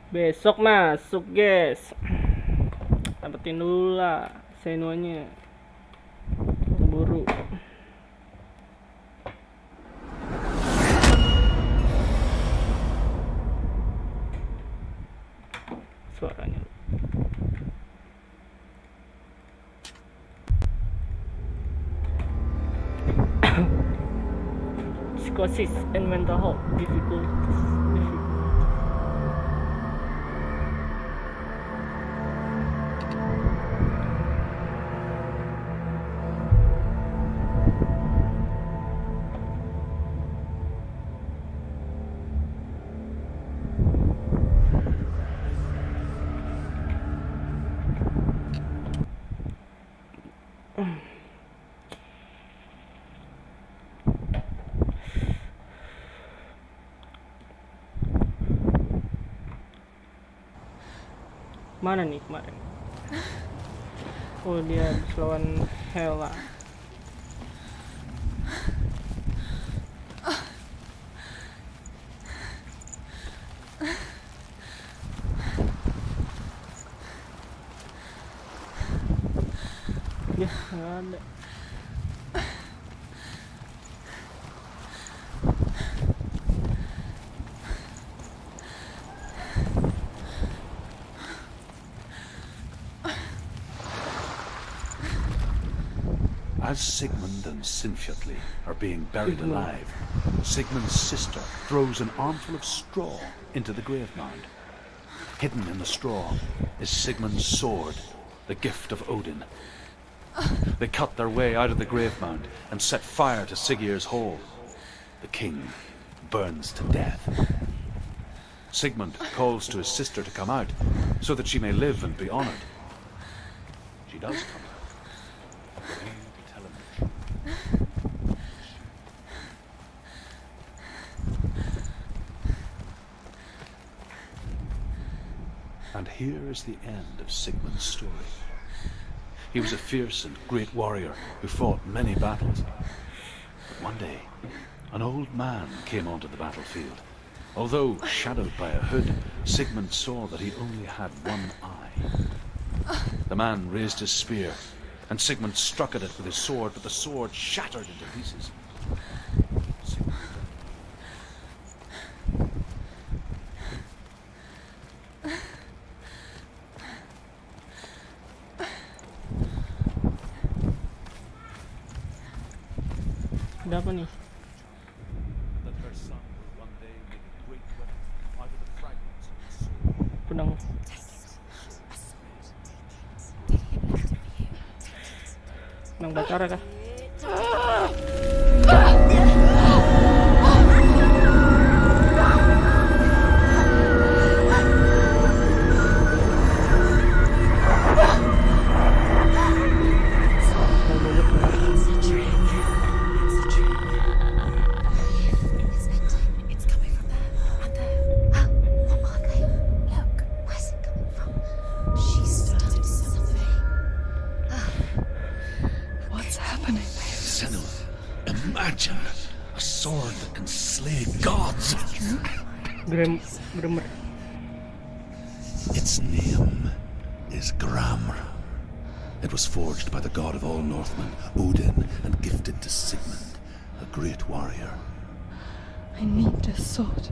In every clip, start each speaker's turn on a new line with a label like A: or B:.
A: Besok masuk guys, dapetin dulu lah senuanya, buru. Suaranya psychosis and mental health difficulties. Mana nih kemarin? Oh, dia habis lawan Hella. Ya, nggak ada.
B: As Sigmund and Sinfjotli are being buried alive, Sigmund's sister throws an armful of straw into the grave mound. Hidden in the straw is Sigmund's sword, the gift of Odin. They cut their way out of the grave mound and set fire to Siggeir's hole. The king burns to death. Sigmund calls to his sister to come out so that she may live and be honored. She does come out. And here is the end of Sigmund's story. He was a fierce and great warrior who fought many battles. But one day, an old man came onto the battlefield. Although shadowed by a hood, Sigmund saw that he only had one eye. The man raised his spear, and Sigmund struck at it with his sword, but the sword shattered into pieces.
A: Ada apa nih? Pedang. Pedang Batara kah?
B: Imagine a sword that can slay gods.
A: Bremer.
B: Its name is Gramr. It was forged by the god of all Northmen, Odin, and gifted to Sigmund, a great warrior.
C: I need this sword.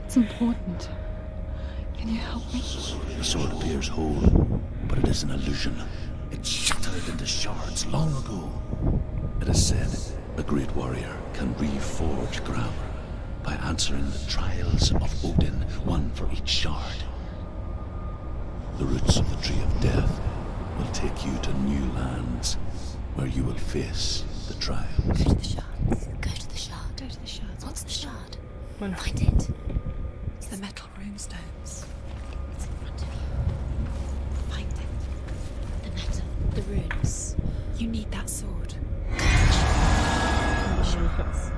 C: It's important. Can you help me?
B: The sword appears whole, but it is an illusion. It shattered into shards long ago. It is said a great warrior can reforge Gramr by answering the trials of Odin, one for each shard. The roots of the tree of death will take you to new lands where you will face the trials.
D: Go to the shards. Go to the shard.
C: Go to the shards.
D: What's the shard?
A: Mana?
D: Find it.
C: It's the metal runestones.
D: It's in front of you. Find it. The metal. The runes.
C: You need that sword.
D: Shards.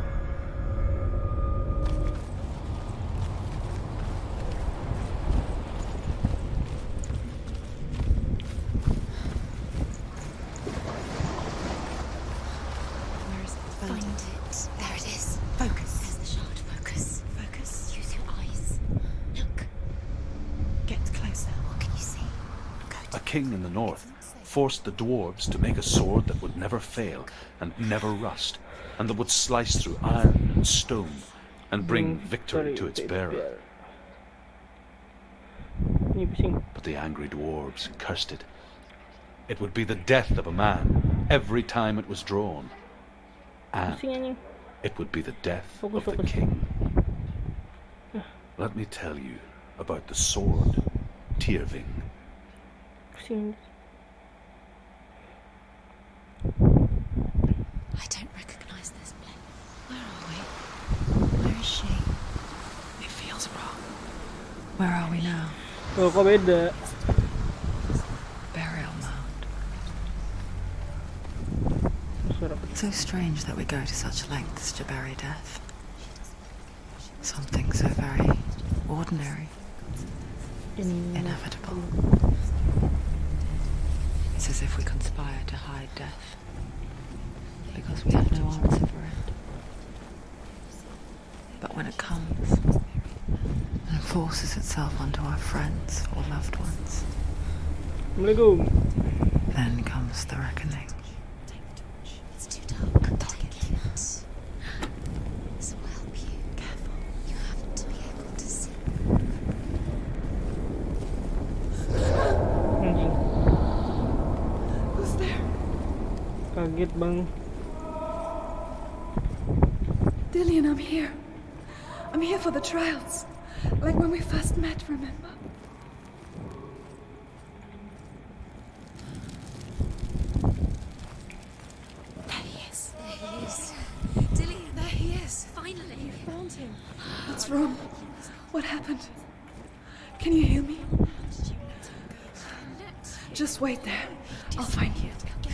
B: king in the north forced the dwarves to make a sword that would never fail and never rust, and that would slice through iron and stone and bring victory to its bearer.
A: Ini pusing.
B: But the angry dwarves cursed it. It would be the death of a man every time it was drawn. And
A: Pusing anjing.
B: it would be the death
A: Focus,
B: of the
A: focus.
B: king. Let me tell you about the sword, Tyrving.
A: Pusing.
D: I don't recognize this place. Where are we? Where is she?
C: It feels wrong. Where are we now?
A: Oh, kok beda?
C: Burial mound.
A: Suara
C: So strange that we go to such lengths to bury death. Something so very ordinary,
A: ini.
C: inevitable. It's as if we conspire to hide death because we have no answer for it. But when it comes and forces itself onto our friends or loved ones,
A: Assalamualaikum.
C: then comes the reckoning.
D: It's too dark. Take it. This will help you. Careful. You have to be able to see.
A: Anjing.
C: Who's there?
A: Kaget bang.
C: Dillian, I'm here. I'm here for the trials. Like when we first met, remember?
D: There he is. There he is. Dillian, there he is. Finally. You found him.
C: What's wrong? What happened? Can you hear me? Just wait there. I'll find you.
D: You have to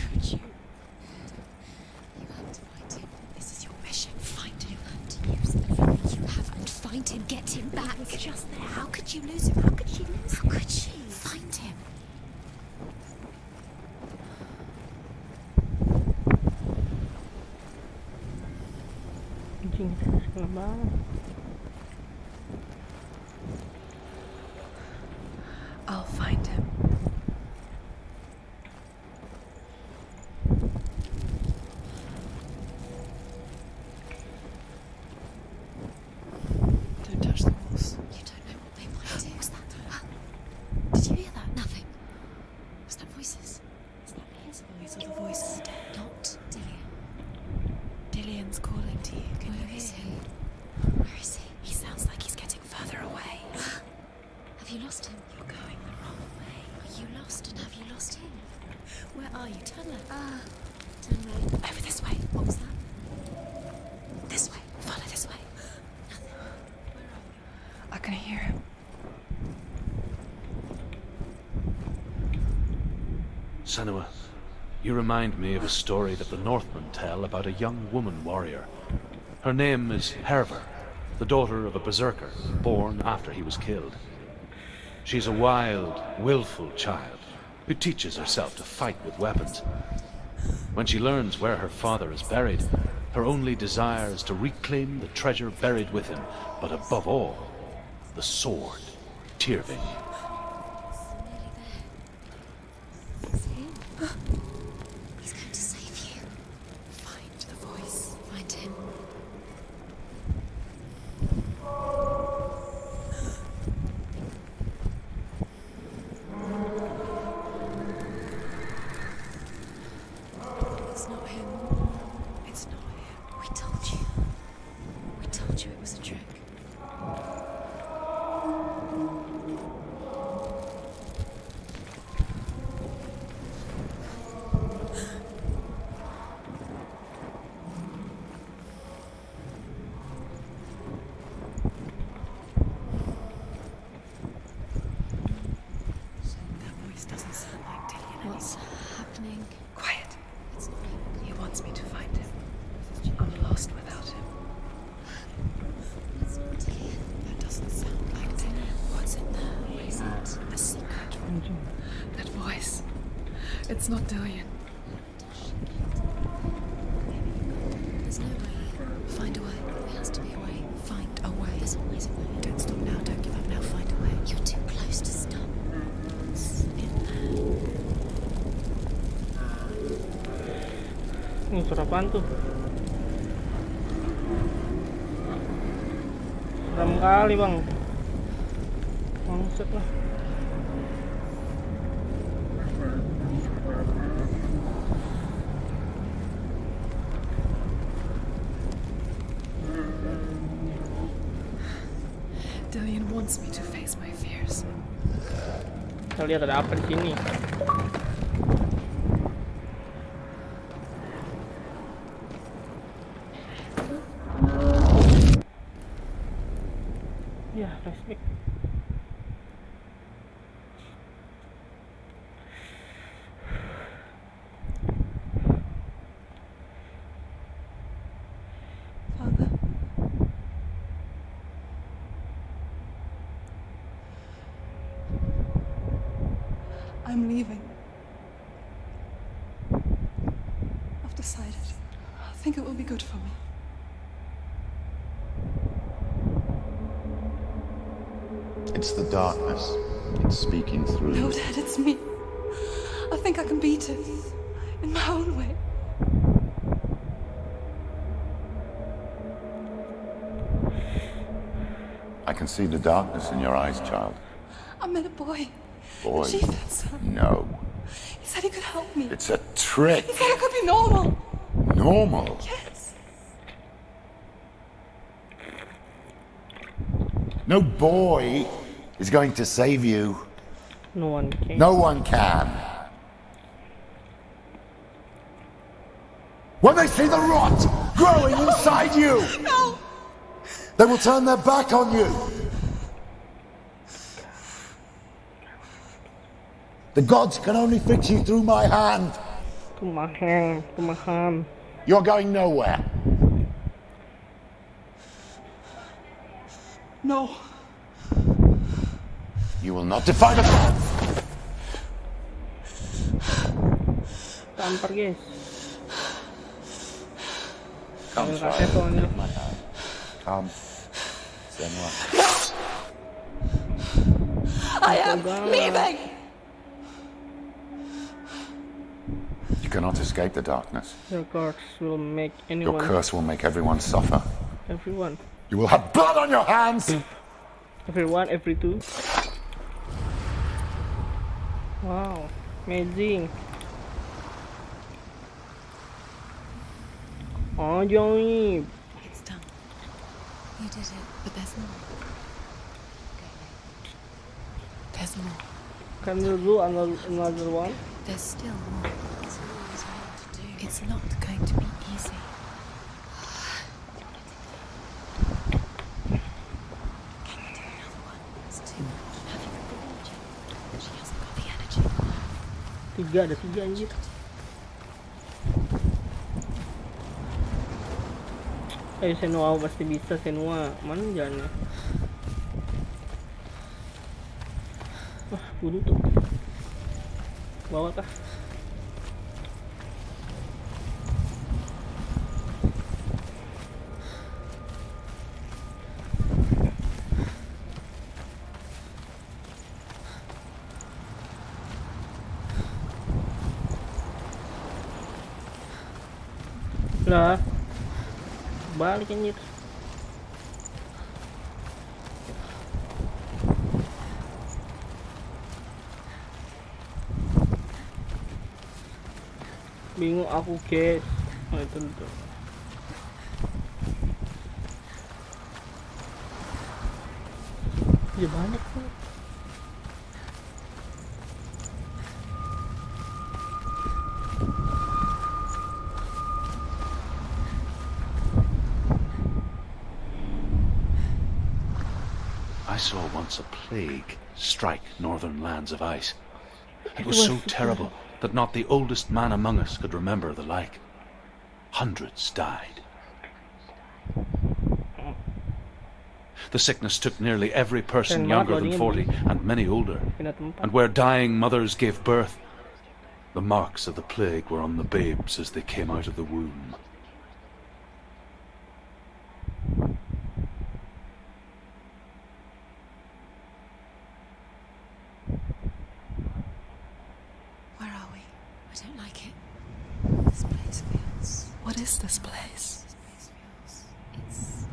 D: find him. This is your mission. Find him. You have to use everything you have and find him. Get him back. He was just there. How could you lose him? How could she lose him? How could she? Find him.
A: Anjing. Kenapa banget?
C: I'll find him. Don't touch the walls.
D: You don't know what they might do. What's that? Did you hear that? Nothing. Was that voices? Is that his voice or the voice of the dead? Not Dillian.
C: Dillian's calling to you. Can you
D: Where
C: hear
D: is he?
C: him?
D: Where is he?
C: He sounds like he's getting further away.
D: Have you lost him?
C: You're going the wrong way.
D: Are you lost and have you lost him?
C: Where are you? Turn left.
D: Turn right.
C: Over this way.
D: What was that?
C: This way. Follow this way.
D: Nothing. Where are we?
C: I can hear him.
B: Senua, you remind me of a story that the Northmen tell about a young woman warrior. Her name is Herver, the daughter of a berserker born after he was killed. She's a wild, willful child who teaches herself to fight with weapons. When she learns where her father is buried, her only desire is to reclaim the treasure buried with him, but above all, the sword, Tyrving.
D: It's him. He's going to save you.
C: Find the voice.
D: Find him. It's not him.
C: It's not him.
D: We told you. We told you it was a trick.
C: That voice doesn't sound like Dillian
D: What's
C: anymore.
D: happening?
C: Quiet.
D: It's not him.
C: He wants me to find him. I'm lost without him.
D: It's not Dillian.
C: That doesn't sound like Dillian. What's in there?
D: What is it?
C: A secret.
A: Anjing.
C: That voice. It's not Dillian.
D: There's no way.
C: Find a way.
D: There has to be a way.
C: Find a way.
D: There's always a way.
C: Don't stop now. Don't give up now. Find a way.
D: You're too close to stop.
C: It's in there.
A: Suara apaan tuh? Serem kali bang. Mangsat lah.
C: Dillian wants me to face my fears.
A: Kita lihat ada apa di sini. Ya, flashback.
C: Father. I'm leaving. I've decided. I think it will be good for me.
E: It's the darkness. It's speaking through
C: No,
E: you.
C: Dad, it's me. I think I can beat it. In my own way.
E: I can see the darkness in your eyes, child.
C: I met a boy.
E: Boy.
C: She felt so.
E: No.
C: He said he could help me.
E: It's a trick.
C: He said I could be normal.
E: Normal.
C: Yes.
E: No boy is going to save you.
A: No one can.
E: No one can. When they see the rot growing inside you,
C: No.
E: they will turn their back on you. The gods can only fix you through my hand.
A: Kumahan.
E: You're going nowhere.
C: No.
E: You will not defy the gods.
A: Tampar guys.
E: Come,
A: Ambil
E: child.
A: kaset soalnya.
E: Take my hand. Come. Senua.
C: I am leaving.
E: You cannot escape the darkness.
A: Your curse will make
E: Your
A: anyone,
E: curse will make everyone suffer.
A: everyone,
E: You will have blood on your hands.
A: everyone, every two. Wow, amazing. Oh, Joey.
D: It's done. You did it, but there's more. There's more.
A: Can you do another one?
D: There's still more. There's always more to do. It's not going to be easy. Can you do another one? It's too much. Have you got the energy? She hasn't got the energy.
A: Ada tiga anjir. Senua pasti bisa, Senua. Mana jalannya? Wah, buntu. Bawa kah? Lah. Balik anjir. Bingung aku guys. Oh itu tuh. Ya banyak tuh.
B: I saw once a plague strike northern lands of ice. It was so terrible that not the oldest man among us could remember the like. Hundreds died. The sickness took nearly every person younger than 40 and many older. And where dying mothers gave birth, the marks of the plague were on the babes as they came out of the womb.
D: Where are we? I don't like it. This place feels
C: What is this place?
D: It's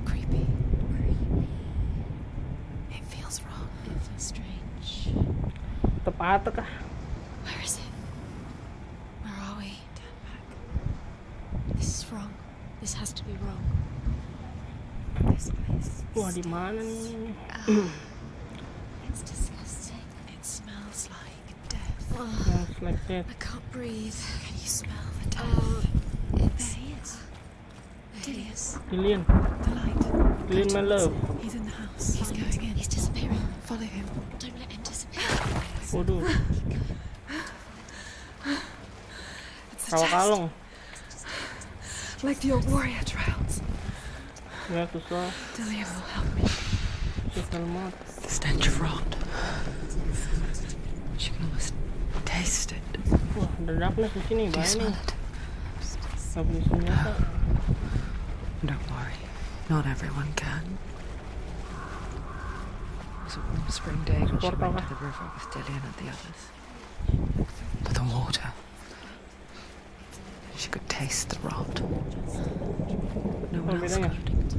D: creepy. It feels wrong. It feels strange.
A: Tepat kah?
D: Where is it? Where are we? Turn back. This is wrong. This has to be wrong. This place.
A: Wah, di mana nih?
D: It's disgusting. It smells like death.
A: Smells like that.
D: I can't breathe. Can you smell the death? There he is. There he is.
A: Dillian,
C: The light.
A: Dillian, my love.
C: He's in the house. He's going in.
D: He's disappearing.
C: Follow him.
D: Don't let him disappear.
A: Waduh,
C: It's a
A: rawa
C: test.
A: kalong.
C: Like the old warrior trials.
A: Ya susah,
C: Dillian will help me.
A: susah banget.
C: The stench of rot. She can almost taste it.
A: Wah, ada darkness di sini,
C: Do you
A: bahaya
C: smell
A: nih.
C: it?
A: Gak punya senjata.
C: Don't worry. Not everyone can. It was a warm spring day when she
A: Portal
C: went
A: kah?
C: to the river with Dillian and the others. But the water. She could taste the rot. No
A: Apa
C: one else
A: bedanya?
C: could.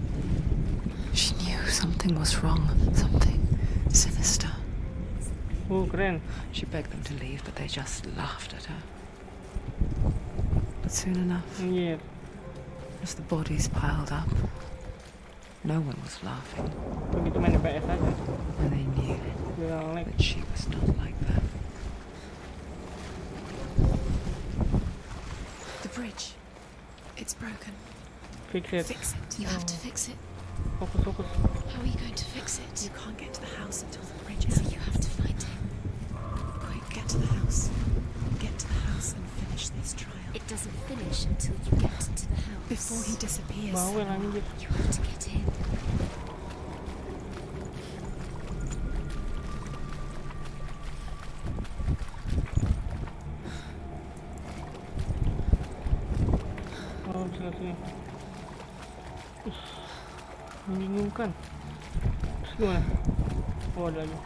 C: She knew something was wrong. Something sinister.
A: Keren.
C: She begged them to leave, but they just laughed at her. But soon enough,
A: Iya,
C: as the bodies piled up, no one was laughing
A: begitu main PS aja.
C: when they knew
A: Bilang like,
C: that she was not like them.
D: The bridge. It's broken.
A: fix it.
D: Fix it. You have to fix it.
A: Fokus, fokus.
D: How are you going to fix it?
C: You can't get to the house until the bridge
D: So
C: is.
D: you have to find him.
C: Quick, get to the house. Get to the house and finish this trial
D: It doesn't finish until you get to the house.
C: before he disappears.
A: Bawel anjir.
D: You have to get in.
A: Oh, bisa ke sini. Ih, membingungkan. Terus gimana? Oh, ada lagi.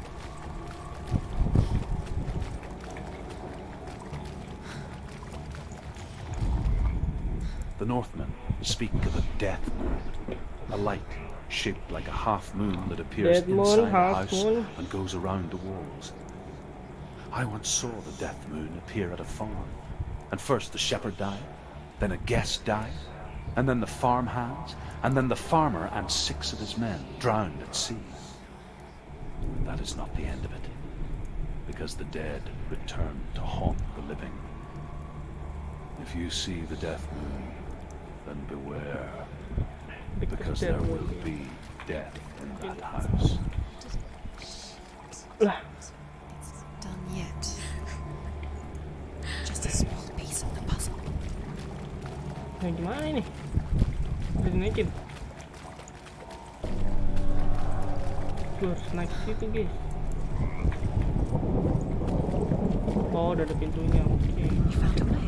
B: The Northmen speak of a death moon, a light shaped like a half moon that appears
A: Dead moon,
B: inside a
A: half
B: house
A: moon.
B: and goes around the walls. I once saw the death moon appear at a farm, and first the shepherd died, then a guest died, and then the farmhands, and then the farmer and 6 of his men drowned at sea. That is not the end of it, because the dead return to haunt the living. If you see the death moon, then beware, because there will be death in that house.
A: Lah,
D: Done yet. Just a small piece of the puzzle.
A: nah gimana ini? Udah dinaikin. Tuh, harus naik ke situ, guys. Oh, udah ada pintunya. Oke.
C: You found a way.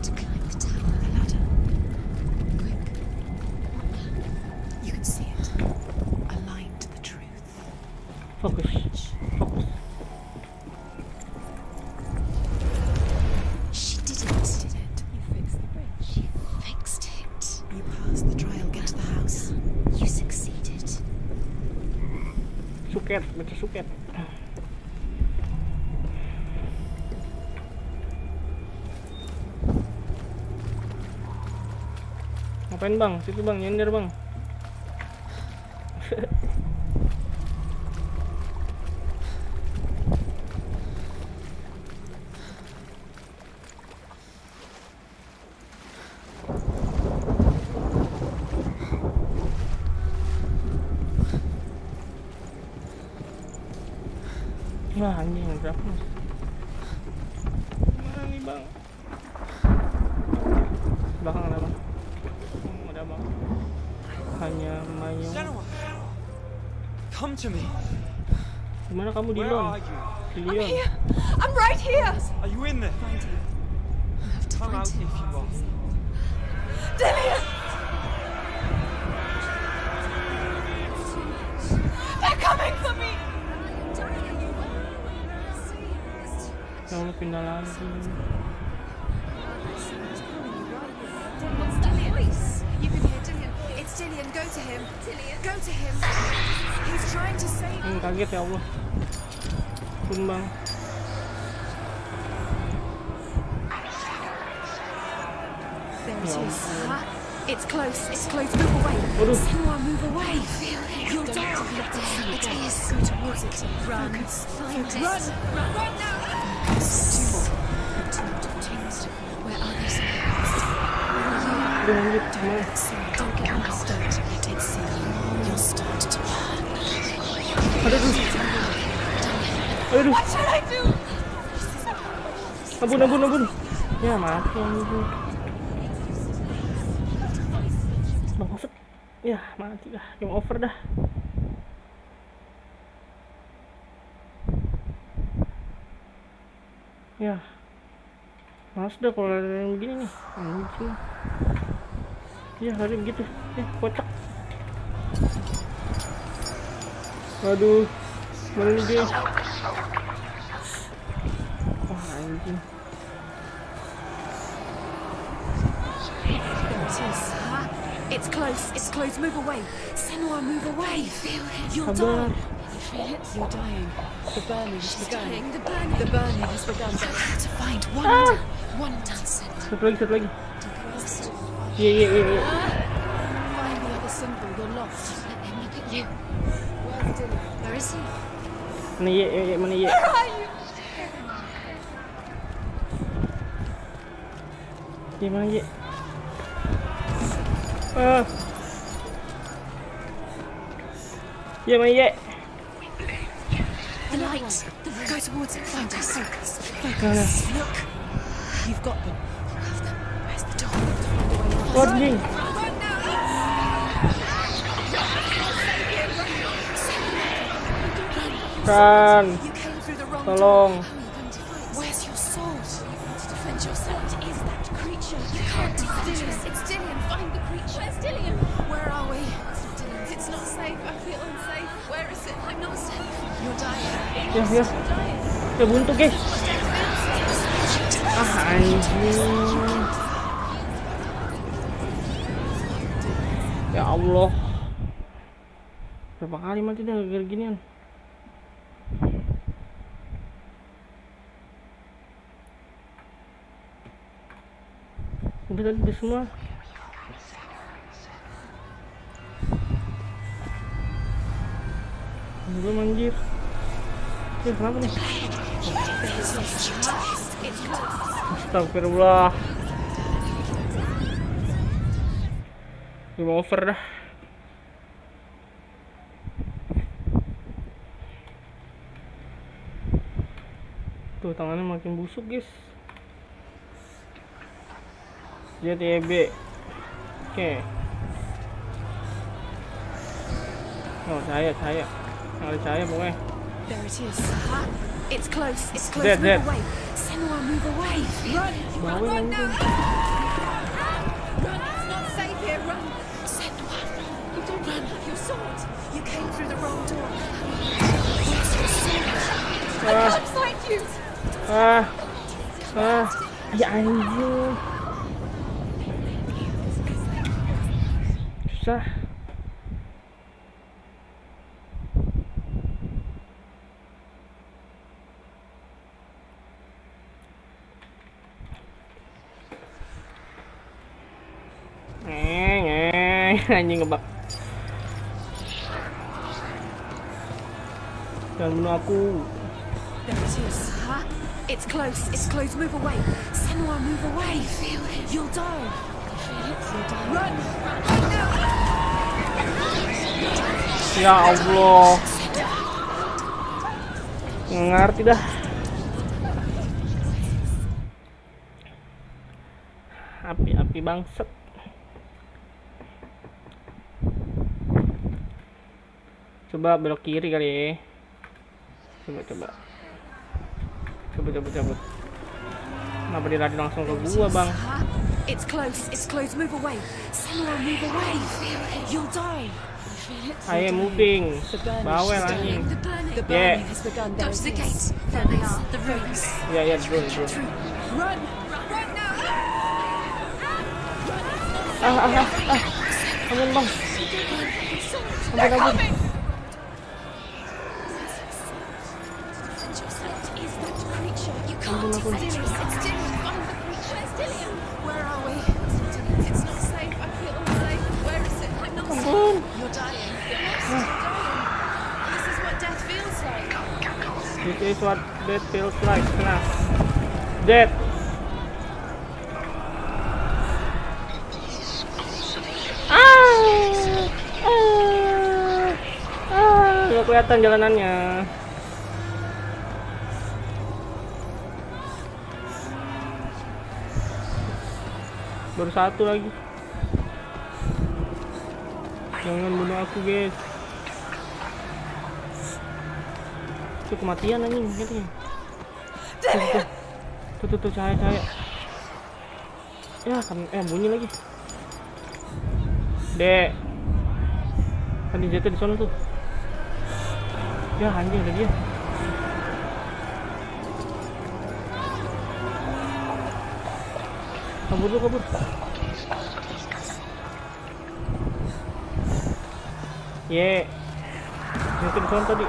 D: To climb the tower.
C: The ladder.
D: Quick.
C: You can see it. Aligned to the truth.
A: Fokus. Fokus.
D: She did it.
C: Did it. You fixed the bridge.
D: She fixed it.
C: You passed the trial. Get to the house.
D: You succeeded.
A: Suket, baca suket. Ngapain bang? Situ bang, nyender bang. Wah anjing, berapa mas? Mana nih bang? Belakang ada bang. Ada bang. Hanya mayung.
F: Senua, come to me.
A: Gimana kamu di
F: Where
A: Lon?
F: are you?
A: Di
C: I'm
A: Lyon.
C: here. I'm right here.
F: Are you in there?
D: You have to
F: Come
D: find
F: out
D: him.
F: if you are.
C: Dillian! They're coming for me!
A: Kamu pindah lagi.
C: him. Go to him. He's trying to save you.
A: Kaget ya Allah. Pun bang.
C: There it is. It's close. It's close. Move away.
A: Waduh.
C: Senua, move away. You'll die.
D: It is.
C: Go towards it. Run.
D: Find it.
C: Run. Run now.
D: Two more. Where are these?
A: Udah lanjut mana?
D: Don't get lost. Don't let it see you. You'll start to burn.
A: Aduh. Aduh.
C: What should I do?
A: Ampun. Ya mati anjing. Bang Hafid. Ya mati dah. Game over dah. Ya. Males dah kalau ada yang begini nih. Anjing. Ya hari begitu. Ya kocak. Aduh. Mana nih dia? Wah anjing.
C: It's close. It's close. Move away. Senua, move away. You'll
A: Sabar.
C: die. You feel it? You're dying. The burning has begun.
D: The burning.
C: The burning has begun.
D: You have to find one Tansen.
A: Satu lagi.
D: Lost.
A: Iya.
C: Find the other symbol. You're lost.
D: Let him look at you.
C: Where's Dylan?
D: Where is he?
A: Mana iya.
C: Where are you?
A: Iya mana iya. Iya mana iya.
D: The light. Go towards it. Find us.
A: Mana?
C: Look. You've got them.
D: You have them. Where's the door?
A: Warning. Kan.
C: You came through the wrong door.
A: Tolong.
C: Where's your sword? You want to defend yourself.
D: What is that creature?
C: You can't defend us. It's Dillian. Find the creature. Where's Dillian? Where are we? It's not safe. I feel unsafe. Where is it? I'm not safe. You're dying.
A: Ya. Ya buntu guys. Anjing. Ya Allah. Berapa kali mati dah gara-gara ginian. Udah tadi udah semua. Belum anjir. Ya kenapa nih? Astagfirullah. Game over dah. Tuh tangannya makin busuk guys. Dia TB. Oke. Oh cahaya. Ada cahaya pokoknya.
C: There it is. It's close. It's close.
A: Dead.
C: Move away. Senua, move away. Run.
A: Bawel
C: Run
A: anjing.
C: now. Run. It's not safe here. Run.
D: Senua.
C: You don't have your sword. You came through the wrong door. Where's your sword? I can't find you.
A: Ya anjing. Susah. Anjing ngebak. Jangan bunuh aku.
C: There it is. It's close. It's close. Move away. Senua, move away.
D: Feel it.
C: You'll die.
D: You'll die.
C: Run.
A: Ya Allah. Nggak ngerti dah. Api bangset. Coba belok kiri kali ya. Coba. Kenapa dia lari langsung ke gua, Bang?
C: It's close. Move away. Senua, move away. You'll die.
A: Ayo moving. Bawel anjing.
C: The
A: Yeah.
C: burning has begun.
D: Go
C: There
D: to
C: it
D: the
C: is.
D: gate. There they are. The ruins.
A: Ya, bro.
C: Run. Run now.
A: Ampun bang.
C: They're
A: Ampun.
C: coming!
D: Is that creature? You
A: Ampun,
D: can't.
A: ampun.
C: It's Dillian, find the creature. Where's Dillian? Where are we? It's not safe. I feel unsafe. Where is it? I'm not safe.
A: Ampun.
C: You're dying. You're dying. This is what death feels like.
A: This is what death feels like. Nah. Death. Nggak kelihatan jalanannya. Baru satu lagi. Jangan bunuh aku, guys. Itu kematian anjing katanya. Tuh cahaya. Ya kan bunyi lagi. Dek. Kan jatuh di sana tuh. Ya anjing ada dia. Kabur. Ye. Jatuh di sana tadi.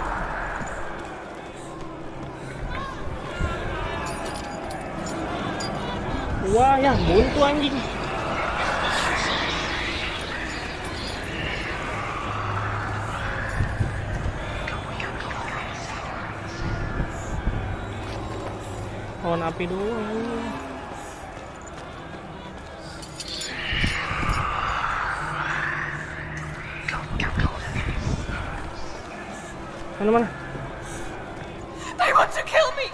A: Wah, ya buntu anjing. Pohon api dulu anjing. Mana?
C: They want to kill me!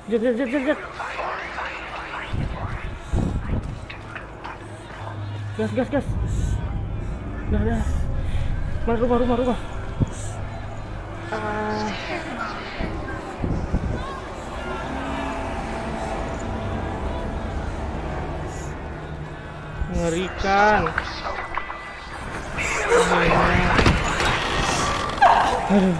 A: Jet. Gas. Dah. Mana rumah. Mengerikan. Aduh.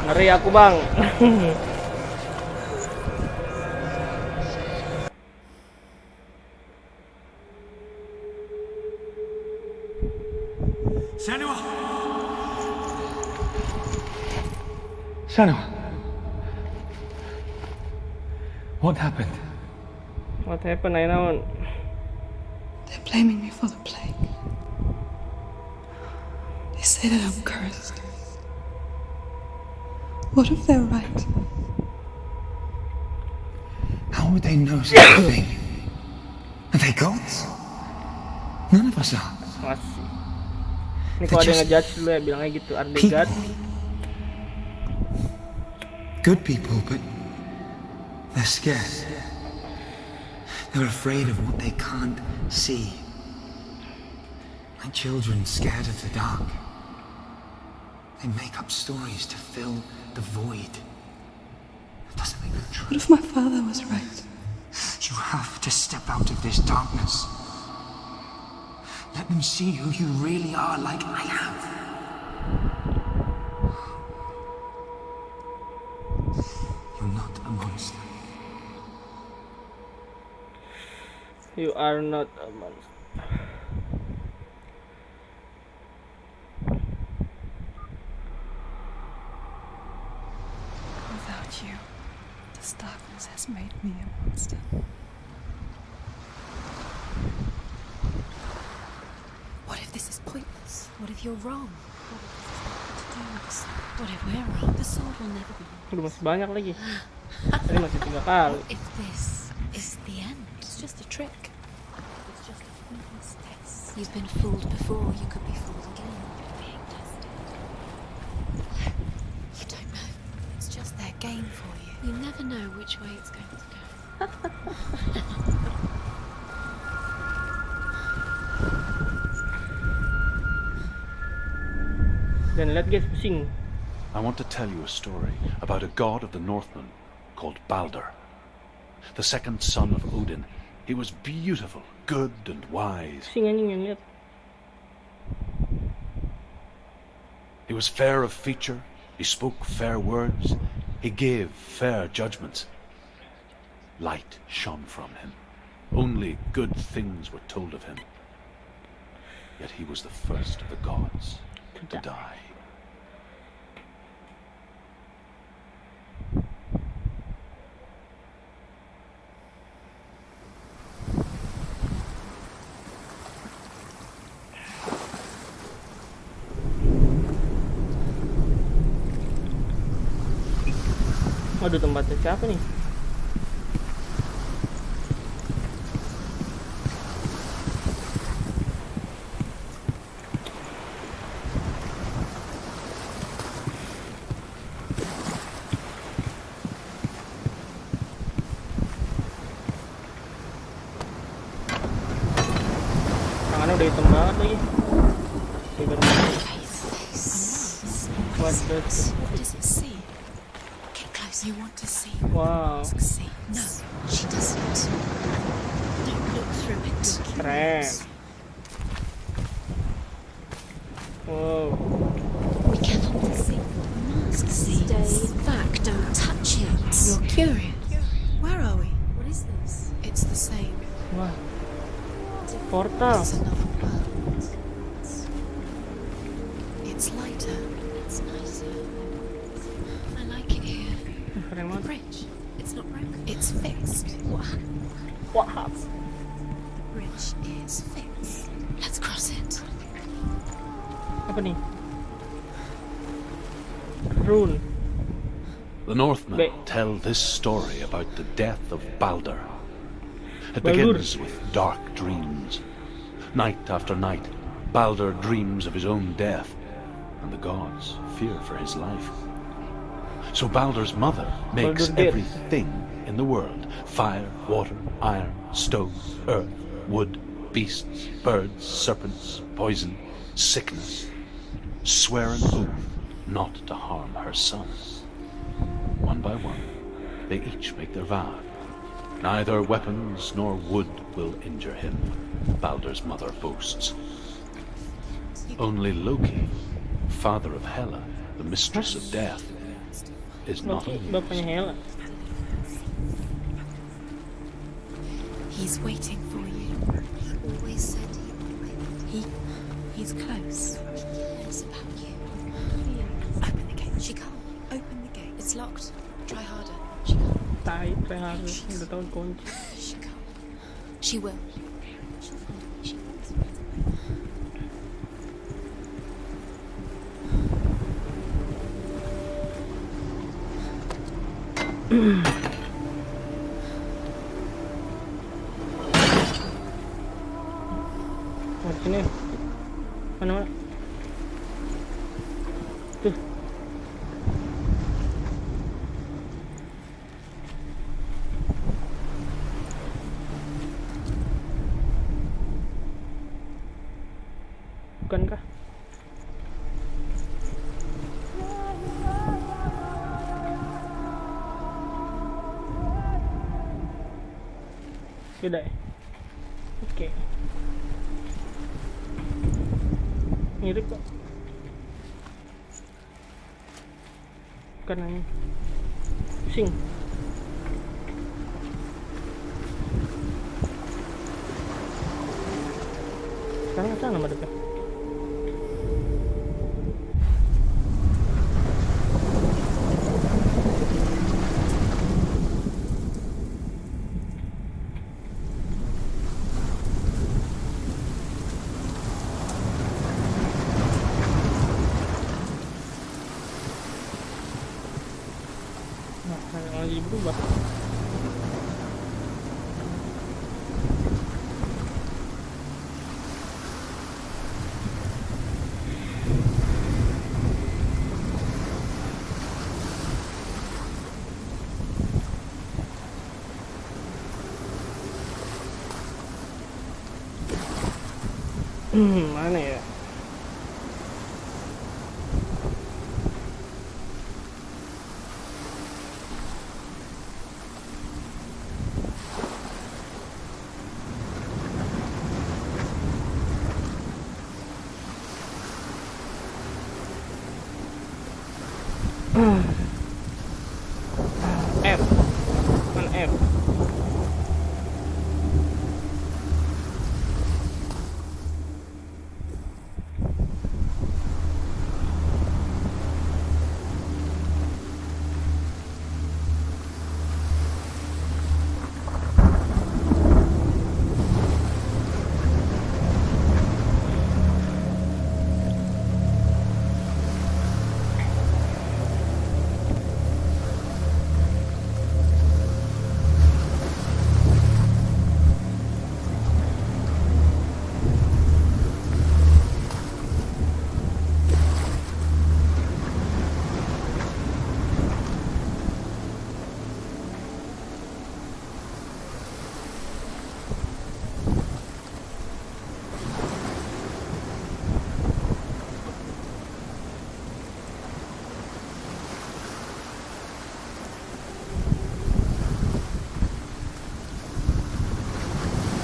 A: Ngeri aku bang.
F: Senua! What happened?
A: What happened? I know.
G: They're blaming me for the plague. They say that I'm cursed. What if they're right?
E: How would they know such a thing? Are they gods? None of us are.
A: Masih. Ini kalau ada yang ngejudge dulu ya bilangnya gitu. Are they God?
E: Good people, but they're scared. They're afraid of what they can't see. Like children scared of the dark. They make up stories to fill the void. That doesn't make them true.
G: What if my father was right?
E: You have to step out of this darkness. Let them see who you really are, like I have. You're not a monster.
A: You are not a monster.
G: Without you, this darkness has made me a monster.
D: What if this is pointless? What if you're wrong? What if we're wrong? The sword will never be wrong.
A: Udah masih banyak lagi. Tadi masih 3 kali.
D: What if this is the end? It's just a trick. It's just a pointless test. You've been fooled before. You could be fooled again. You're being tested. You don't know. It's just their game for you. You never know which way it's going to go.
A: Dan lihat guys, pusing.
B: I want to tell you a story about a god of the Northmen called Balder. The second son of Odin. He was beautiful, good and wise.
A: Pusing anjing yang lihat.
B: He was fair of feature, he spoke fair words, he gave fair judgments. Light shone from him. Only good things were told of him. Yet he was the first of the gods to die.
A: Waduh, tempatnya siapa nih? Tangannya udah hitam banget lagi. What does
D: What does it see? Get close. You want to see?
A: Wow,
D: See? No, she doesn't. Don't look through it.
A: keren. Wow,
D: Be careful. See. Mask. See. Stay back. Don't touch it. You're curious.
C: Where are we?
D: What is this?
C: It's the same.
A: wah, portal.
C: It's another world. It's lighter.
D: It's nicer. I like it here.
A: Keren banget.
D: Bridge. It's not broken.
C: It's fixed.
D: What?
A: Wah,
C: Bridge is fixed.
D: Let's cross it.
A: apa nih? Rune.
B: The Northmen
A: Wait.
B: tell this story about the death of Baldur. It
A: Baldur.
B: begins with dark dreams. Night after night, Baldur dreams of his own death, and the gods fear for his life. So Baldur's mother makes
A: Baldur dead.
B: everything in the world: fire, water, iron, stone, earth, wood, beasts, birds, serpents, poison, sickness, swear an oath not to harm her sons. One by one, they each make their vow. Neither weapons nor wood will injure him, Baldur's mother boasts. Only Loki, father of Hela, the mistress of death, is not
A: Loki,
B: amused.
A: bapaknya Hela.
C: He's waiting for you.
D: He always said he would wait.
C: He's close.
D: He knows about you.
C: Open the gate.
D: She can't.
C: Open the gate. It's locked. Try harder.
D: She can't.
A: Tai, saya harus udah tahu kunci.
C: She can't. She will.
D: She'll find a way. She wants
A: Di sini. Mana? Tuh. Bukankah? Beda ya? Oke. Mirip kok. Bukan ini. Pusing. Sekarang ke sana madepnya. Nah, lagi berubah. Mana ya? F. Mana F?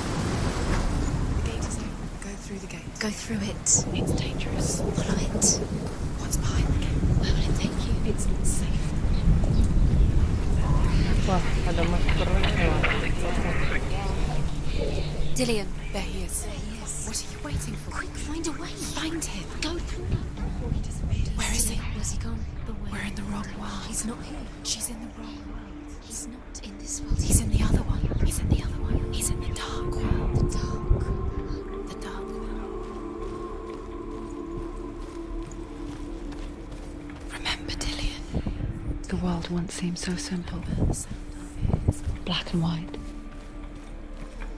C: The gate is open. Go through the gate.
D: Go through it.
C: It's dangerous.
D: Follow it.
C: What's behind the gate?
D: Where will it take you?
C: It's not safe.
A: Wah, ada maskernya.
D: Dillian.
C: There he is.
D: There he is.
C: What are you waiting for?
D: Quick, find a way.
C: Find him.
D: Go through.
C: He disappeared. Where is he?
D: Where's he gone? The way.
C: We're in the wrong world.
D: He's not here.
C: She's in the wrong world.
D: He's not in this world.
C: He's in the other one.
D: He's in the other one.
C: He's in the dark world.
D: The dark.
C: The dark world. Remember, Dillian.
G: The world once seemed so simple. Black and white.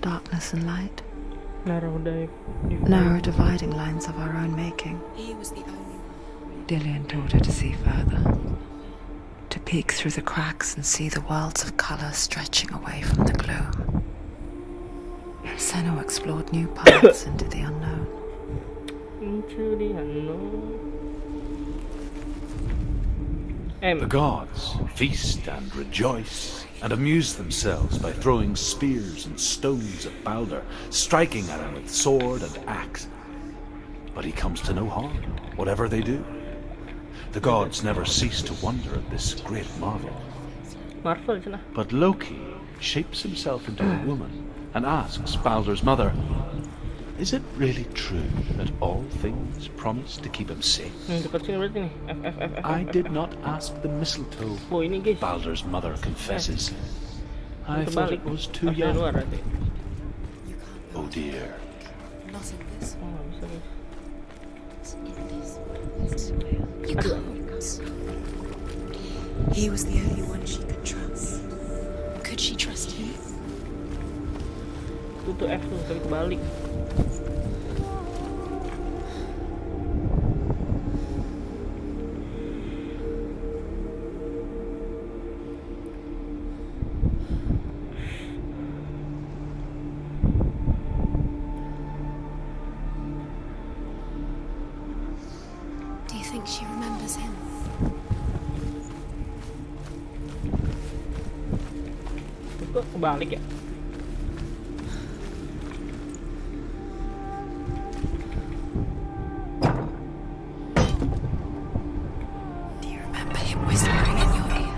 G: Darkness and light.
A: Narrow dive.
G: Narrow dividing lines of our own making.
C: He was the only one.
G: Dillian taught her to see further. To peek through the cracks and see the worlds of colour stretching away from the gloom. And Senua explored new paths into the unknown.
A: Into the unknown. M.
B: The gods feast and rejoice and amuse themselves by throwing spears and stones at Balder, striking at him with sword and axe. But he comes to no harm, whatever they do. The gods never cease to wonder at this great marvel.
A: Marvel sana.
B: But Loki shapes himself into a woman and asks Balder's mother, "Is it really true that all things promise to keep him safe?"
A: Dekat sini berarti nih. F F F F.
B: I
A: F,
B: did
A: F.
B: not ask the mistletoe,
A: Oh ini guys.
B: Balder's mother confesses. I
A: Ini
B: thought
A: kebalik.
B: it was too
A: Pas dari luar
B: young.
A: berarti.
C: You can't go.
B: Oh dear.
C: Not in this
A: Oh nggak bisa guys.
D: You can't.
C: He was the only one she could trust.
D: Could she trust him?
A: Itu tuh F tuh kali kebalik.
D: Do you think she remembers him?
A: Itu kok kebalik ya?
C: Do you remember him whispering in your ear?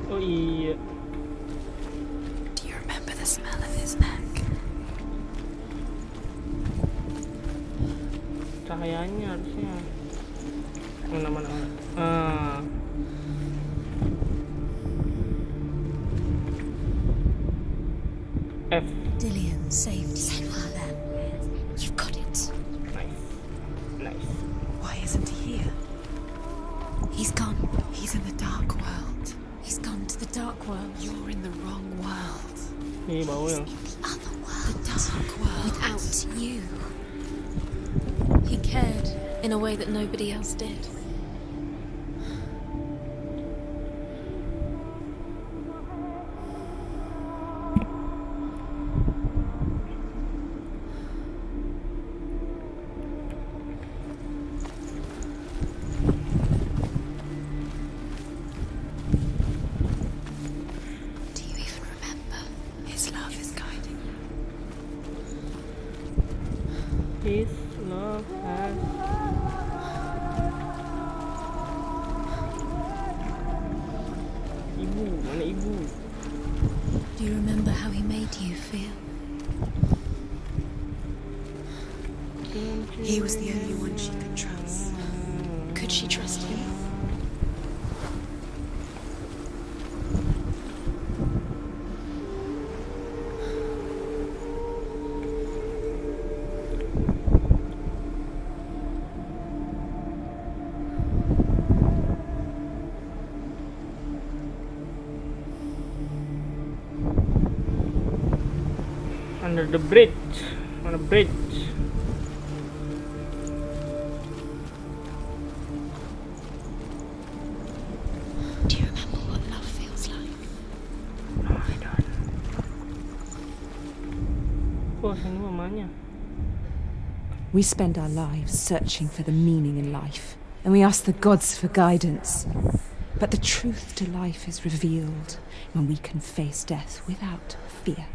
A: Oh iya.
C: Do you remember the smell of his neck?
A: Cahayanya harusnya. Mana. Ah. F.
D: Dillian saved you. Then. You've got it.
A: Nice.
C: Why isn't he here?
D: He's gone.
C: He's in the dark world.
D: He's gone to the dark world.
C: You're in the wrong world.
A: Ini bau yang.
D: The other world.
C: The dark world.
D: Without you. He cared in a way that nobody else did.
A: His love has Ibu, mana ibu?
D: Do you remember how he made you feel?
G: He was the only one she could trust.
D: Could she trust him?
A: Under the bridge. On a bridge.
D: Do you remember what love feels like?
A: No, I don't. Oh, sini mamanya.
H: We spend our lives searching for the meaning in life, and we ask the gods for guidance. But the truth to life is revealed when we can face death without fear.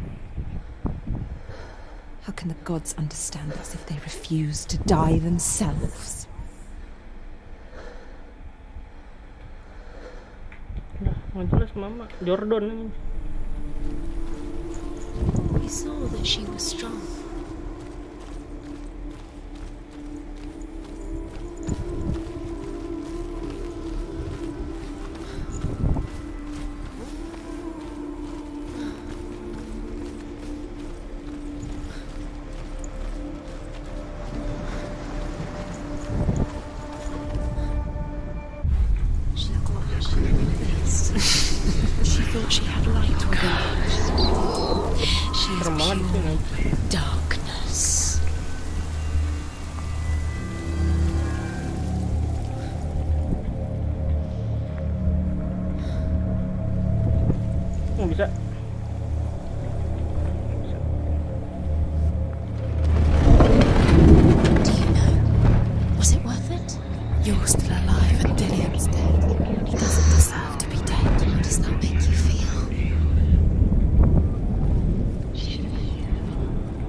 H: How can the gods understand us if they refuse to die themselves?
A: Udah, nggak jelas mama. Jordan ini.
D: We saw that she was strong. She thought she had light within her. She is
A: Serem banget di sini.
D: pure darkness.
A: Oh, bisa.
D: Do you know? Was it worth it? You're still alive and Dillian's dead. He doesn't deserve to be dead. How does that make you feel?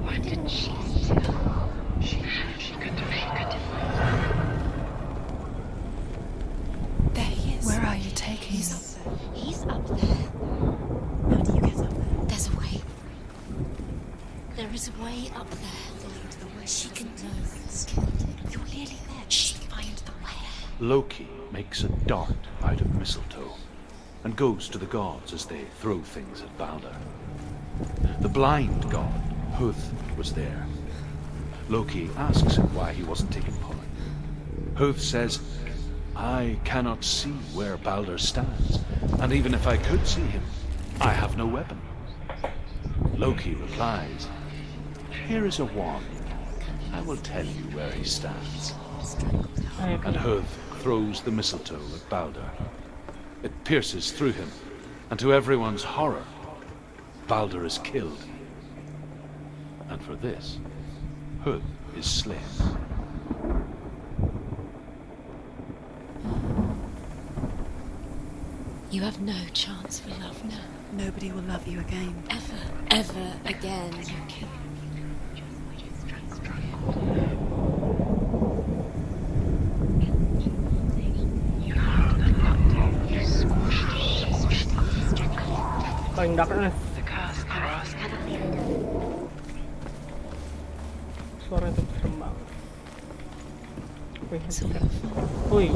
G: What did she
D: There he is.
G: Where are you taking
D: He's
G: him?
D: up there. He's up there. How do you get up there? There's a way. There is a way up there. She can do it. You're nearly there. She find the way.
B: Loki makes a dart out of mistletoe and goes to the gods as they throw things at Balder. The blind god, Huth, was there. Loki asks him why he wasn't taking part. Huth says, I cannot see where Balder stands, and even if I could see him, I have no weapon. Loki replies, here is a wand. I will tell you where he stands. And Huth throws the mistletoe at Balder. It pierces through him, and to everyone's horror, Balder is killed. And for this, Huth is slain.
D: You have no chance for love now.
G: Nobody will love you again.
D: Ever again.
A: Paling darkness.
G: The curse carries.
A: Suara itu serem banget. Wih,
D: It's all your fault.
A: wih.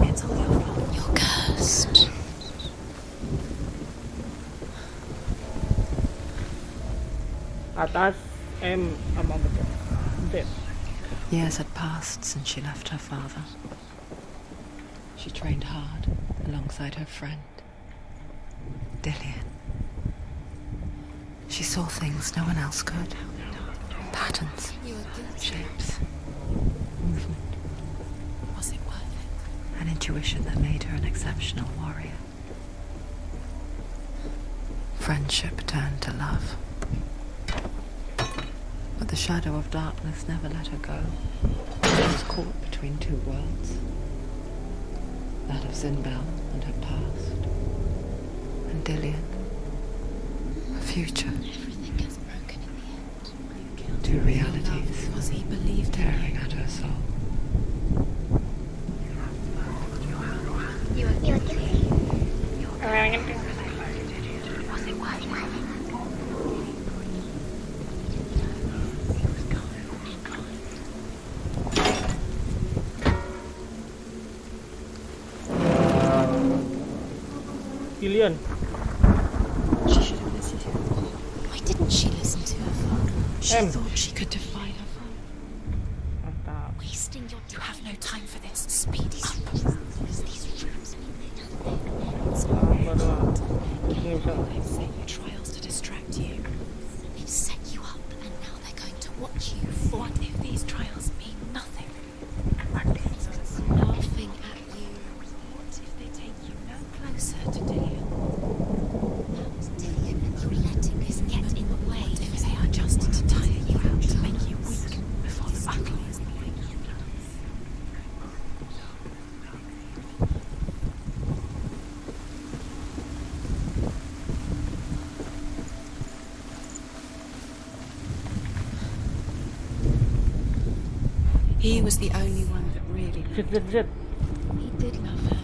G: It's all your fault.
D: You're cursed.
A: Atas M sama betul. Z.
G: Years had passed since she left her father. She trained hard alongside her friend, Dillian. She saw things no one else could. Patterns,
D: You were guilty.
G: shapes, movement.
D: Was it worth it?
G: An intuition that made her an exceptional warrior. Friendship turned to love. But the shadow of darkness never let her go. She was caught between two worlds. That of Zinbel and her past. And Dillian. Her future.
D: Everything gets broken in the end.
G: Two realities.
D: Was he believed in
G: castle.
A: Pilihan.
D: Why didn't she listen to her father? She
A: Em.
D: thought she could defy her father.
A: Mantap.
D: Wasting your time. You have no time for this. Speed up. These rooms mean nothing.
A: Sabar doang. Ini bisa.
D: They've set your trials to distract you. They've set you up, and now they're going to watch you. What if these trials mean nothing? Laughing at you. What if they take you no closer to Dillian? Dillian, and you're letting this get in the way. What if they are just to tire you out, to make you weak before the battle? He was the only one that really
A: Zet, zet, zet.
D: He did love her.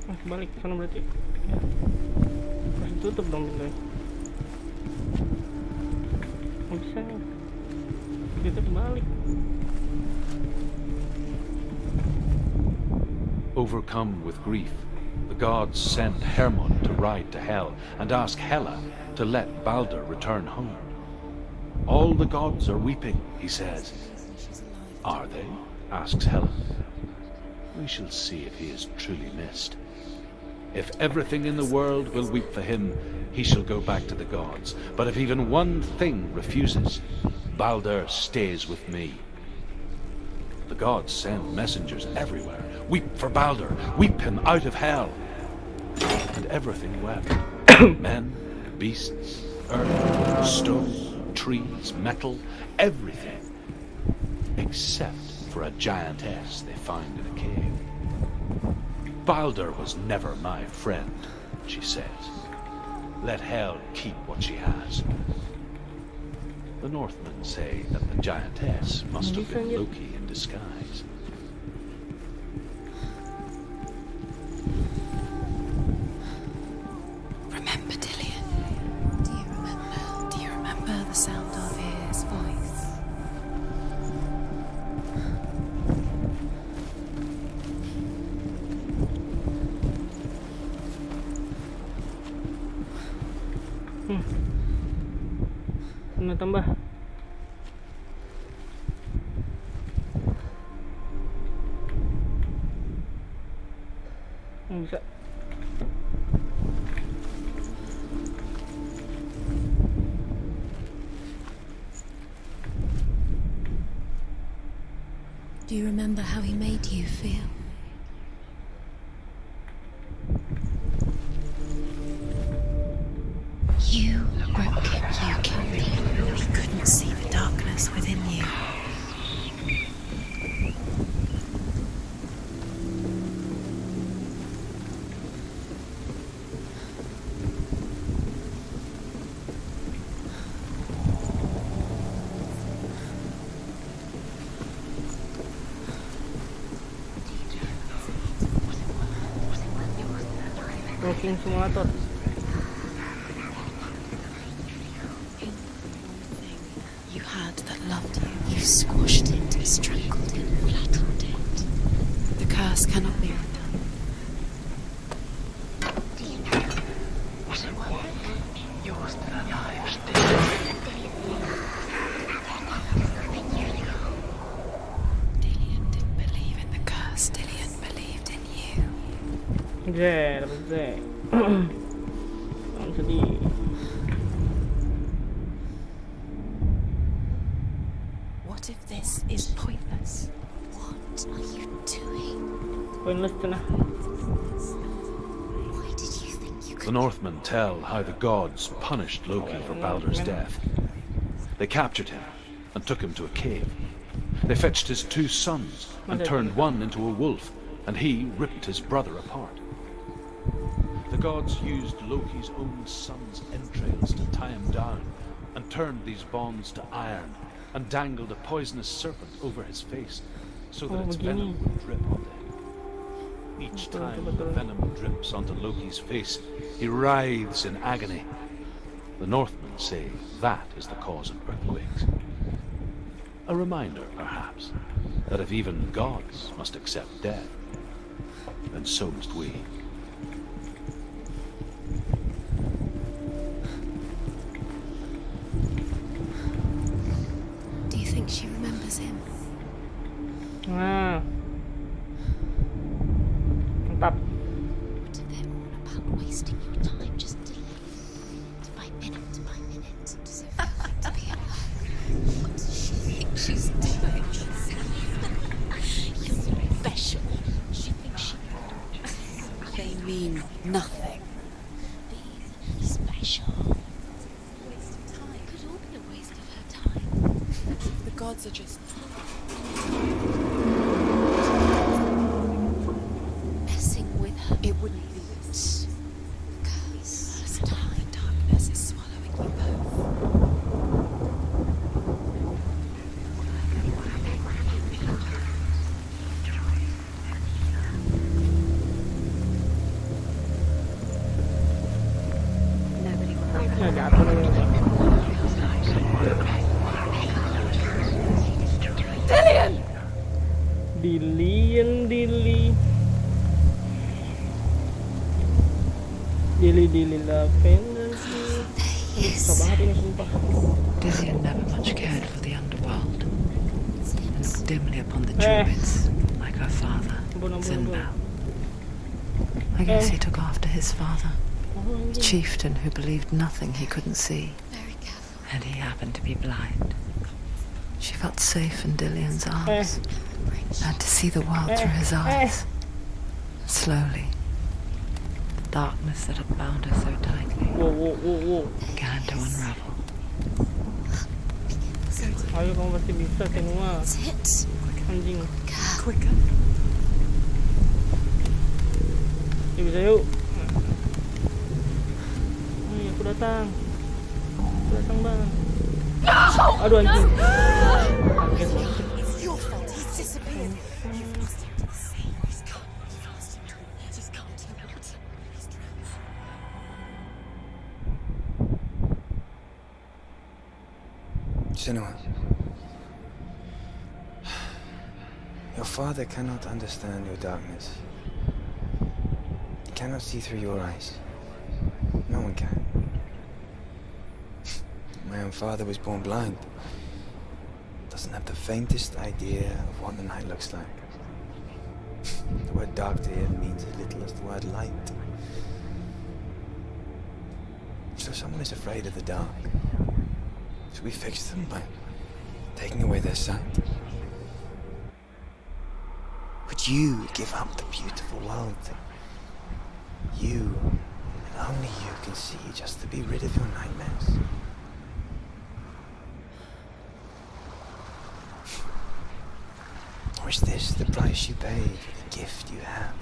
A: Masih balik ke sana berarti. Ya. Masih tutup dong pintunya. Nggak bisa nih. Kita balik.
B: Overcome with grief, the gods send Hermod to ride to Hell and ask Hela to let Balder return home. All the gods are weeping, he says. Are they? Asks Hela. We shall see if he is truly missed. If everything in the world will weep for him, he shall go back to the gods. But if even one thing refuses, Balder stays with me. The gods send messengers everywhere. Weep for Balder, weep him out of Hell. And everything wept. Men, beasts, earth, stone, trees, metal, everything. Except for a giantess they find in a cave. Balder was never my friend, she says. Let Hell keep what she has. The Northmen say that the giantess must have been Loki in disguise.
D: Remember Dillian? Do you remember? Do you remember the sound of his voice?
A: Tambah. Bisa.
D: Do you remember how he made you feel? You broke him, you killed him. He couldn't see the darkness within you.
A: Walking simulator.
D: You had that loved you. You squashed it, strangled it, flattened it. The curse cannot be undone.
I: Was it worth it? You're still alive, still.
D: Dillian didn't believe in the curse. Dillian believed in you.
A: Zet, dapat zet. Jangan sedih.
D: What if this is pointless? What are you doing?
A: Pointless cenah.
D: Why did you think you
B: The
D: could?
B: Northmen tell how the gods punished Loki for Balder's death. They captured him and took him to a cave. They fetched his 2 sons and turned one into a wolf, and he ripped his brother apart. The gods used Loki's own son's entrails to tie him down and turned these bonds to iron and dangled a poisonous serpent over his face so that
A: Oh,
B: its
A: begini.
B: venom would drip onto him. Each time the venom drips onto Loki's face, he writhes in agony. The Northmen say that is the cause of earthquakes. A reminder, perhaps, that if even gods must accept death, then so must we.
D: Do you think she remembers him?
A: Nah. Mantap.
D: What are they all about? Wasting your time just by minute by minute. Does it feel like to be alive? What does she think she's doing? You're special. She thinks she
G: They mean nothing.
D: be special. Waste of time. It could all be a waste of her time.
G: The gods are just
D: Messing with her.
G: It wouldn't be this.
D: Because
G: First time the darkness is swallowing you both. Nobody will
A: Ya jatuh lagi. Dilian Dili. Dili lavender. Susah banget ini sumpah.
G: Dillian never much cared for the underworld and looked dimly upon the druids, like her father,
A: Ampun.
G: Zinbao. I guess he took after his father, the chieftain who believed nothing he couldn't see,
D: very careful.
G: and he happened to be blind. She felt safe in Dillian's arms, learned to see the world through his eyes. Slowly, the darkness that had bound her so tightly
A: Wow.
G: began to unravel.
A: Ayo kamu pasti bisa Senua.
D: That's it.
A: Anjing.
G: Quicker.
A: Yuk bisa yuk. Aku datang. Aku datang bang. Aduh anjing. Kaget.
D: It's your fault. He's disappeared. You've lost him to the sea. He's gone. You've lost him to it. Just come to me. He's drowned.
E: Senua. Your father cannot understand your darkness. He cannot see through your eyes. No one can. My own father was born blind. Doesn't have the faintest idea of what the night looks like. The word dark to him means as little as the word light. So someone is afraid of the dark. So we fix them by taking away their sight. Would you give up the beautiful world that you, and only you, can see just to be rid of your nightmares? Or is this the price you pay for the gift you have?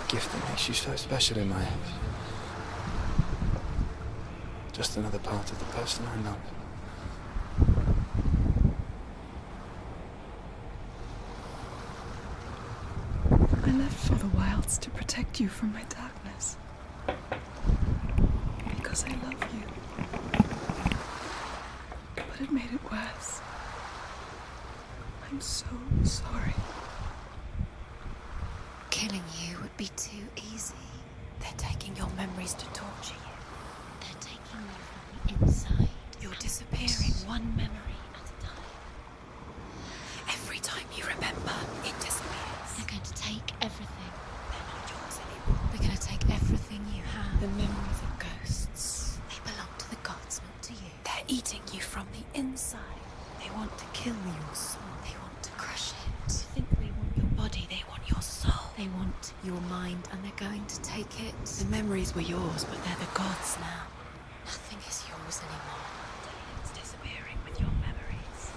E: A gift that makes you so special in my eyes. Just another part of the person I love.
J: I left for the wilds to protect you from my darkness. Because I love you. But it made it worse. I'm so sorry.
D: Killing you would be too easy.
G: They're taking your memories to torture you.
D: They're taking you from the inside.
G: You're disappearing one memory at a time. Every time you remember, it disappears.
D: They're going to take everything.
G: They're not yours anymore.
D: They're going to take everything you have.
G: The memories of ghosts.
D: They belong to the gods, not to you.
G: They're eating you from the inside. They want to kill your soul.
D: They want to crush it.
G: You think they want your body, they want your soul.
D: They want your mind, and they're going to take it.
G: The memories were yours, but they're the gods now.
D: Nothing is yours anymore.
G: It's disappearing with your memories.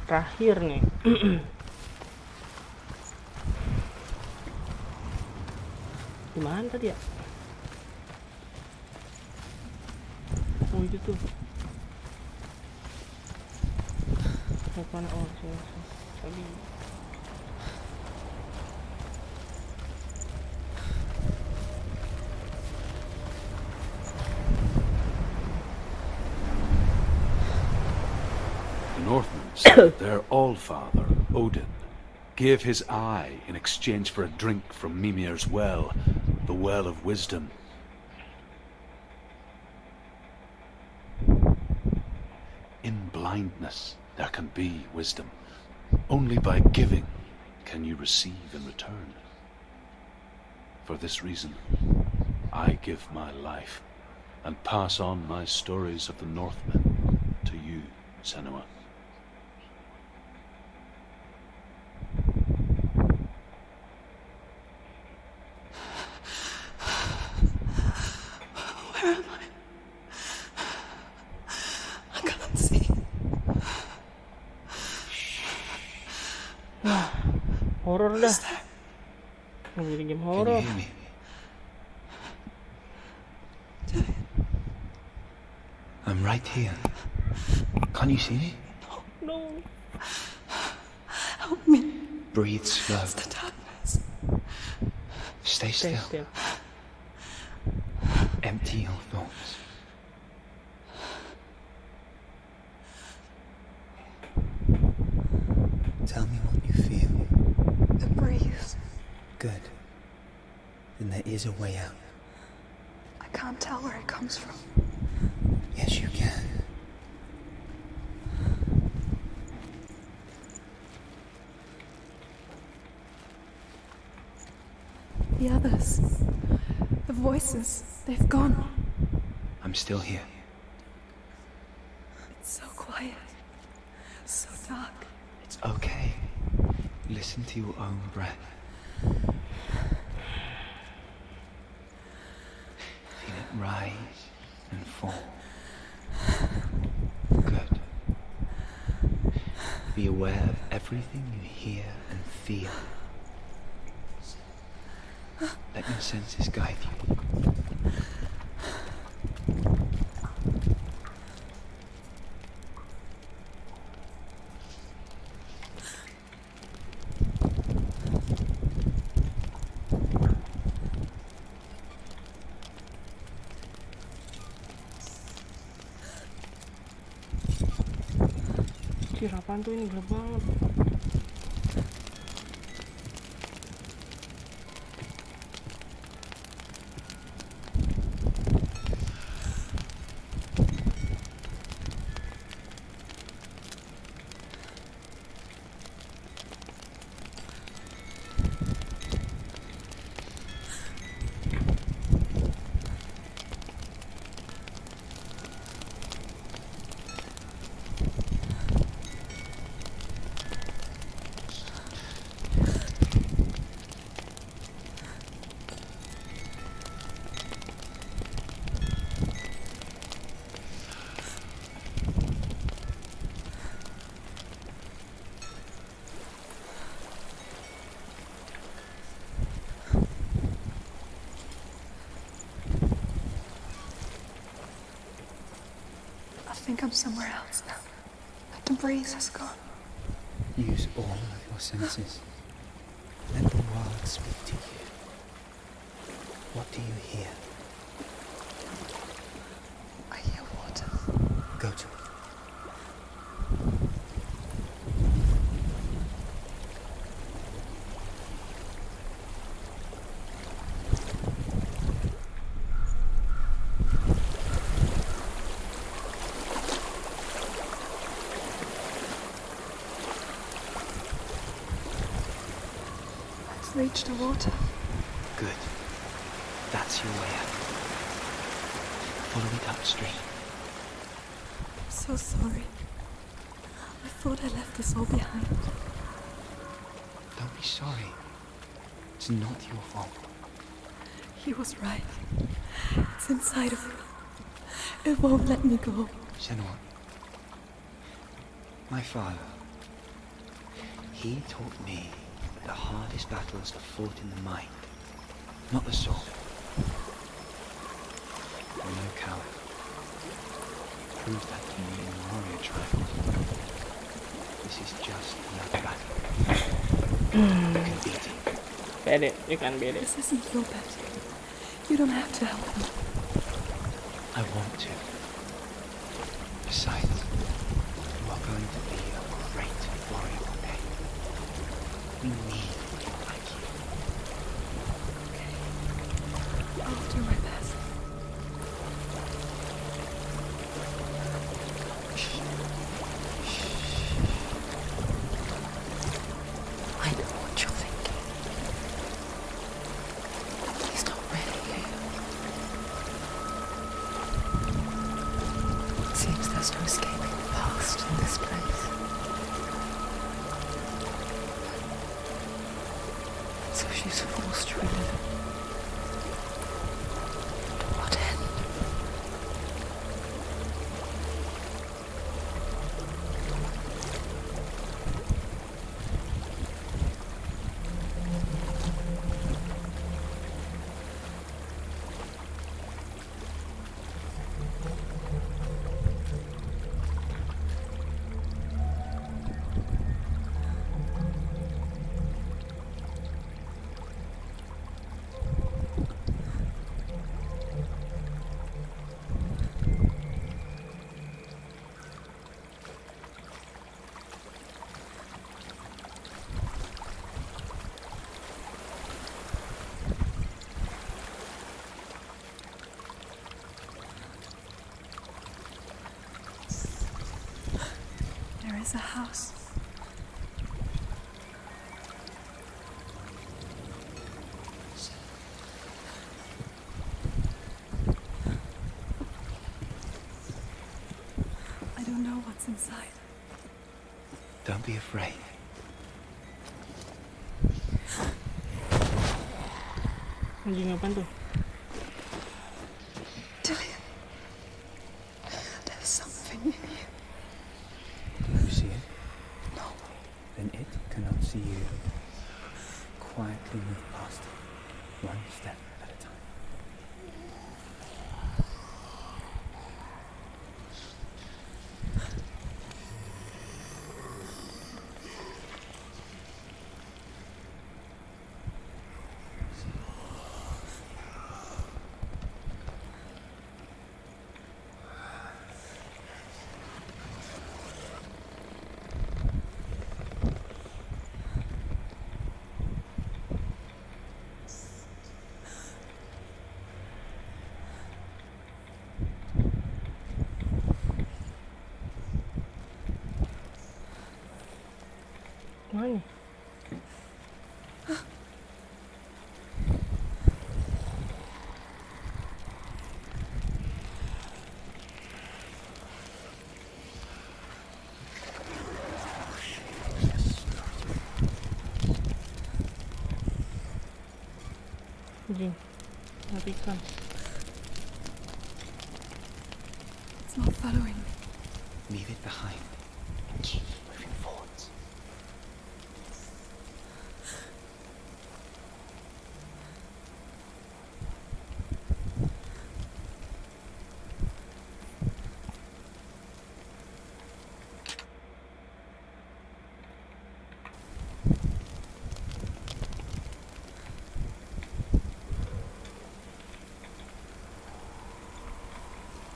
A: Terakhir nih. Gimana tadi ya? Oh itu tuh. Mana? Oh sini. Tadi.
B: The Northmen said their Allfather, Odin, gave his eye in exchange for a drink from Mimir's well, the Well of Wisdom. In blindness there can be wisdom. Only by giving can you receive in return. For this reason, I give my life and pass on my stories of the Northmen to you, Senua.
J: Where am I? I can't see.
A: Horor dah. Jadi game
E: Can you
A: horor.
E: hear me? I'm right here. Can't you see me?
A: No.
J: Help me.
E: Breathe slow.
J: It's the darkness.
E: Stay
A: Stay
E: still.
A: still.
E: Empty your thoughts. Tell me what you feel.
J: The breeze.
E: Good. Then there is a way out.
J: I can't tell where it comes from.
E: Yes, you can.
J: The others. The voices. They've gone.
E: I'm still here.
J: It's so quiet. So dark.
E: It's okay. Listen to your own breath. Feel it rise and fall. Good. Be aware of everything you hear and feel. Let your senses guide you.
A: Cih, apaan tuh ini gelap banget.
J: I think I'm somewhere else now. The breeze has gone.
E: Use all of your senses. Let the world speak to you. What do you hear?
J: I hear water.
E: Go to it.
J: I've reached the water.
E: Good. That's your way out. Follow it upstream.
J: I'm so sorry. I thought I left this all behind.
E: Don't be sorry. It's not your fault.
J: He was right. It's inside of me. It won't let me go.
E: Senua, my father, he taught me that the hardest battles are fought in the mind, not the sword. I'm no coward. Proved that to me in the warrior trials. This is just another battle. You can beat it.
A: Bede, you can bede.
J: This isn't your bet. You don't have to help me.
E: I want to. Besides, you are going to be a great warrior one day. We need people like you.
J: Okay. I'll do my best.
G: I know what you're thinking. He's not really here. It seems there's no escaping the past in this place. So she's forced to relive it. To what end?
J: There is a house. I don't know what's inside.
E: Don't be afraid.
A: Anjing apaan tuh?
J: Dillian, there's something in you.
E: Do you see it?
J: No.
E: Then it cannot see you. Quietly move past it, one step at a time.
A: Mana? Anjing, matikan.
J: It's not following me.
E: Leave it behind. Keep moving forwards.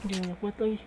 A: Dia banyak kuat lagi.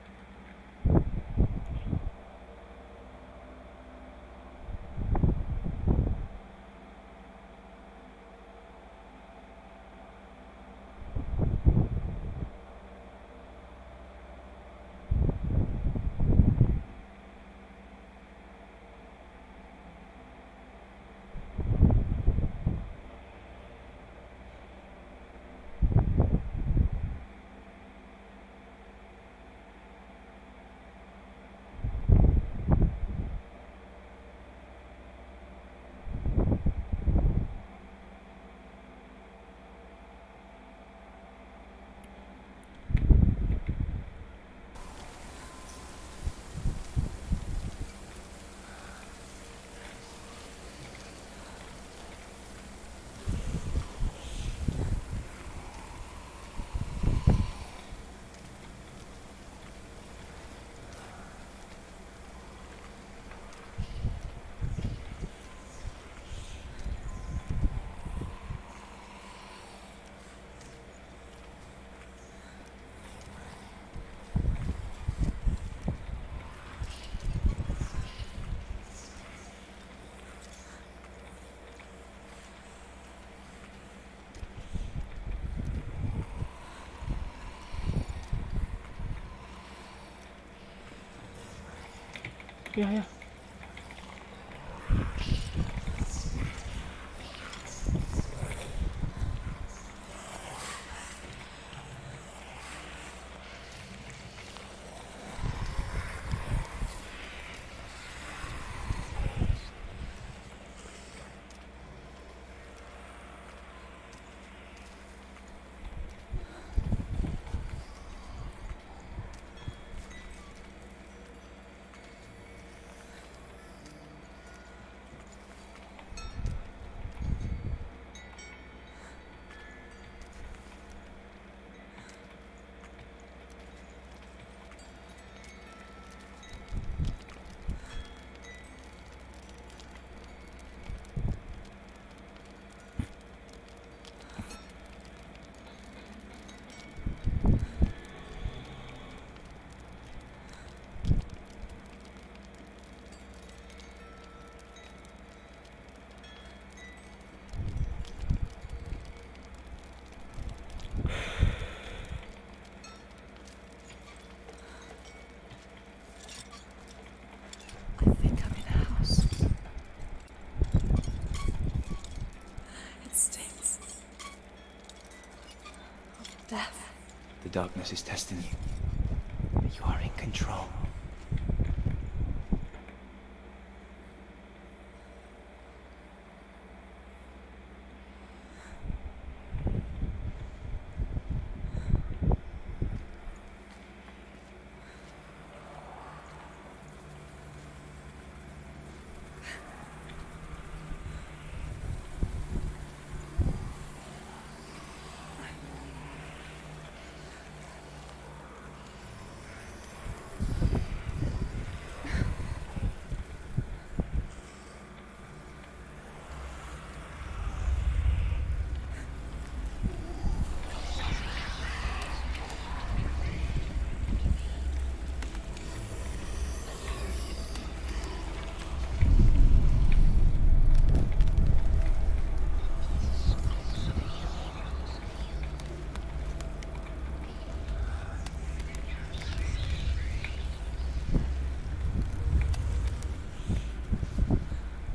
A: Ya, ya.
J: I think I'm in a house. It stinks of death.
E: The darkness is testing you. But you are in control.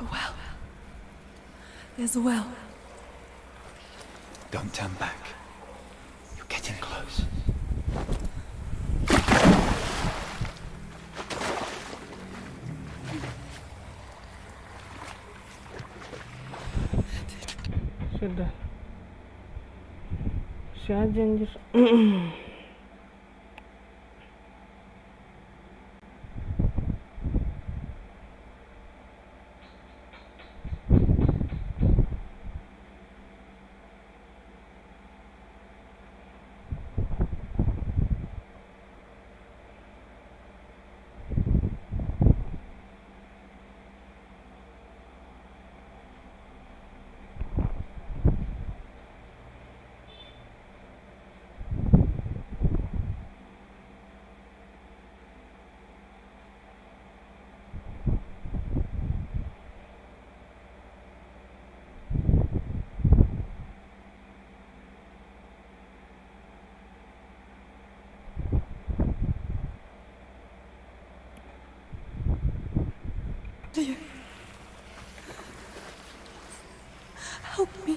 J: A well. There's a well.
E: Don't turn back. You're getting close.
A: Sudah. Si aja anjir.
J: Dear. Help me.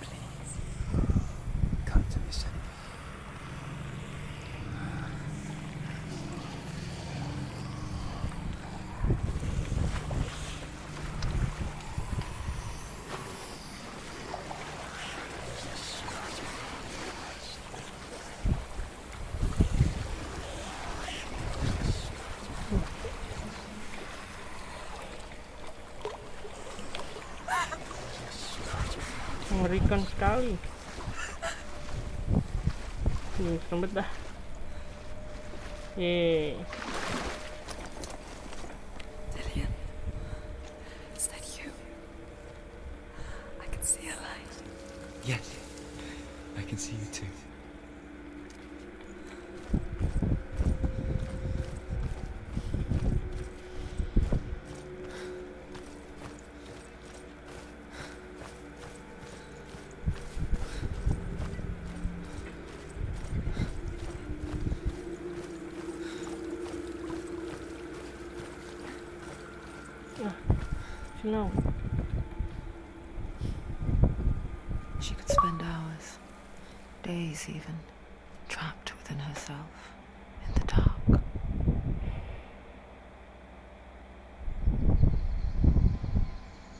J: Please.
E: Come to me, son.
A: Mengerikan sekali. Sembet dah. Yeay.
J: Dillian. Is that you? I can see a light.
E: Yes. I can see you too.
A: now.
G: She could spend hours, days even, trapped within herself, in the dark.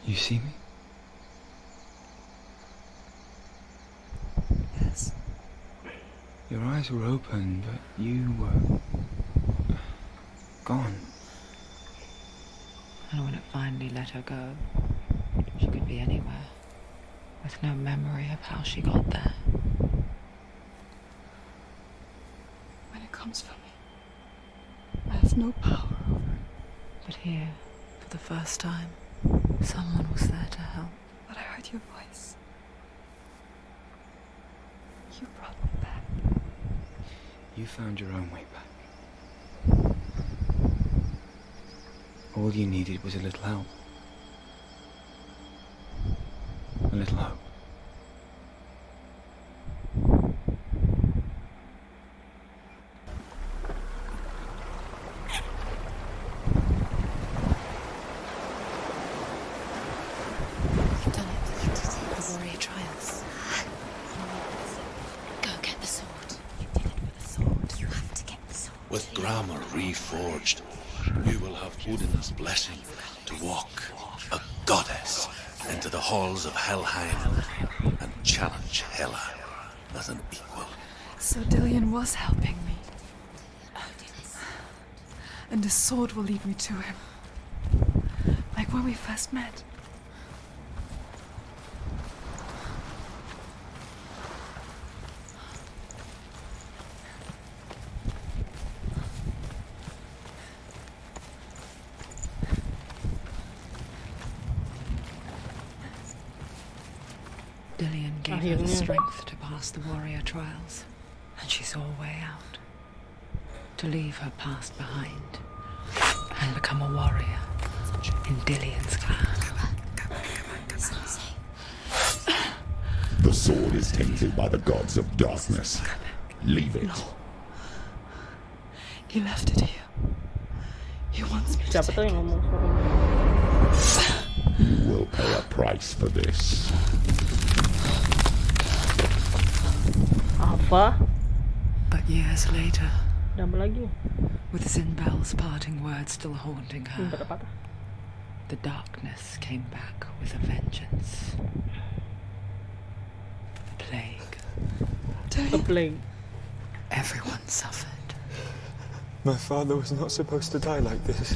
E: You see me?
J: Yes.
E: Your eyes were open, but you were gone.
G: And when it finally let her go, she could be anywhere, with no memory of how she got there.
J: When it comes for me, I have no power over it.
G: But here, for the first time, someone was there to help.
J: But I heard your voice. You brought me back.
E: You found your own way back. All you needed was a little help. A little hope.
G: You've done it. The warrior trials. Go get the sword. You did it for the sword. You have to get the sword.
B: With grammar reforged, you will have Odin's blessing to walk, a goddess, into the halls of Helheim and challenge Hela as an equal.
J: So Dillion was helping me. And the sword will lead me to him. Like when we first met.
G: Dillion gave her the strength to pass the warrior trials, and she saw a way out. To leave her past behind and become a warrior in Dillion's clan.
K: The sword is tainted by the gods of darkness. Leave it.
J: No. He left it here. He wants me to
A: Siapa
J: take
A: tuh yang
J: it.
A: ngomong suara?
K: You will pay a price for this.
A: Apa?
G: But years later,
A: Ada apa lagi nih?
G: with Zinbel's parting words still haunting
A: Ini
G: her,
A: patah-patah.
G: the darkness came back with a vengeance. The plague.
A: The plague.
G: Everyone suffered.
E: My father was not supposed to die like this.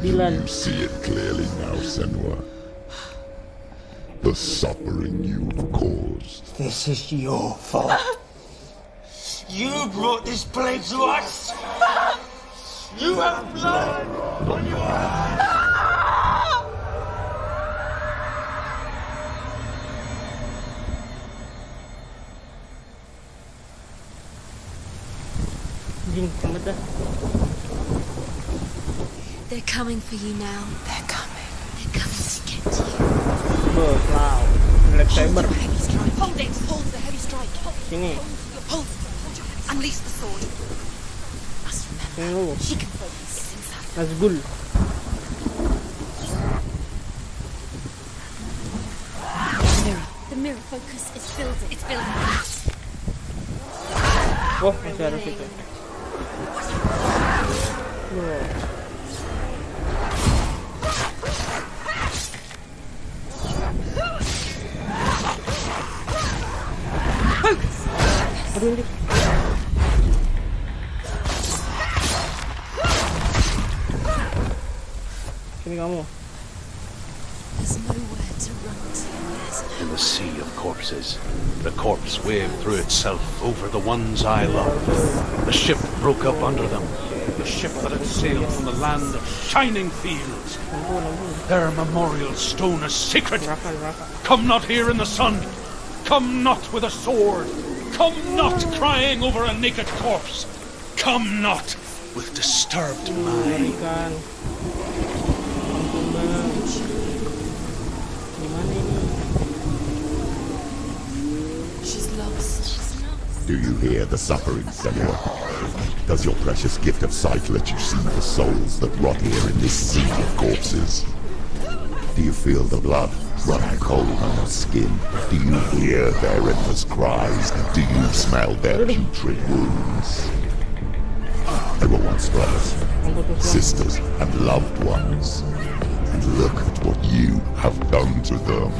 A: Dylan.
K: You see it clearly now, Senua. The suffering you've caused.
L: This is your fault. You brought this plague to us. You have blood on your hands.
A: Jing banget dah.
D: They're coming for you now.
G: They're coming.
D: They're coming to get you.
A: Wow. Lightsaber.
C: Heavy strike. Hold it. Hold the heavy strike.
A: Sini.
C: Hold. Unleash the sword. Must remember.
A: Sini dulu.
C: She can focus. It's inside.
A: Nazgul.
D: The mirror focus is building. It's building.
A: Oh, masih ada situ. Wow. Aduh, ini. Sini kamu.
D: There's nowhere to run to.
B: In the sea of corpses, the corpse waved through itself over the ones I love. The ship broke up under them. The ship that had sailed from the land of shining fields. Their memorial stone is sacred. Come not here in the sun. Come not with a sword. Come not crying over a naked corpse. Come not with disturbed mind.
A: Ikan. Ampun bang. Gimana ini?
C: She's lost. She's lost.
K: Do you hear the suffering, Senua? Does your precious gift of sight let you see the souls that rot here in this sea of corpses? Do you feel the blood running cold on your skin? Do you hear their endless cries? Do you smell their putrid wounds? They were once brothers, sisters, and loved ones. And look at what you have done to them.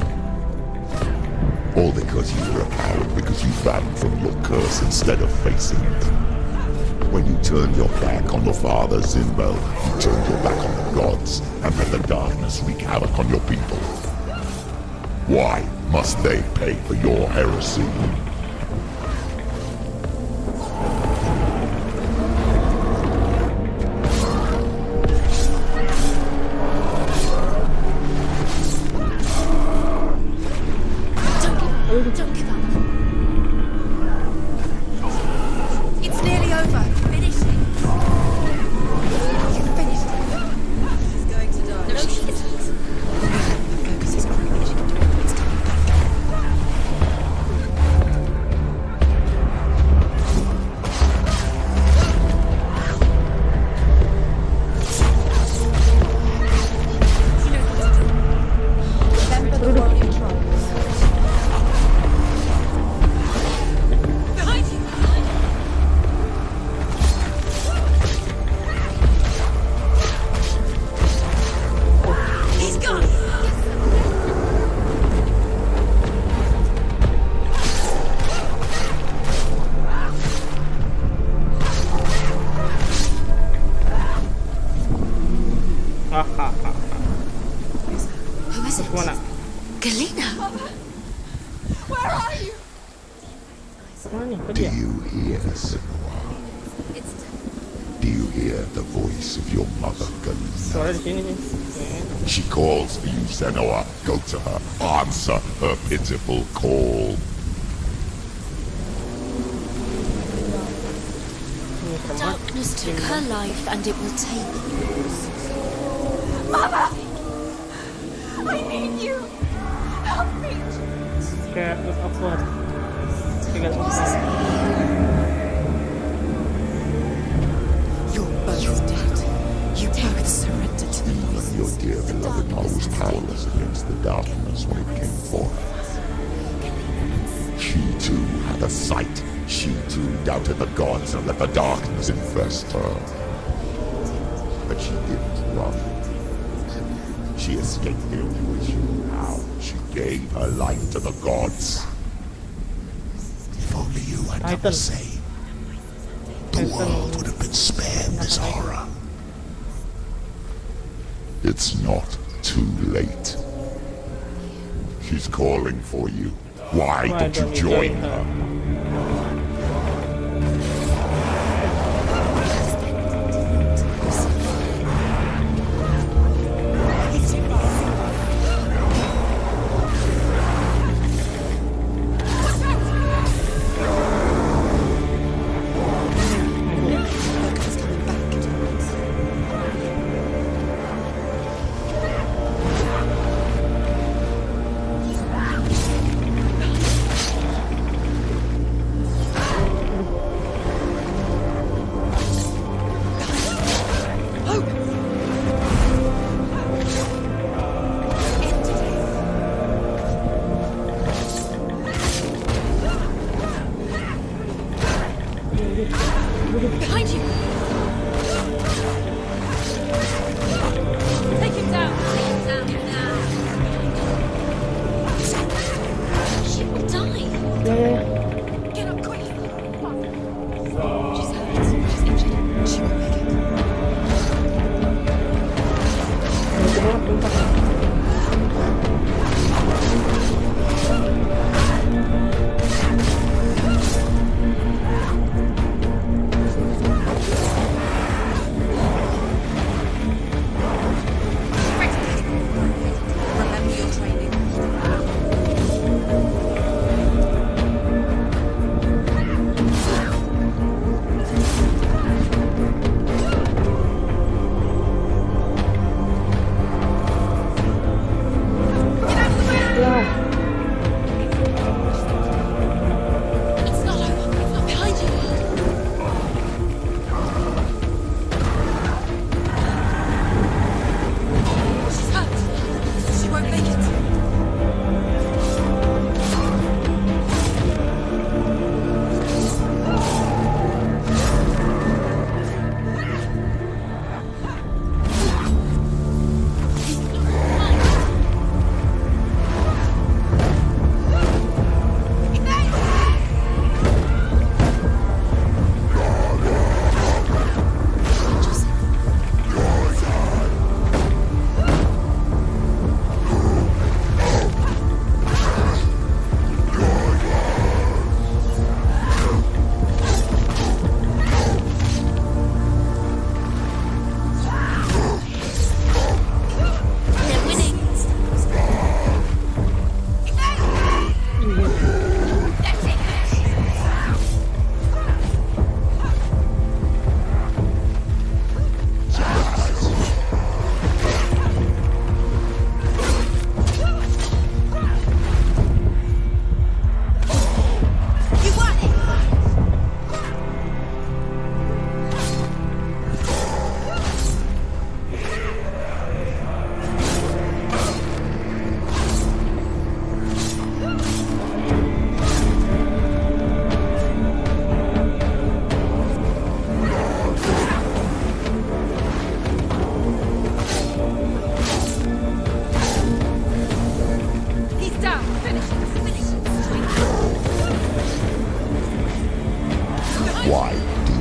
K: All because you were a coward, because you ran from your curse instead of facing it. When you turned your back on your father, Zinbel, you turned your back on the gods, and let the darkness wreak havoc on your people. Why must they pay for your heresy?
D: Don't give up. It's nearly over. Finish it. You've finished it. She's going to die. No, she isn't. The focus is growing. She can do it. It's coming back. She knows what to do. Remember the warrior trials. Who is it?
A: Mana?
D: Galena. Where are you?
A: Mana ni? Kau
K: Do
A: dia?
K: you hear, Senua? Do you hear the voice of your mother,
A: Suara di
K: Galena?
A: sini ni.
K: She calls for you, Senua. Go to her. Answer her pitiful call.
D: Darkness took her life and it will take yours.
C: Mother! I need you! Help me!
A: Kayak awkward. Tinggal
H: You're both dead. You both surrendered to the voices.
K: Your dear beloved mother was powerless against the darkness when it came forth. She too had a sight. She too doubted the gods and let the darkness infest her. But she didn't run. She escaped the intuition. How? She gave her life to the gods. If only you had done the same, the world would have been spared this horror. It's not too late. She's calling for you. Why don't you join her?
D: Behind you! Take him down! Take him down now! She will die! Get up quick! She's hurt. She's injured. She won't make it.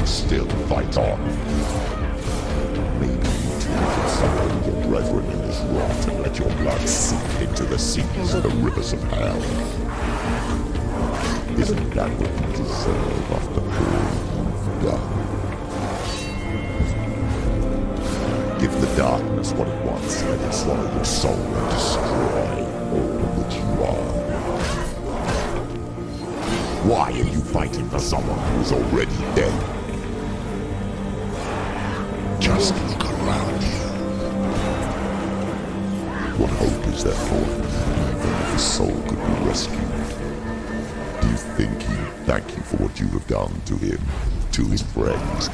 K: still fight on. Maybe you too can suffer with your brethren in this rot and let your blood sink into the seas and the rivers of hell. Isn't that what you deserve after all you've done? Give the darkness what it wants, let it swallow your soul and destroy all that you are. Why are you fighting for someone who is already dead? Just look around you. What hope is there for him, even if his soul could be rescued? Do you think he'd thank you for what you have done to him, to his friends,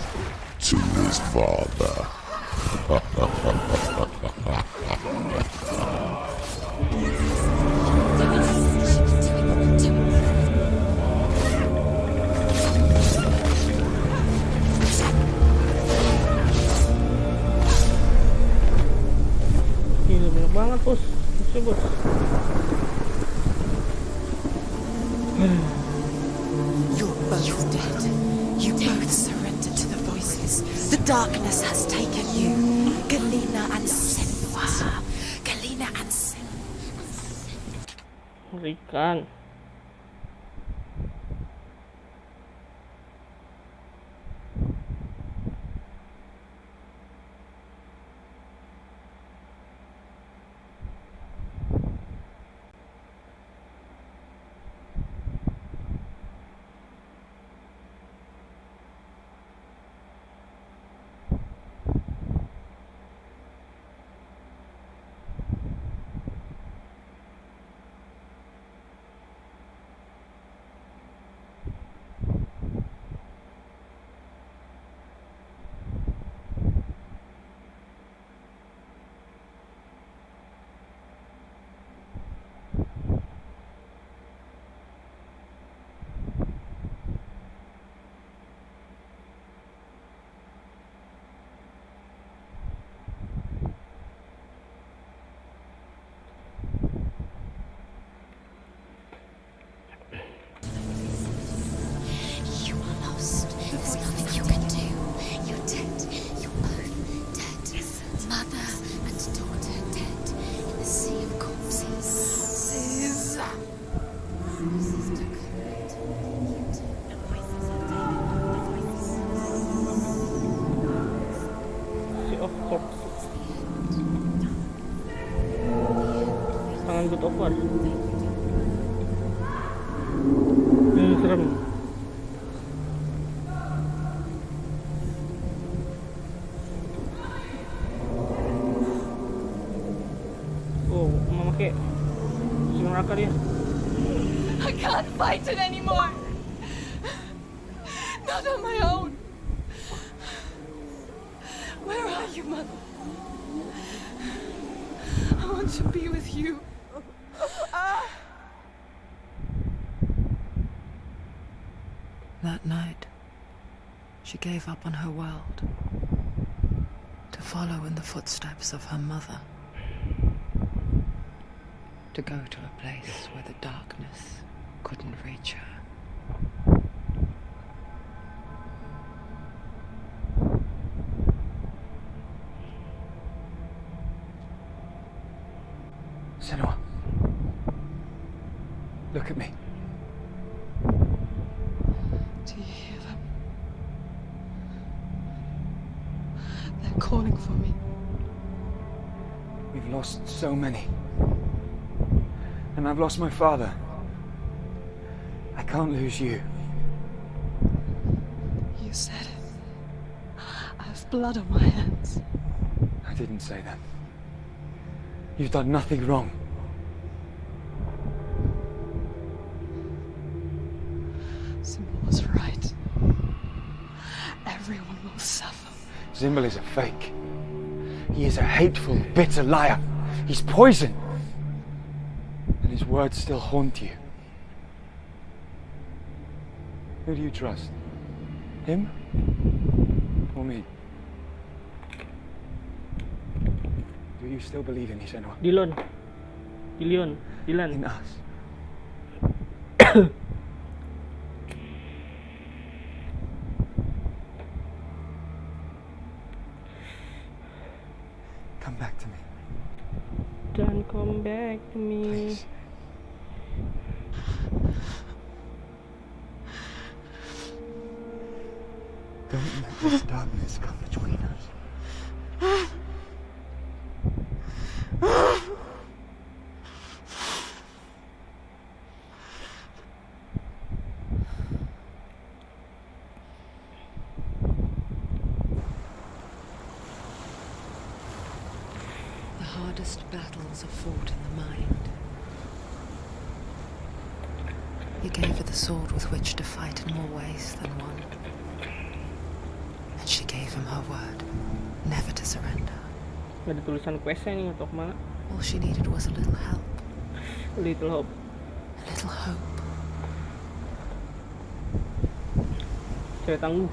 K: to his father?
A: Gila, banyak banget bos. Bisa bos.
G: You're both dead. You both surrendered to the voices. The darkness has taken you. Galina and Senua. Galina and Senua.
A: Mengerikan.
D: You are lost. There's nothing you can do. You're dead. You're both dead. Mother and daughter dead in the sea of corpses.
A: Sea of Corpse. Tangan God of War. Serem. Oh, memakai si neraka dia.
J: I can't fight it anymore. Not on my own. Where are you, Mother? I want to be with you.
G: That night, she gave up on her world to follow in the footsteps of her mother, to go to a place where the darkness couldn't reach her.
F: Senua. Look at me.
J: Do you hear them? They're calling for me.
F: We've lost so many. And I've lost my father. I can't lose you.
J: You said it. I have blood on my hands.
F: I didn't say that. You've done nothing wrong.
J: Symbol was right. Everyone will suffer.
F: Zimbel is a fake. He is a hateful, bitter liar. He's poison. And his words still haunt you. Who do you trust? Him? Or me? Do you still believe in me, Senua?
A: Dylan.
F: In us? Come back to me.
A: Don't come back to me.
F: Please. Don't let this darkness come between us.
G: The hardest battles are fought in the mind. He gave her the sword with which to fight in more ways than one. And she gave him her word, never to surrender.
A: Ada tulisan questnya nih untuk mana?
G: All she needed was a little help.
A: Little hope.
G: A little hope.
A: Cewek tangguh.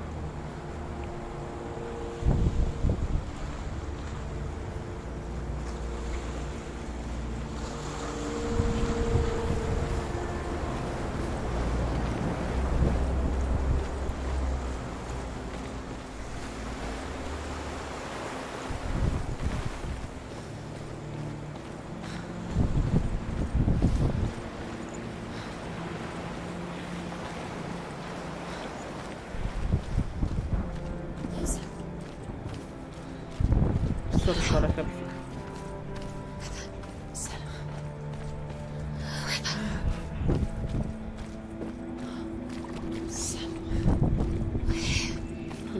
A: Suara siapa sih?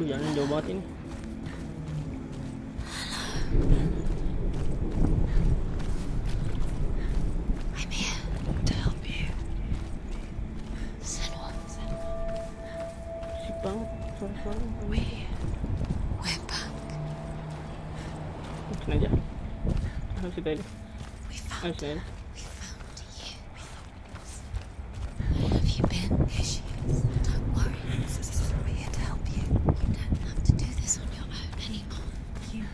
A: Jangan jauh banget ini.
G: I'm here to help you. Senua.
A: Sip banget suara-suara.
G: We're back.
A: Sini aja. Situ aja. Sini aja.
G: Where have you been? Here she is. Don't worry. We're here to help you. You don't have to do this on your own anymore. You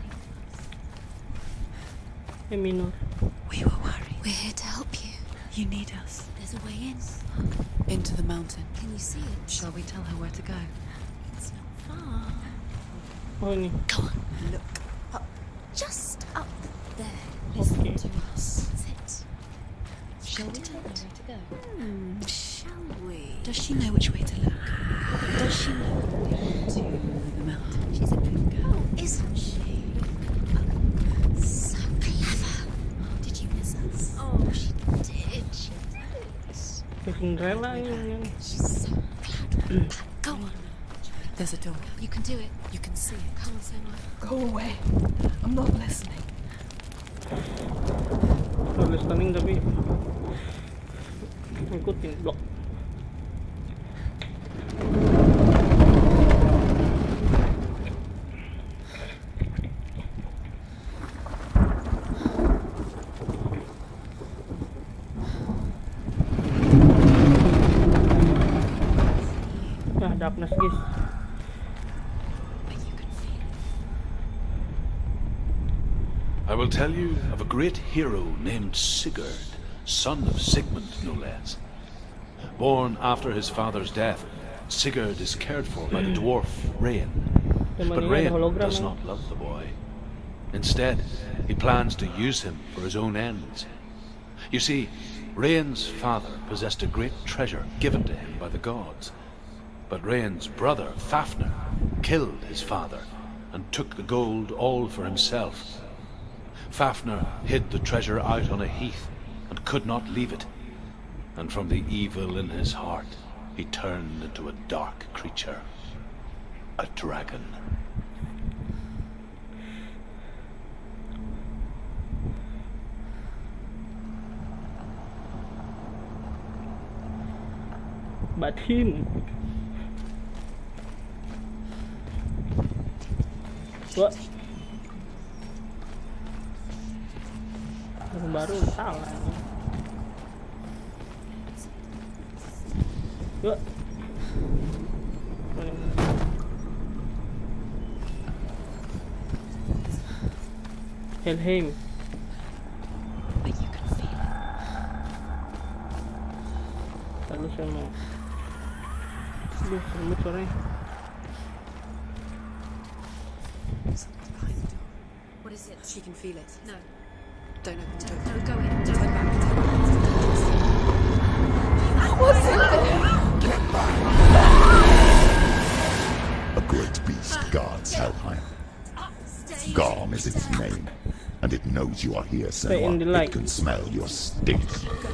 A: Minor.
G: We were worried. We're here to help you. You need us.
C: There's a way in.
G: Into the mountain.
C: Can you see it?
G: Shall we tell her where to go?
C: It's not far.
A: Oh ini.
C: Go on. Look up. Just up there. Listen
A: Okay.
C: to us. Sit.
G: Shall we tell her where to go?
C: Shall we?
G: Does she know which way to look? Does she know to the mountain?
C: She's a good girl, isn't she? So clever. Did you miss us? Oh, she did. She did.
A: Cinderella ini.
C: She's so glad we're back. Go on.
G: There's a door.
C: You can do it.
G: You can see it.
C: Come on, Senua.
J: Go away. I'm not listening.
A: Kalau listening tapi ngikutin blok. Nah, darkness guys.
B: I will tell you of a great hero named Sigurd, son of Sigmund, no less. Born after his father's death, Sigurd is cared for by the dwarf Rain. But Rain does not love the boy. Instead, he plans to use him for his own ends. You see, Rain's father possessed a great treasure given to him by the gods. But Rain's brother, Fafnir, killed his father and took the gold all for himself. Fafnir hid the treasure out on a heath and could not leave it. And from the evil in his heart, he turned into a dark creature. A dragon.
A: But him. What? Baru salah. Yuk. Helheim.
G: But you can feel it.
A: Lalu saya mau. Aduh, semut suaranya.
C: Something's behind the door. What is it?
G: She can feel it.
C: No.
G: Don't open the door.
C: No, go in.
G: Turn
C: Don't.
G: back.
J: What's in there?
K: A great beast guards Helheim. Garm is its name, and it knows you are here,
A: Stay in the
K: Senua.
A: light.
K: It can smell your stink.
C: Stay in the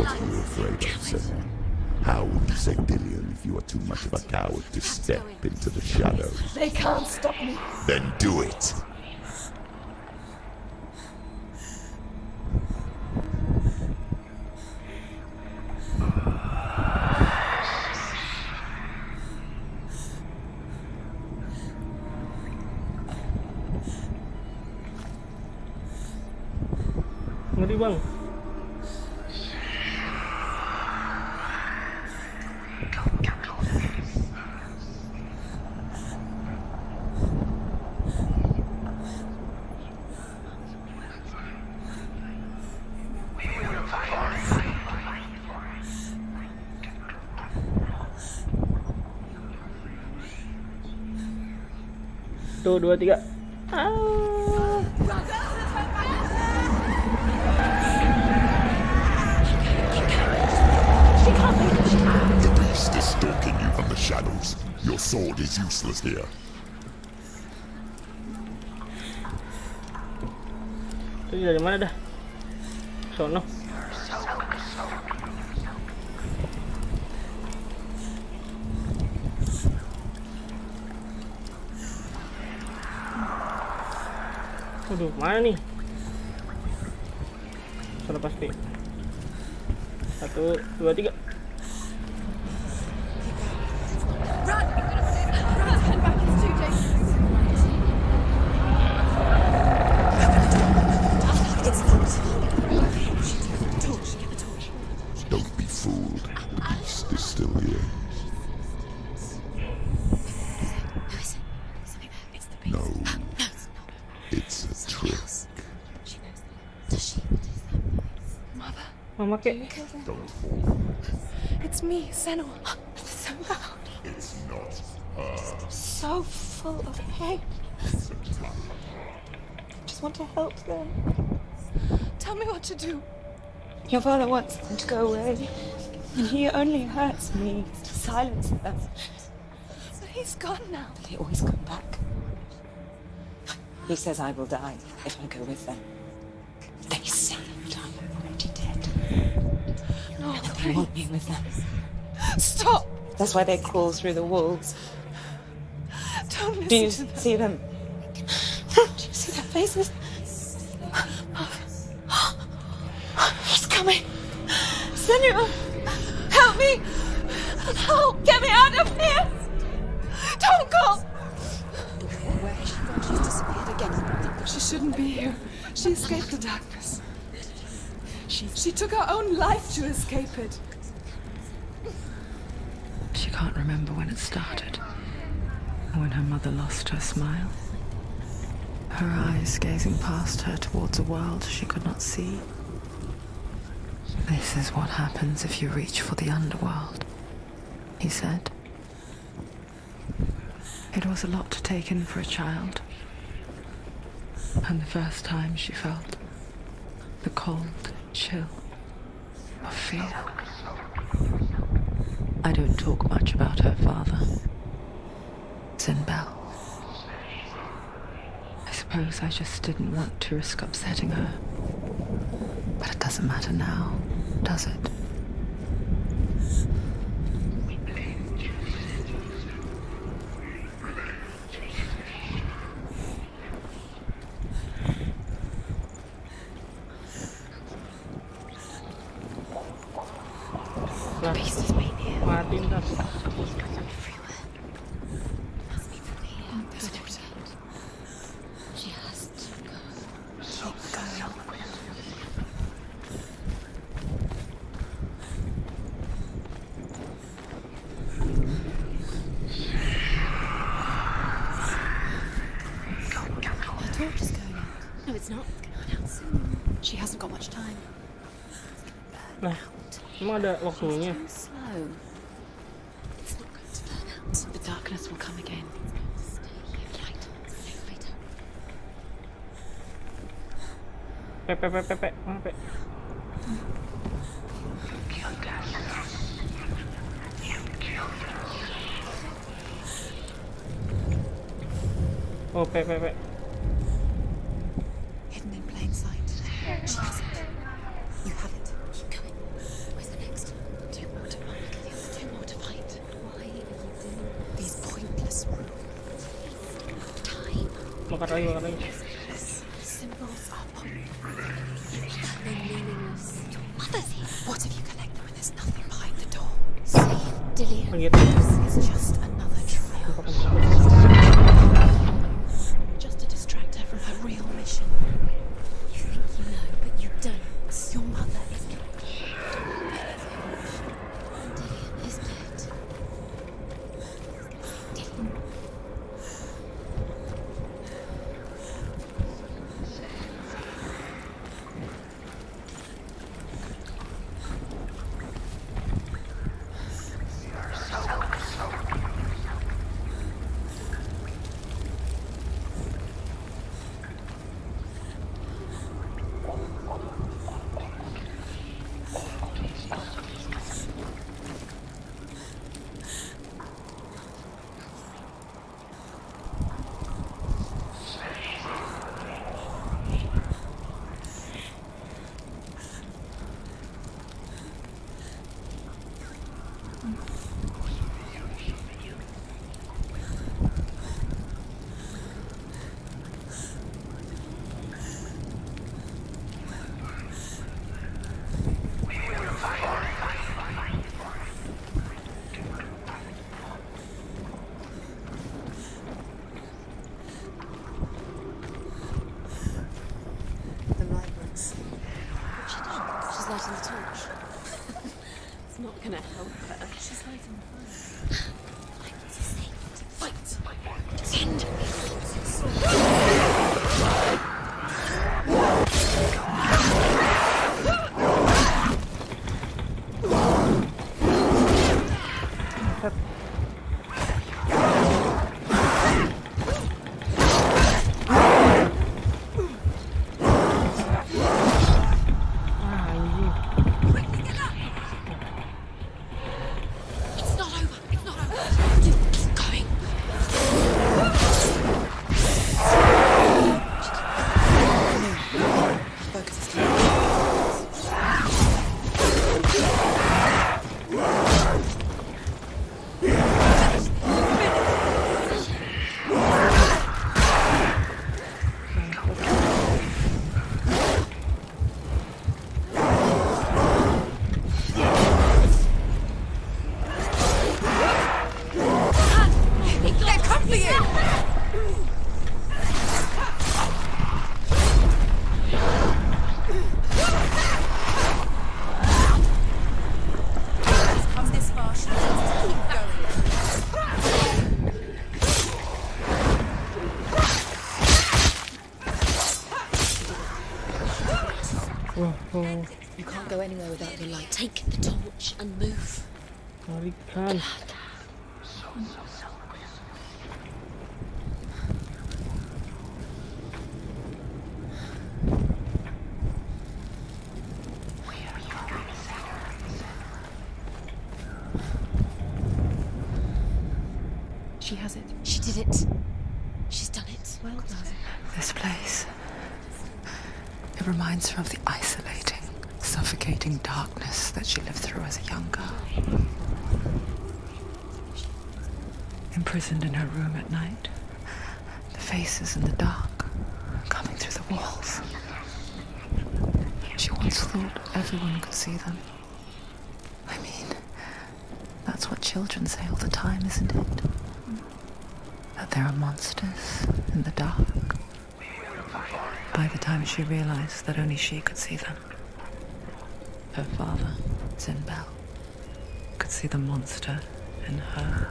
K: What
C: light.
K: are you afraid of, Senua? How would you say Dillion if you are too much of a coward to step into the shadows?
J: They can't stop me.
K: Then do it!
A: Ngeri bang. Tuh 2, 3.
K: The beast is stalking you from the shadows. Your sword is useless here.
A: Itu dari mana dah? Sono. Aduh, mana nih? Salah pasti. 1, 2, 3.
C: Run! Run! Turn back. It's too dangerous.
D: It's locked. Torch. Get the torch.
K: Don't be fooled. The beast is still here.
D: Who is it? Something there. It's the beast.
K: No,
D: No, it's not.
K: it's a trick.
D: She knows that. Does she?
J: Mother,
A: Mama kek.
K: Don't fall.
J: it's me, Senua. So loud.
K: It's not her.
J: So full of hate. Just want to help them. Tell me what to do. Your father wants them to go away, and he only hurts me to silence them. But he's gone now.
H: They always come back. He says I will die if I go with them. They say that I'm already dead.
J: No,
H: They want me with them.
J: stop!
H: That's why they crawl through the walls.
J: Don't
H: Do you
J: listen to them.
H: see them? Do you see their faces?
J: He's coming. Senua, help me! Help! Get me out of here! Don't go!
D: Where has she gone? She's disappeared again.
J: She shouldn't be here. She escaped the darkness. She took her own life to escape it.
G: She can't remember when it started. When her mother lost her smile. Her eyes gazing past her towards a world she could not see. This is what happens if you reach for the underworld, he said. It was a lot to take in for a child. And the first time she felt the cold chill of fear. I don't talk much about her father, Zinbel. I suppose I just didn't want to risk upsetting her. But it doesn't matter now, does it?
A: Lah,
D: Beast has been here.
A: matiin dah.
D: Everywhere. Must be from here. There's no doubt. She has to go. Keep going. Her torch is going out. No, it's not. It's going out soon. She hasn't got much time.
A: Nah, emang ada waktunya.
D: Too slow. It's not going to burn out. The darkness will come again.
A: Pe. Mana pe? Oh, pe.
C: Hidden in plain sight. She has it. You have it. Keep going. Where's the next? Two more to fight. Two more to fight. Why are you doing these pointless rules? Time.
A: Bakar lagi.
C: Symbols are pointless. They're meaningless. Your mother's here. What if you collect them and there's nothing behind the door? Save Dillian. This is just another trial. Just to distract her from her real mission. You think you know, but you don't. Your mother is dead. Dillian is dead. Dillian. The light works. She's lighting the torch. It's not gonna help her. She's lighting the fire. Fight! Defend! It's not over. It's not over. Keep going. They've come for you! She's come this far, she needs to keep going. You can't go anywhere without your light. Take the torch and move.
A: Larikan.
C: She has it. She did it. She's done it. Well done.
G: This place. It reminds her of the isolating, suffocating darkness that she lived through as a young girl. Imprisoned in her room at night. The faces in the dark, coming through the walls. She once thought everyone could see them. I mean, that's what children say all the time, isn't it? That there are monsters in the dark. By the time she realized that only she could see them, her father, Zinbel, could see the monster in her.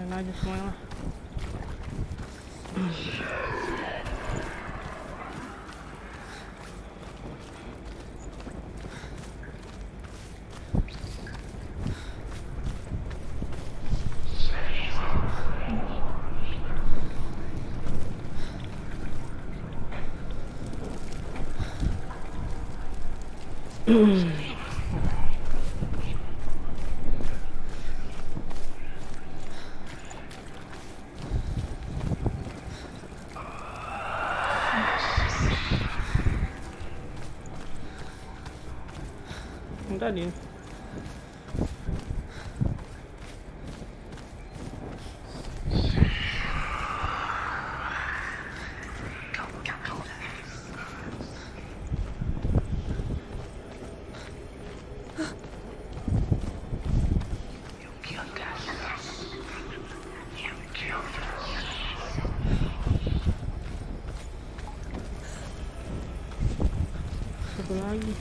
A: Main aja semuanya lah. Yang tadi satu lagi.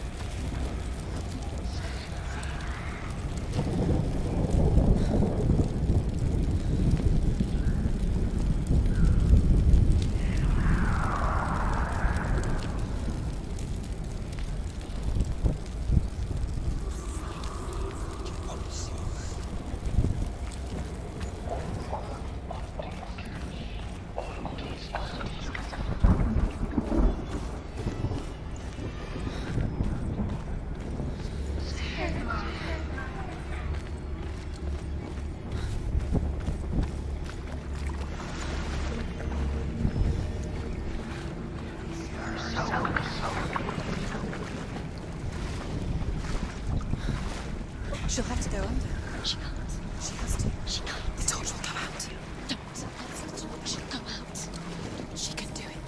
J: She'll have to go under.
D: She can't.
J: She has to.
D: She can't.
J: The torch will come out.
D: Don't. Let's watch it come out.
J: She can do it.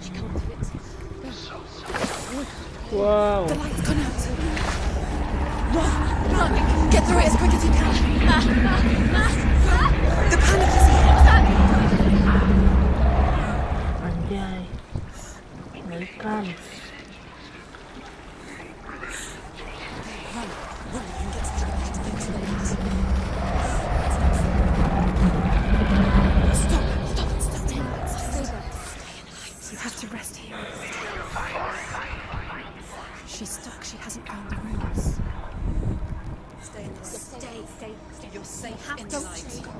D: She can't do it.
A: Wow.
J: The light's gone out. Run! Run! Get through it as quick as you can. The panic is here.
A: Anjay. Ikan.
J: Run and get to the light. Into the light. Stop! Stay in the light. You have to rest here. She's stuck. She hasn't found the rooms. Stay in the light.
D: Stay.
J: You're safe
D: Have
J: in
D: to
J: the light.
D: stay. Don't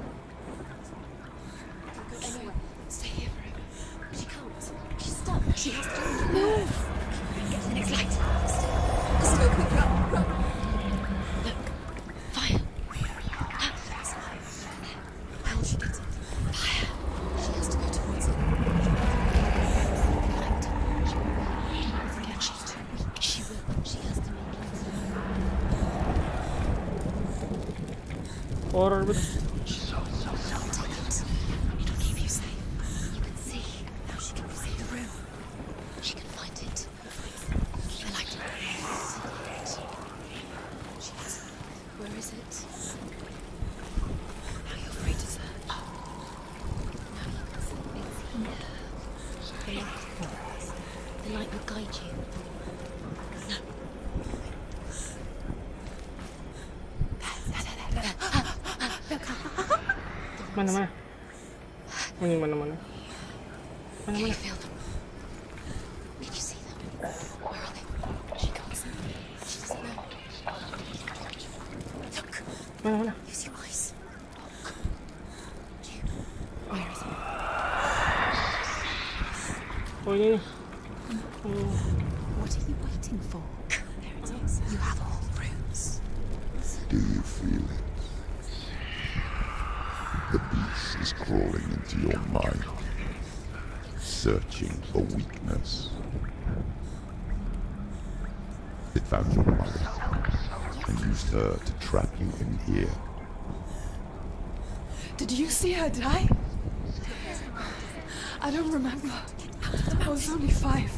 D: go anywhere.
J: Stay here forever.
D: She can't. She's stuck. She has to
J: Move!
D: get to the next light.
J: Let's go quick. Run! Run!
D: Look. Fire.
J: How will she get it?
D: Fire.
J: She has to go towards it.
D: Light. Forget she's too weak. She will. She has to make it.
A: Horror betul.
D: Take it. It'll keep you safe. You can see. Now she can find the room. She can find it. The light.
J: She has it.
D: Where is it?
J: Now you're free to search.
D: Now you can see it's here. The light will guide you. No.
A: Mana? Ini mana?
D: Can you feel them? Can you see them? Where are they? She can't see them. She doesn't know. Look.
A: Mana?
D: Use your eyes. Look.
J: Where is it?
A: Oh ini.
J: What are you waiting for?
D: There it is.
J: You have all rooms.
K: Do you feel it? The beast is crawling into your mind, searching for weakness. It found your mother and used her to trap you in here.
J: Did you see her die? I don't remember. I was only 5.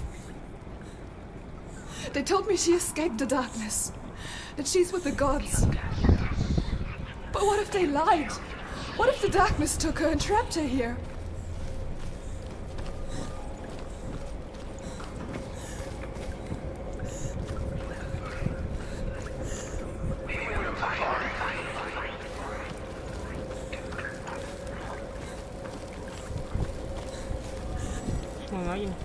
J: They told me she escaped the darkness, that she's with the gods. But what if they lied? What if the darkness took her and trapped her here?
A: lagi nih.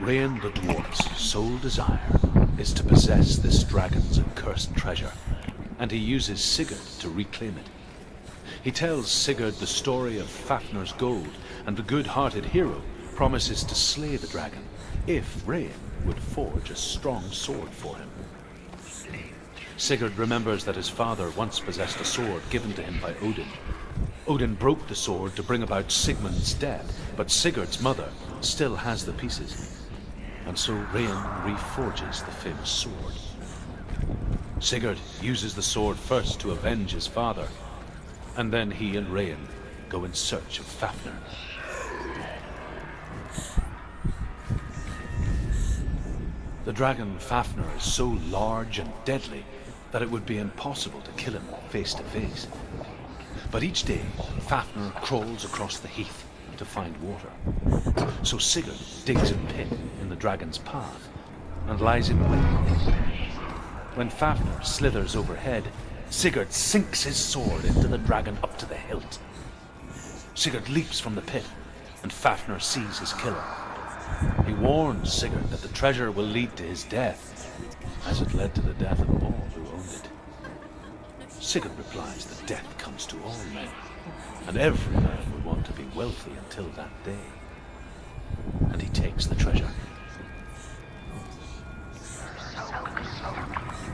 B: Rain the dwarf's sole desire is to possess this dragon's accursed treasure, and he uses Sigurd to reclaim it. He tells Sigurd the story of Fafnir's gold, and the good-hearted hero promises to slay the dragon if Rain would forge a strong sword for him. Sigurd remembers that his father once possessed a sword given to him by Odin. Odin broke the sword to bring about Sigmund's death, but Sigurd's mother still has the pieces. And so Rain reforges the famous sword. Sigurd uses the sword first to avenge his father, and then he and Rain go in search of Fafnir. The dragon Fafnir is so large and deadly that it would be impossible to kill him face to face. But each day, Fafnir crawls across the heath to find water. So Sigurd digs a pit in the dragon's path and lies in wait. When Fafnir slithers overhead, Sigurd sinks his sword into the dragon up to the hilt. Sigurd leaps from the pit, and Fafnir sees his killer. He warns Sigurd that the treasure will lead to his death, as it led to the death of all who owned it. Sigurd replies that death comes to all men, and every man will want to be wealthy until that day. And he takes the treasure.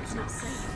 D: It's not safe.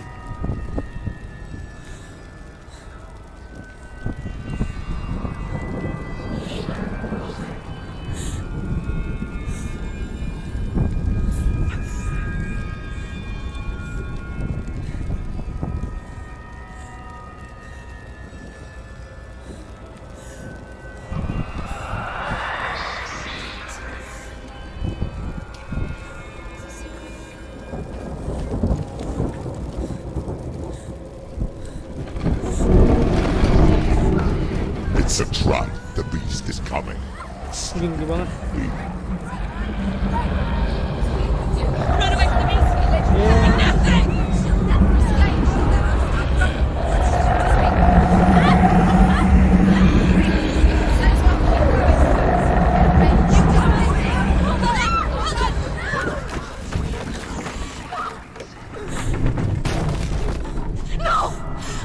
K: It's a trap. The beast is coming.
A: Gede banget.
J: Run away from the beast! Nothing!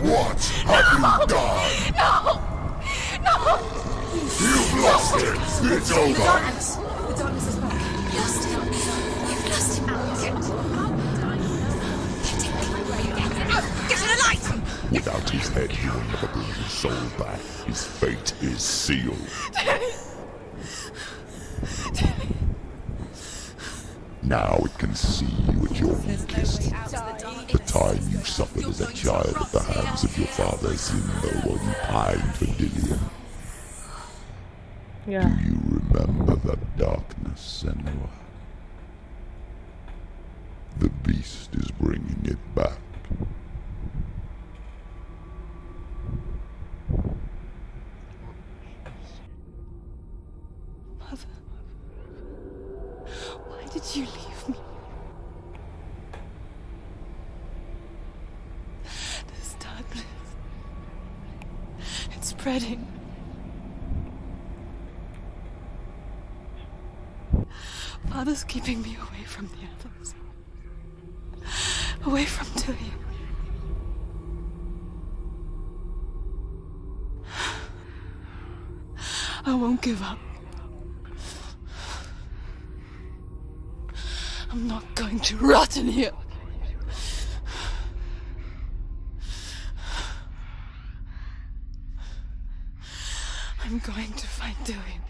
K: What have you done?
J: No!
K: You've lost it. It's over.
D: The darkness is back. You've lost him. You've lost him.
J: Get to the light!
K: Without his head, he will never bring his soul back. His fate is sealed. Now it can see you at your weakest. The time you suffered as a child at the hands of your father Zimbo while you pined for Dillion.
A: Ya.
K: Do you remember that darkness, Senua? The beast is bringing it back.
J: Mother, why did you leave me? This darkness, it's spreading. Father's keeping me away from the others. Away from Tilly. I won't give up. I'm not going to rot in here. I'm going to find Tilly.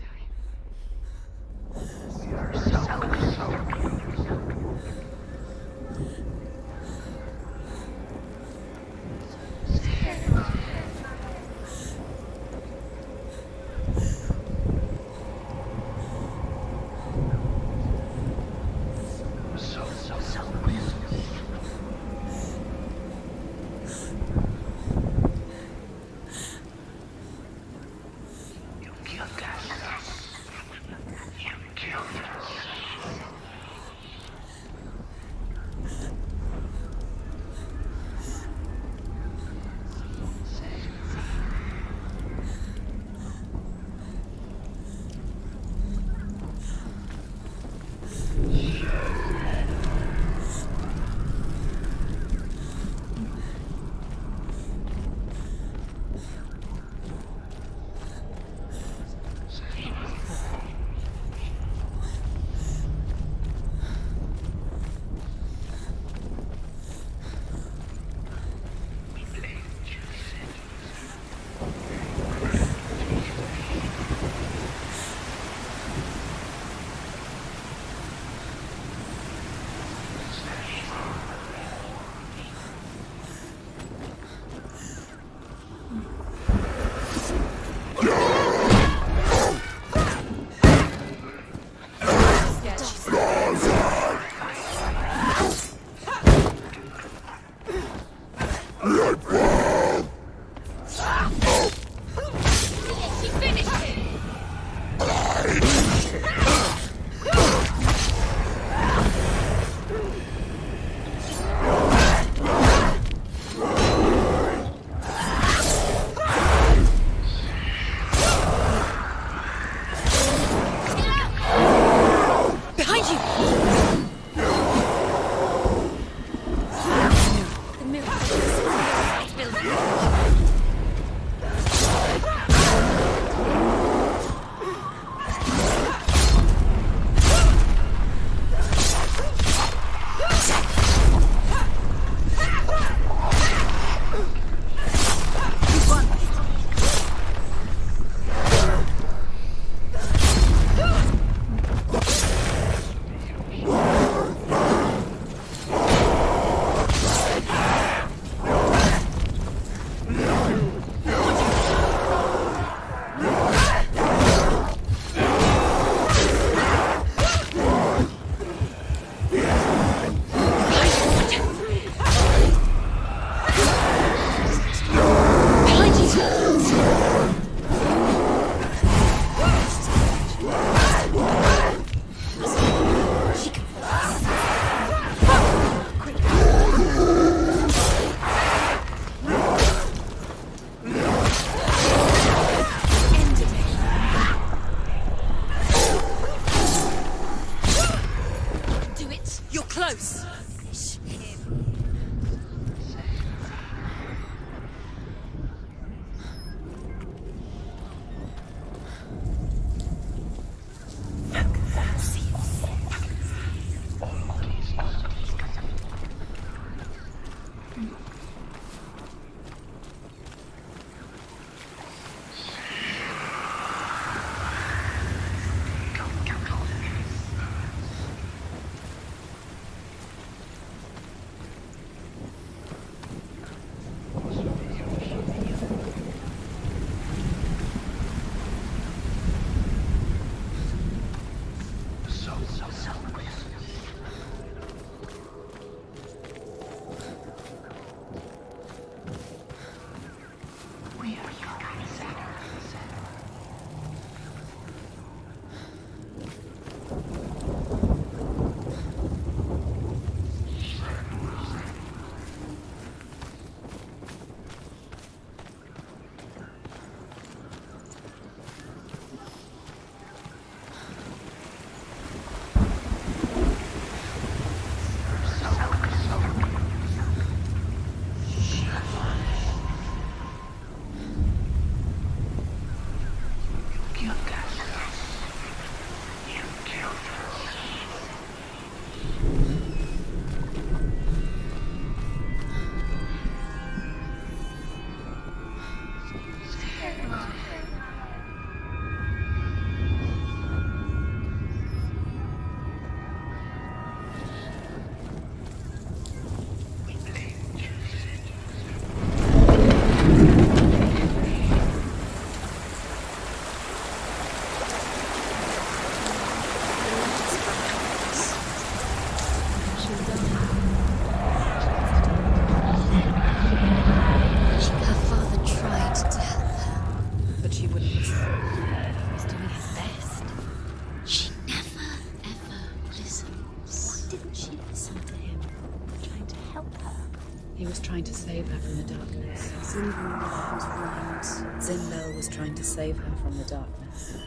G: He was trying to save her from the darkness.
C: Zinbel was right.
G: Zinbel was trying to save her from the darkness.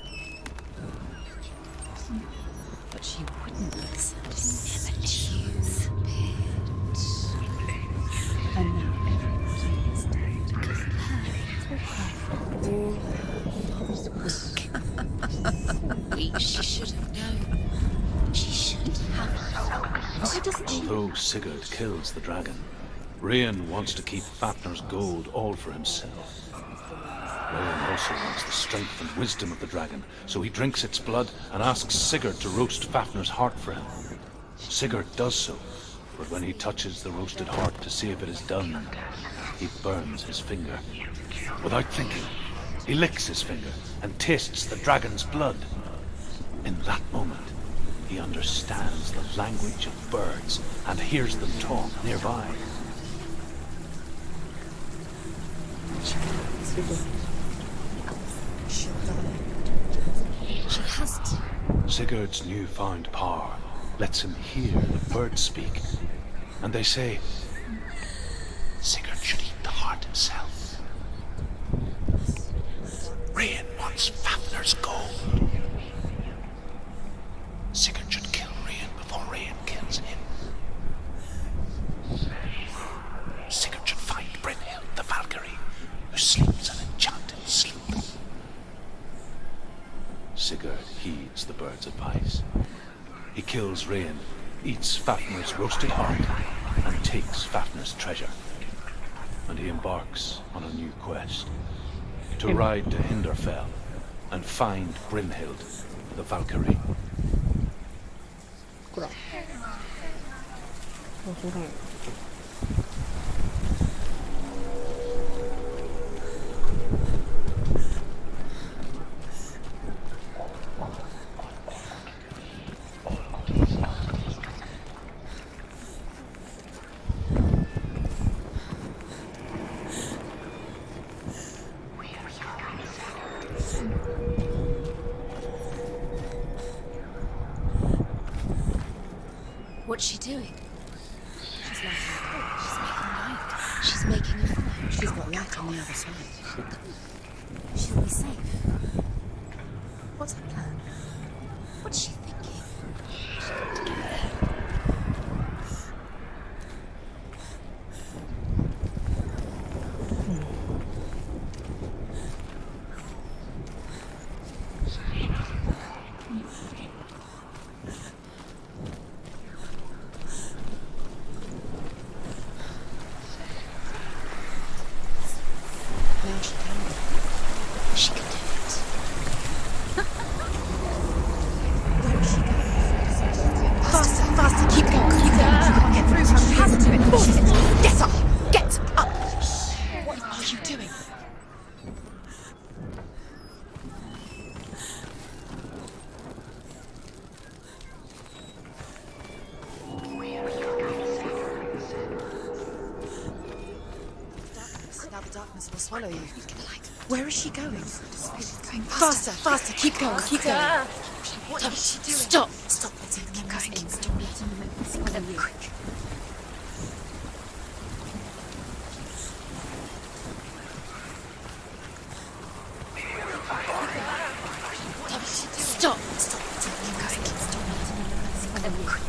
G: But she wouldn't listen.
C: Never choose.
G: And now everybody is dead.
C: Because all her father's work. She should have known. She should have. Why doesn't she?
B: Although Sigurd kills the dragon, Rian wants to keep Fafnir's gold all for himself. Rian also wants the strength and wisdom of the dragon, so he drinks its blood and asks Sigurd to roast Fafnir's heart for him. Sigurd does so, but when he touches the roasted heart to see if it is done, he burns his finger. Without thinking, he licks his finger and tastes the dragon's blood. In that moment, he understands the language of birds and hears them talk nearby.
C: She'll die. She has to.
B: Sigurd's newfound power lets him hear the birds speak, and they say, Sigurd should eat the heart himself. Rian wants Fafnir's gold. Sigurd should kill Rian before Rian kills him. Sigurd should find Brynhild the Valkyrie, who sleeps an enchanted sleep. Sigurd heeds the bird's advice. He kills Rian, eats Fafnir's roasted heart, and takes Fafnir's treasure. And he embarks on a new quest, to ride to Hinderfell and find Brynhild the Valkyrie.
A: Kurang. Oh, kurang.
C: What's she doing? She's lighting a torch. She's making light. She's making a fire.
G: She's got light on the other side.
C: She'll be safe. What's her plan? What's she thinking?
G: Now she can.
C: She can do it.
G: Where is she going?
C: Faster, faster, keep going, keep going. You can't get through her. She has to do it. Force it. Get up, get up. What are you doing? Now the darkness will swallow you. Where is she going? She's going faster, faster, keep going, keep going. What is she doing? Stop, stop letting them keep going. Stop letting them swallow you. Quick. Stop, stop letting them keep going. Stop letting them swallow you. Quick.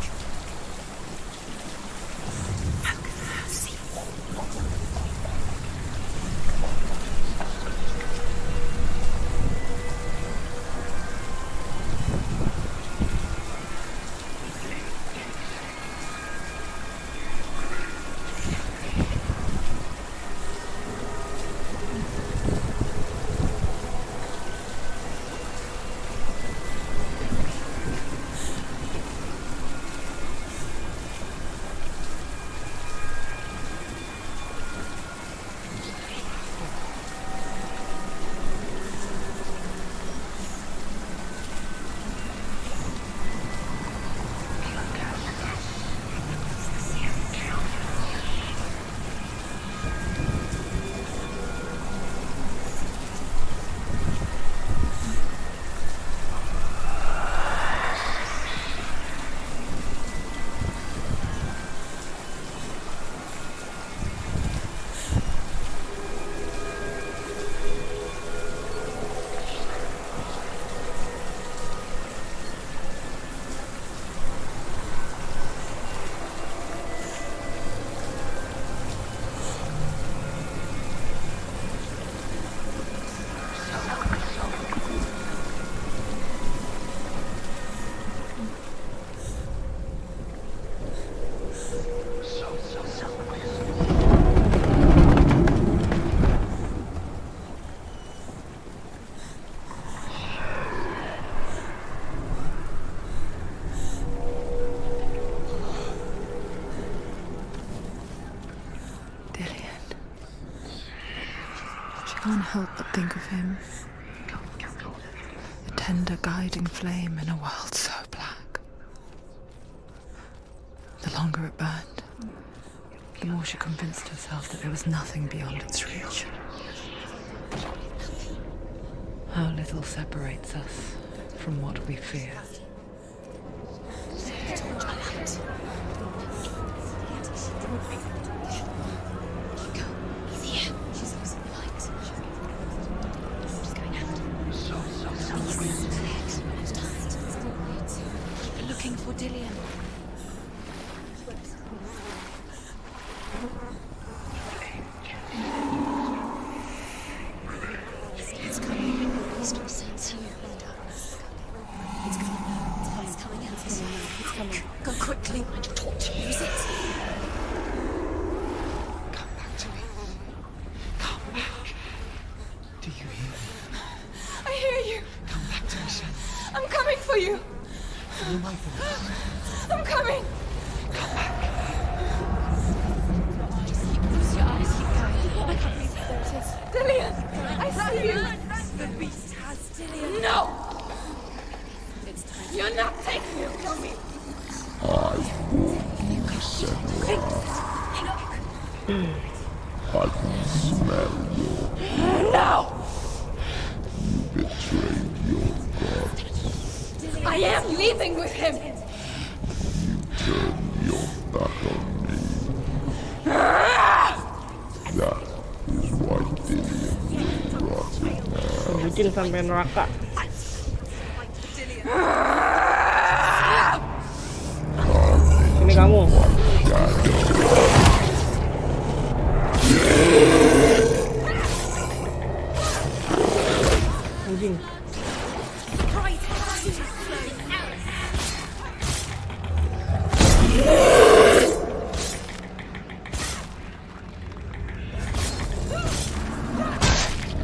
G: can't help but think of him. A tender guiding flame in a world so black. The longer it burned, the more she convinced herself that there was nothing beyond its reach. How little separates us from what we fear.
D: Looking for Dillian. It's coming. Still sense you. It's coming. It's coming out. It's coming. Go quickly. Find your torch. Use it.
E: Come back to me. Come back. Do you hear me?
J: I hear you.
E: Come back to me, son.
J: I'm coming for you.
E: You're my voice.
J: I'm coming.
E: Come back.
D: Close your eyes. Keep going. I can't breathe. There it is.
J: Dillian, I see you.
D: The beast has Dillian.
J: No.
D: It's time.
J: You're not taking him from me.
K: I warned you, Senua. I can smell your...
J: No.
K: You betrayed your god.
J: I am leaving with him.
K: You turned your back on me. That is why Dillian will rot in hell.
A: Bikin sampai neraka. Ini kamu. Anjing.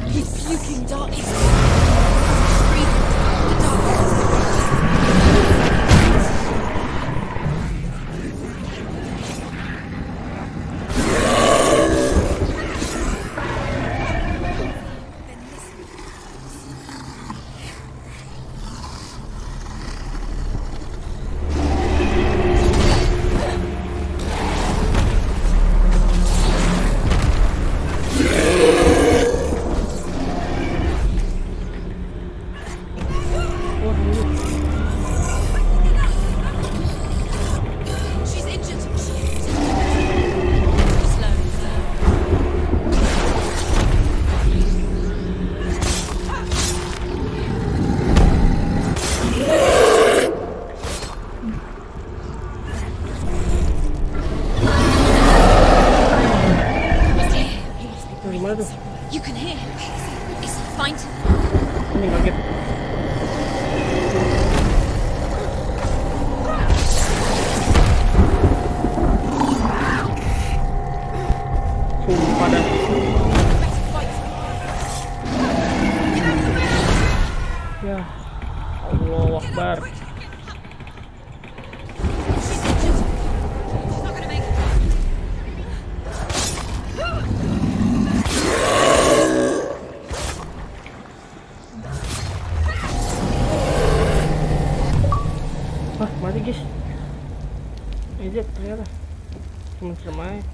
D: He's puking darkness. Breathing the darkness. She's injured. Slow.
A: Gimana tuh?
D: You can hear him. Is he find him?
A: Ini kaget. Sumpah dah. Ya Allah Akbar.
D: She's injured. She's not gonna make it.
A: Wah, mati guys. Ejek ternyata. Cuma serem aja.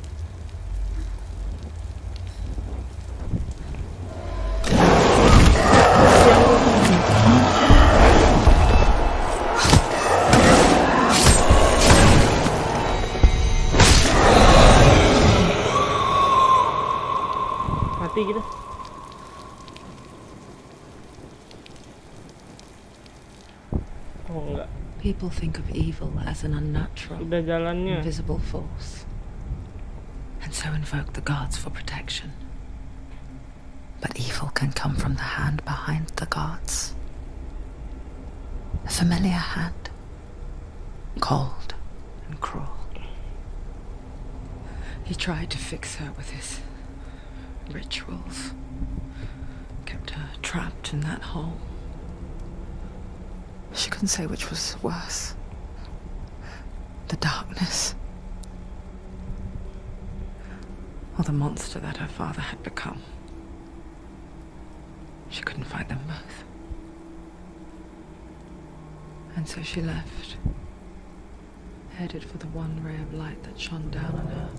A: Mati gitu. Oh enggak.
G: People think of evil as an unnatural,
A: Udah jalannya.
G: invisible force, and so invoke the gods for protection. But evil can come from the hand behind the gods. A familiar hand, cold and cruel. He tried to fix her with his rituals, kept her trapped in that hole. She couldn't say which was worse. The darkness, or the monster that her father had become. she couldn't find them both. And so she left, headed for the one ray of light that shone down on her.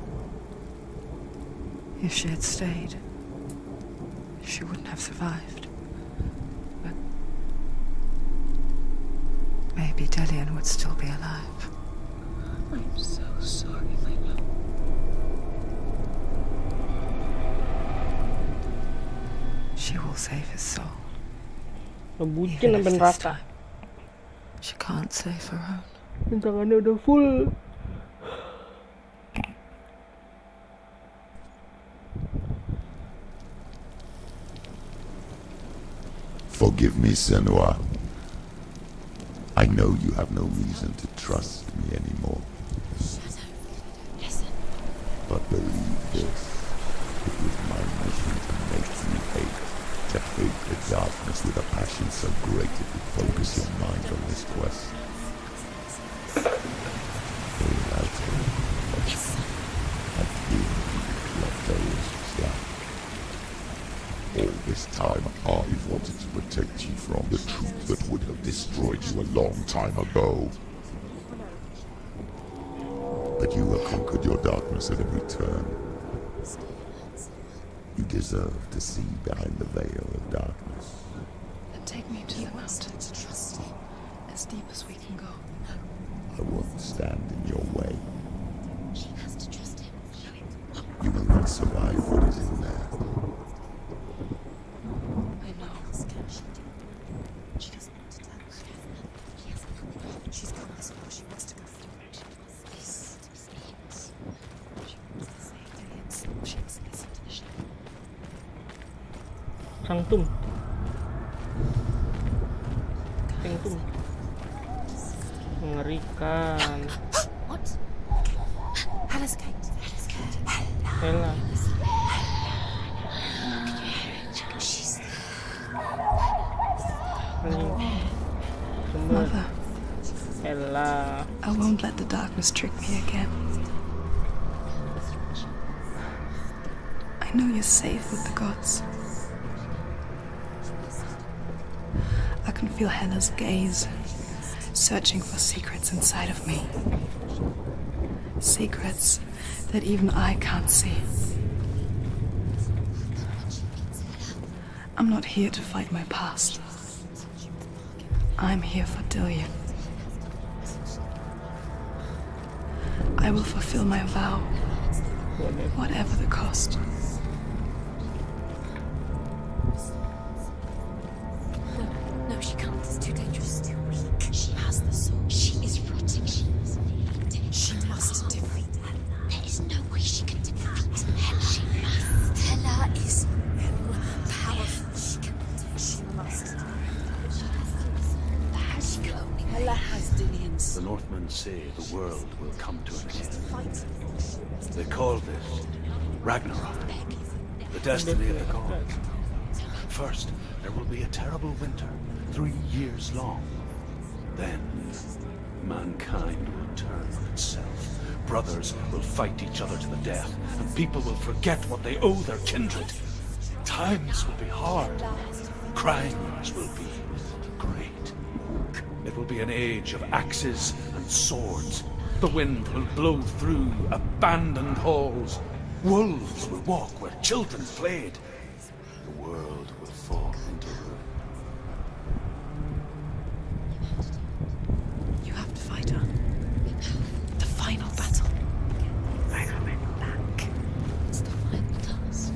G: If she had stayed, she wouldn't have survived. But maybe Dillian would still be alive.
J: I'm so sorry, my love.
G: She will save his soul.
A: Ngebucin
G: Even if
A: sampai
G: this
A: rata.
G: time she can't save her own.
A: Tangannya udah full.
K: Forgive me, Senua. I know you have no reason to trust me anymore.
D: Listen.
K: But believe this, it was my mission to make you hate. To hate the darkness with a passion so great it would focus your mind on this quest. All this time I've wanted to protect you from the truth that would have destroyed you a long time ago. But you have conquered your darkness at every turn. You deserve to see behind the veil of darkness.
J: Then take me to the mountains. As deep as we can go.
K: I won't stand in your way.
D: She has to trust him.
K: You will not survive what is in there.
J: I know.
D: She doesn't want to tell. She hasn't come. She's come this far. She wants to go through it. This is it. She wants to save Dillian's soul. She must listen to the shadow.
A: Sanctum. Sanctum. Mengerikan.
D: What? Hella's gate. Hella's gate.
A: Hella.
D: She's
J: Mother,
A: Hella.
J: I won't let the darkness trick me again. I know you're safe with the gods. I can feel Hella's gaze, searching for secrets inside of me. Secrets that even I can't see. I'm not here to fight my past. I'm here for Dillian. I will fulfill my vow, whatever the cost.
D: No, she can't. It's too dangerous. Too weak. She has the soul. She is rotting. She must defeat Hella. There is no way she can defeat Hella. She must. Hella is powerful. She must. Hella has Dillian's.
B: The Northmen say the world will come to an end. They call this Ragnarok, the destiny of the gods. First, there will be a terrible winter, 3 years long. Then, mankind will turn on itself. Brothers will fight each other to the death, and people will forget what they owe their kindred. Times will be hard. Crimes will be great. It will be an age of axes and swords. The wind will blow through abandoned halls. Wolves will walk where children played. The world will fall into ruin.
J: You have to fight her. The final battle. I went back.
D: It's the final task.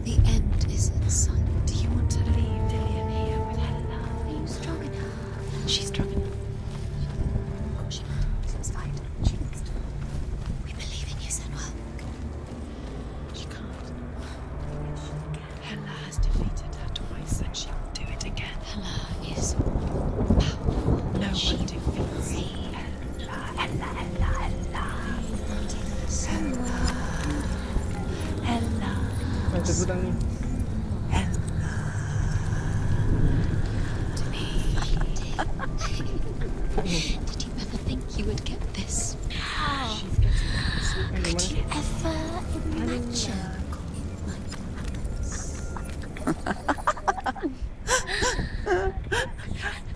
D: The end is in sight.
J: Do you want to leave Dillian here with Hella?
D: Are you strong enough?
J: She's strong enough.
D: She must fight. She must. We believe in you, Senua.
J: She can't. Hella has defeated her twice and she will do it again.
D: Hella is powerful.
J: No one defeats Hella.
A: Masih kurang nih.
D: Did you ever think you would get this? Could you ever imagine?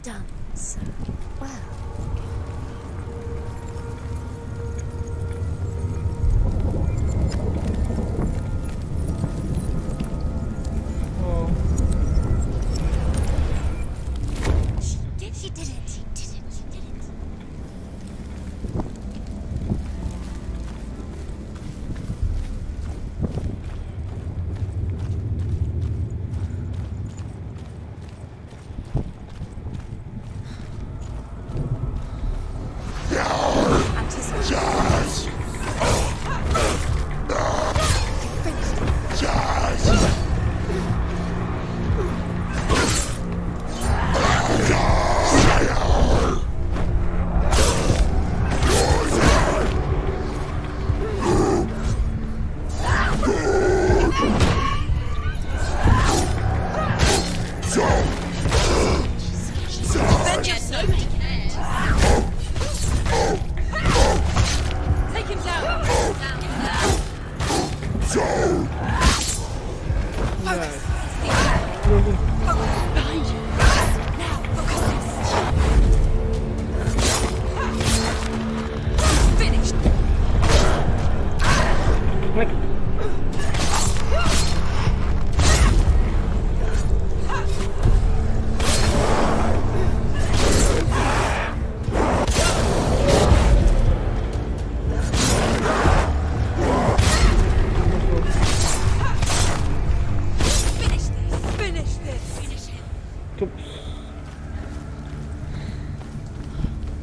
D: Done so well.
A: Oh,
D: She did it. She did it.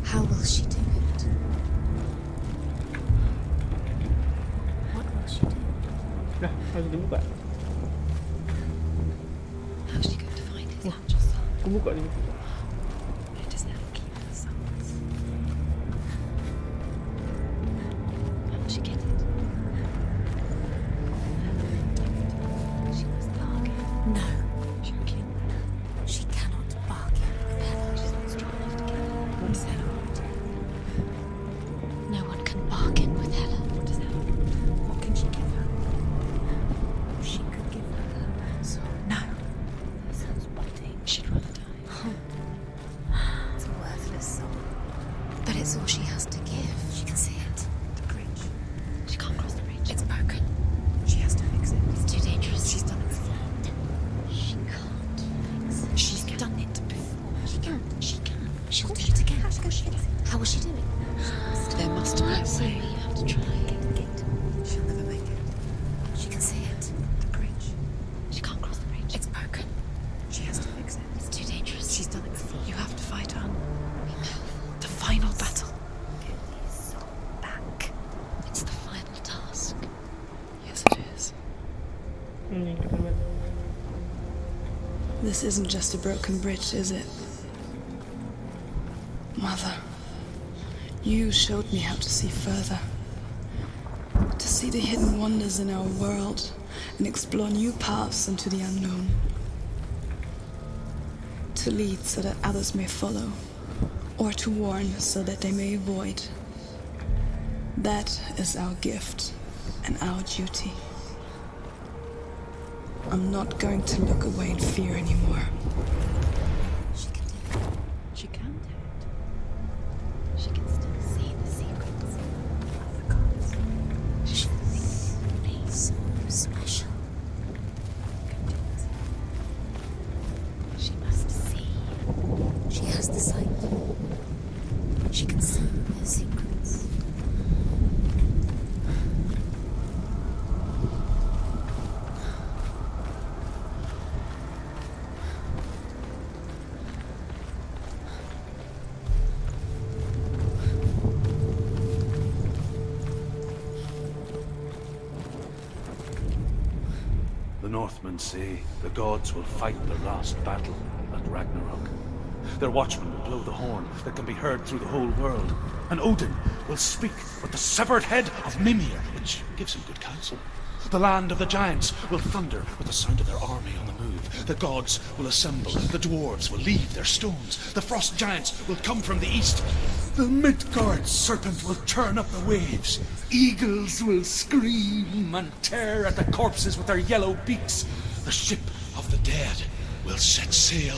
D: How will she do it? What will she do?
A: Dah, harus dibuka.
C: How's she going to find his angel soul?
A: Aku buka ni.
C: Where does that keep her souls? How will she get it? She must bargain.
D: No,
C: Joking.
D: she cannot bargain with Helen.
C: She's not strong enough to get it. What does Helen want?
D: No one can bargain with Helen.
C: What does Helen want? What can she give her?
D: She could give her her soul.
C: No. Her soul's rotting. She'd rather die.
D: It's a worthless soul. But it's all she has to give. She can see it.
C: The bridge. She can't cross the bridge.
D: It's broken.
C: She has to fix it.
D: It's too dangerous.
C: She's done it before.
D: She can't fix it.
C: She's done it before. She can. She can.
D: She'll do it again. How will she do it?
C: There must be a way.
D: We have to try.
C: She'll never make it.
D: She can see it.
C: The bridge. She can't cross the bridge.
D: It's broken.
C: She has to fix it.
D: It's too dangerous.
C: She's done it before. You have to fight on. The final battle.
D: Get his soul back. It's the final task.
C: Yes, it is.
A: Ni kata buat.
J: This isn't just a broken bridge, is it? Mother, you showed me how to see further. To see the hidden wonders in our world and explore new paths into the unknown. To lead so that others may follow, or to warn so that they may avoid. That is our gift and our duty. I'm not going to look away in fear anymore.
D: She can do it.
C: She can do it. She can still see the secrets of the gods.
D: She's so special.
C: She must see.
D: She has the sight. She can see her secrets.
B: The Northmen say the gods will fight the last battle at Ragnarok. Their watchmen will blow the horn that can be heard through the whole world, and Odin will speak with the severed head of Mimir, which gives him good counsel. The land of the giants will thunder with the sound of their army on the move. The gods will assemble. The dwarves will leave their stones. The frost giants will come from the east. The Midgard serpent will turn up the waves. Eagles will scream and tear at the corpses with their yellow beaks. The ship of the dead will set sail.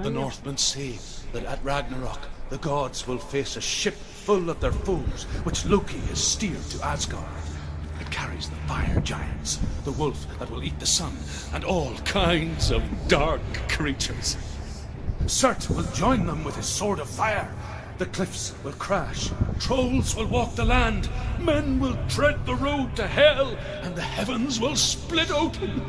B: The Northmen say that at Ragnarok, the gods will face a ship full of their foes, which Loki has steered to Asgard. It carries the fire giants, the wolf that will eat the sun, and all kinds of dark creatures. Surt will join them with his sword of fire. The cliffs will crash, trolls will walk the land, men will tread the road to hell, and the heavens will split open.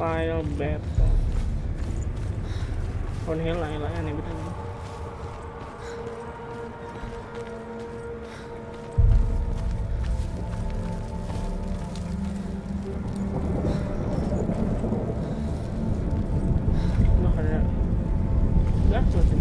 A: File beta. Con hết lại anh em biết không? Nó phải là gắt rồi thì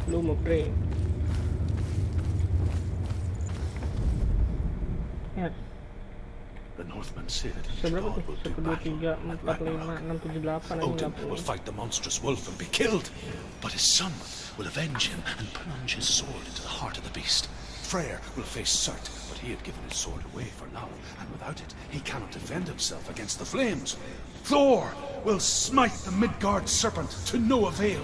A: lu một rễ. Ya.
B: The Northmen said
A: Seberapa
B: God
A: tuh?
B: will
A: 1,
B: do
A: 2,
B: battle
A: 3,
B: at
A: 4, 5,
B: Ragnarok.
A: 6, 7, 8,
B: Odin
A: 9,
B: will
A: 10.
B: fight the monstrous wolf and be killed, but his son will avenge him and plunge his sword into the heart of the beast. Freyr will face Surt, but he had given his sword away for love, and without it, he cannot defend himself against the flames. Thor will smite the Midgard serpent to no avail.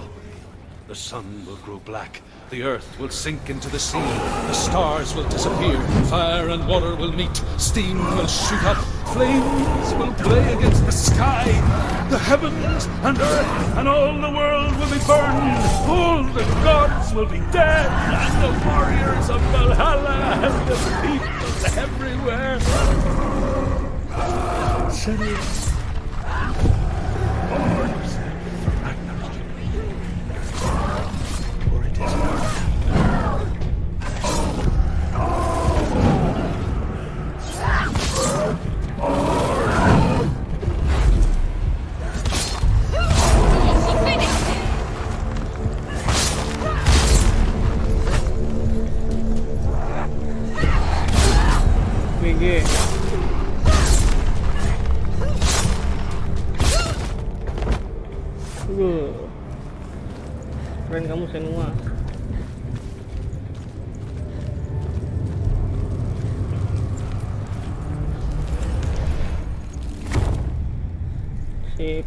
B: The sun will grow black, the earth will sink into the sea, the stars will disappear, fire and water will meet, steam will shoot up, flames will play against the sky, the heavens and earth and all the world will be burned, all the gods will be dead, and the warriors of Valhalla and the people everywhere. Orders for Ragnarok. For it is
A: GG. Keren kamu Senua. Sip.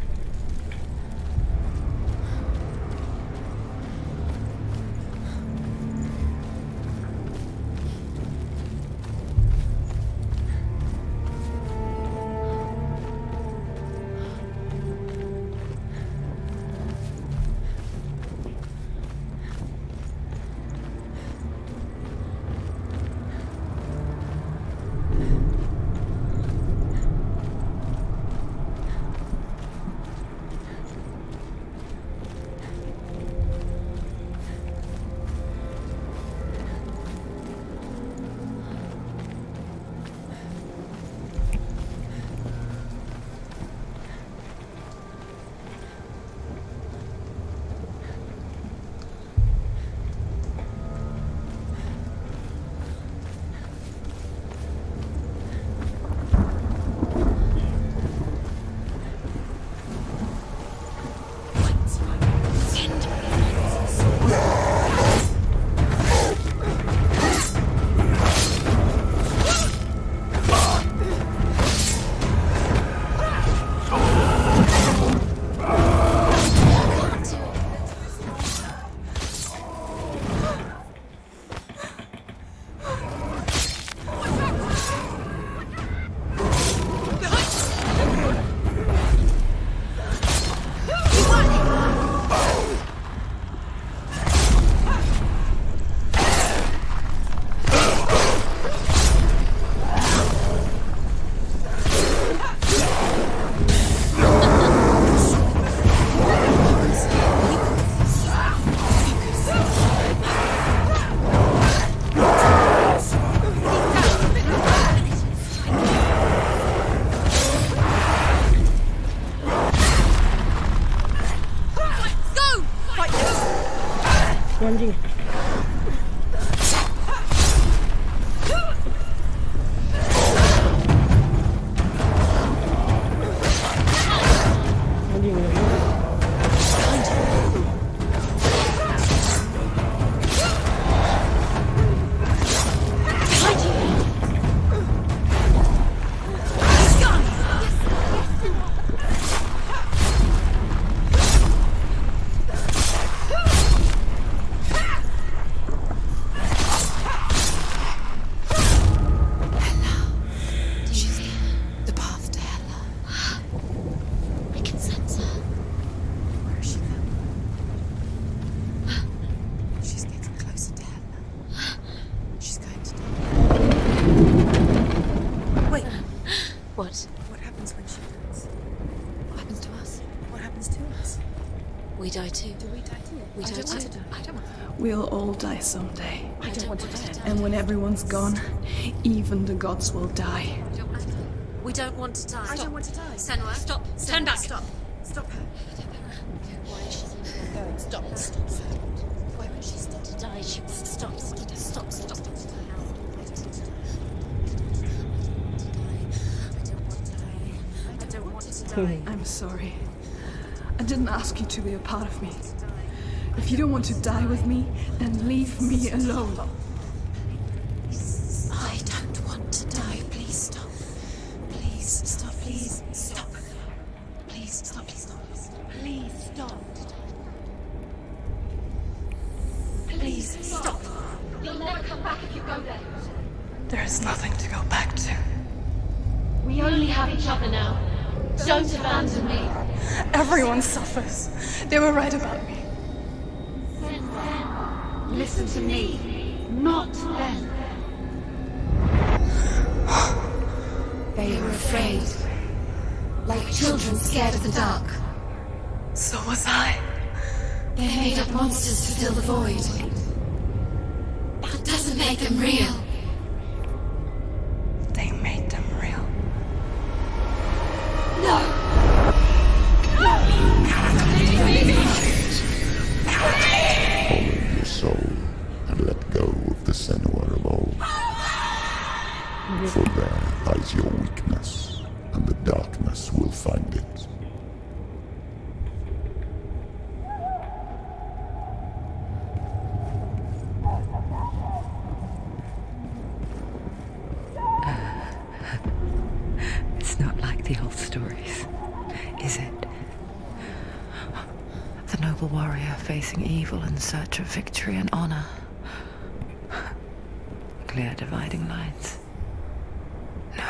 A: Anjing. Anjing ya.
C: She's here. The path to Hella. I can sense her. Where is she then? She's getting closer to Hella. She's going to die. Wait. What? What happens when she dies? What happens to us? What happens to us? We die too. Do we die too? We die too. I don't want to.
J: We'll all die someday.
C: I don't want to die.
J: And when everyone's gone, even the gods will die.
C: We don't want to die.
J: I don't want to die.
C: Senua, stop. Turn back.
J: Stop. Stop her.
C: Why is she going? Stop. Why won't she stop to die? She won't stop. Stop. I don't want to die.
J: I'm sorry. I didn't ask you to be a part of me. If you don't want to die with me, then leave me alone.
C: I don't want to die. Please stop. Please stop. Please stop. Please stop. Please stop. Please stop. Please stop. You'll never come back if you go there.
J: There is nothing to go back to.
D: We only have each other now. Don't abandon me.
J: Everyone suffers. They were right about me.
D: Listen to me, not them. They were afraid, like children scared of the dark.
J: So was I.
D: They made up monsters to fill the void. That doesn't make them real.
J: They made them real.
D: No!
K: Follow your soul and let go of the Senua of old. For there lies your weakness, and the darkness will find it.
G: It's not like the old stories, is it? The noble warrior facing evil in search of victory and honor. Clear dividing lines. No.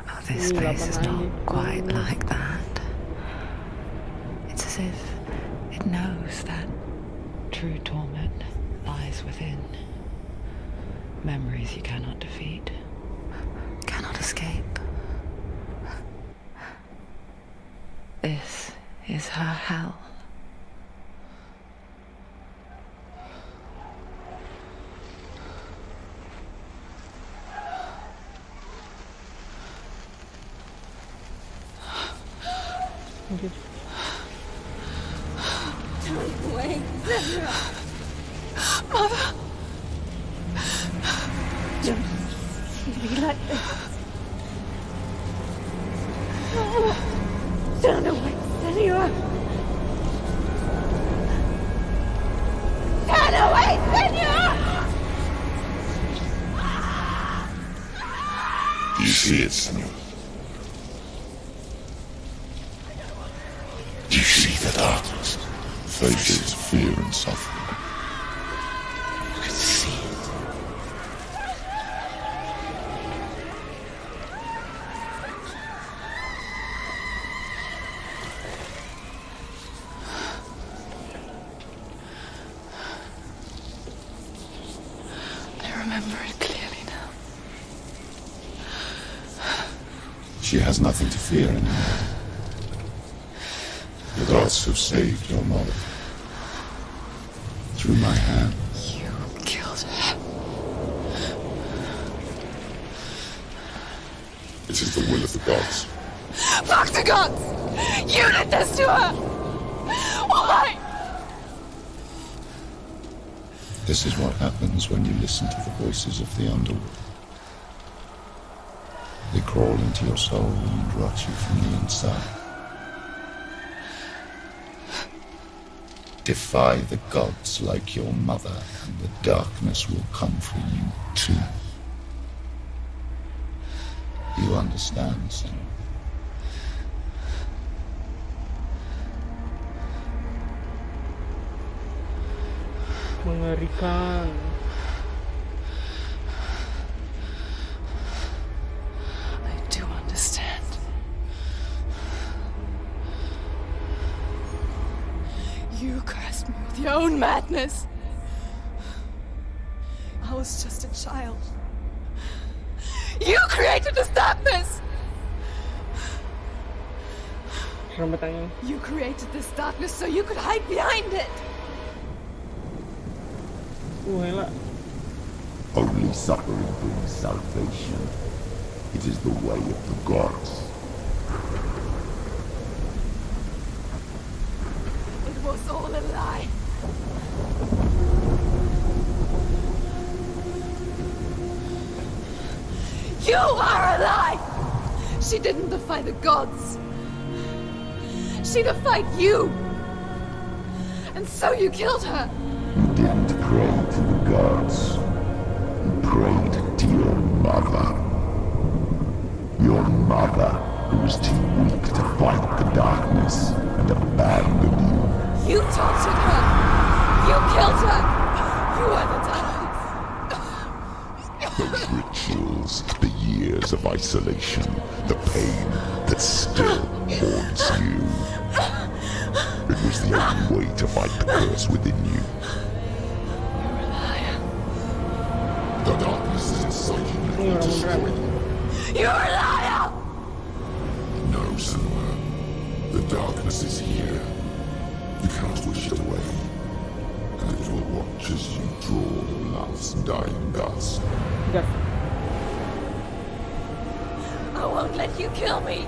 G: Oh, this place is not quite like that. It's as if it knows that true torment lies within. Memories you cannot defeat, cannot escape. This is her hell.
J: Wait, Mother!
D: Don't be like this. Turn away, Senua! Turn away, Senua!
K: Do you see it, Senua? Do you see the darkness? Faces of fear and suffering.
L: I can see it.
J: I remember it clearly now.
K: She has nothing to fear anymore. The gods have saved your mother. Through my hand.
J: You killed her.
K: It is the will of the gods.
J: Fuck the gods! You did this to her! Why?
K: This is what happens when you listen to the voices of the underworld. They crawl into your soul and rot you from the inside. Defy the gods like your mother, and the darkness will come for you too. You understand, son?
A: Mengerikan.
G: I do understand.
J: You cursed me with your own madness. I was just a child. You created this darkness! You created this darkness so you could hide behind it!
A: Hela.
K: Only suffering brings salvation. It is the way of the gods.
J: It was all a lie. You are a lie! She didn't defy the gods. She defied you! And so you killed her!
K: You didn't pray to the gods. You prayed to your mother. Your mother, who was too weak to fight the darkness and abandoned you.
J: You tortured her! You killed her! You are the darkness!
K: Those rituals, the years of isolation, the pain that still haunts you. It was the only way to fight the curse within you.
J: You're a liar.
K: The darkness is inside you. Will destroy you.
J: You're a liar!
K: No, Senua. The darkness is here. You cannot wish it away. And it will watch as you draw the last dying gasp.
J: I won't let you kill me!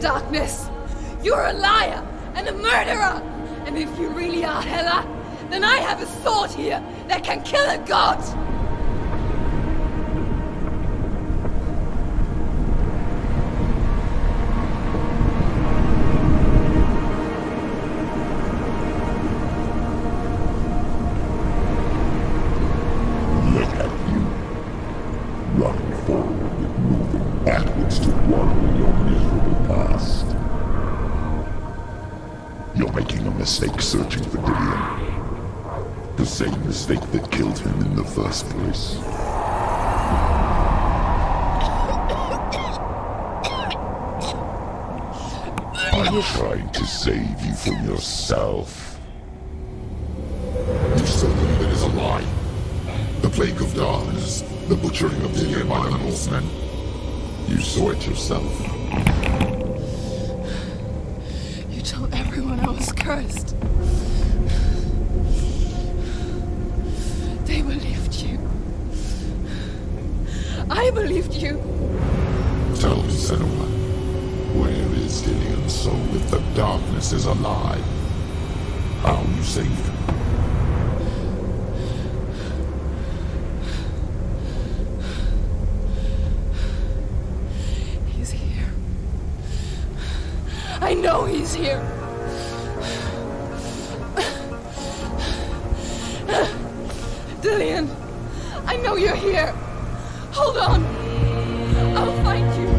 J: Darkness! You're a liar and a murderer! And if you really are Hela, then I have a sword here that can kill a god!
K: Look at you. Running forward with moving backwards to wallow in your miserable past. You're making a mistake searching for Dillion. The same mistake that killed him in the first place. I'm trying to save you from yourself. You saw them, it is a lie. The plague of darkness, the butchering of the air by the Northmen. You saw it yourself.
J: You told everyone I was cursed. They believed you. I believed you.
K: Tell me, Senua, where is Dillian's soul if the darkness is alive? How you saved him?
J: He's here. I know he's here. Dillian, I know you're here. Hold on. I'll find you.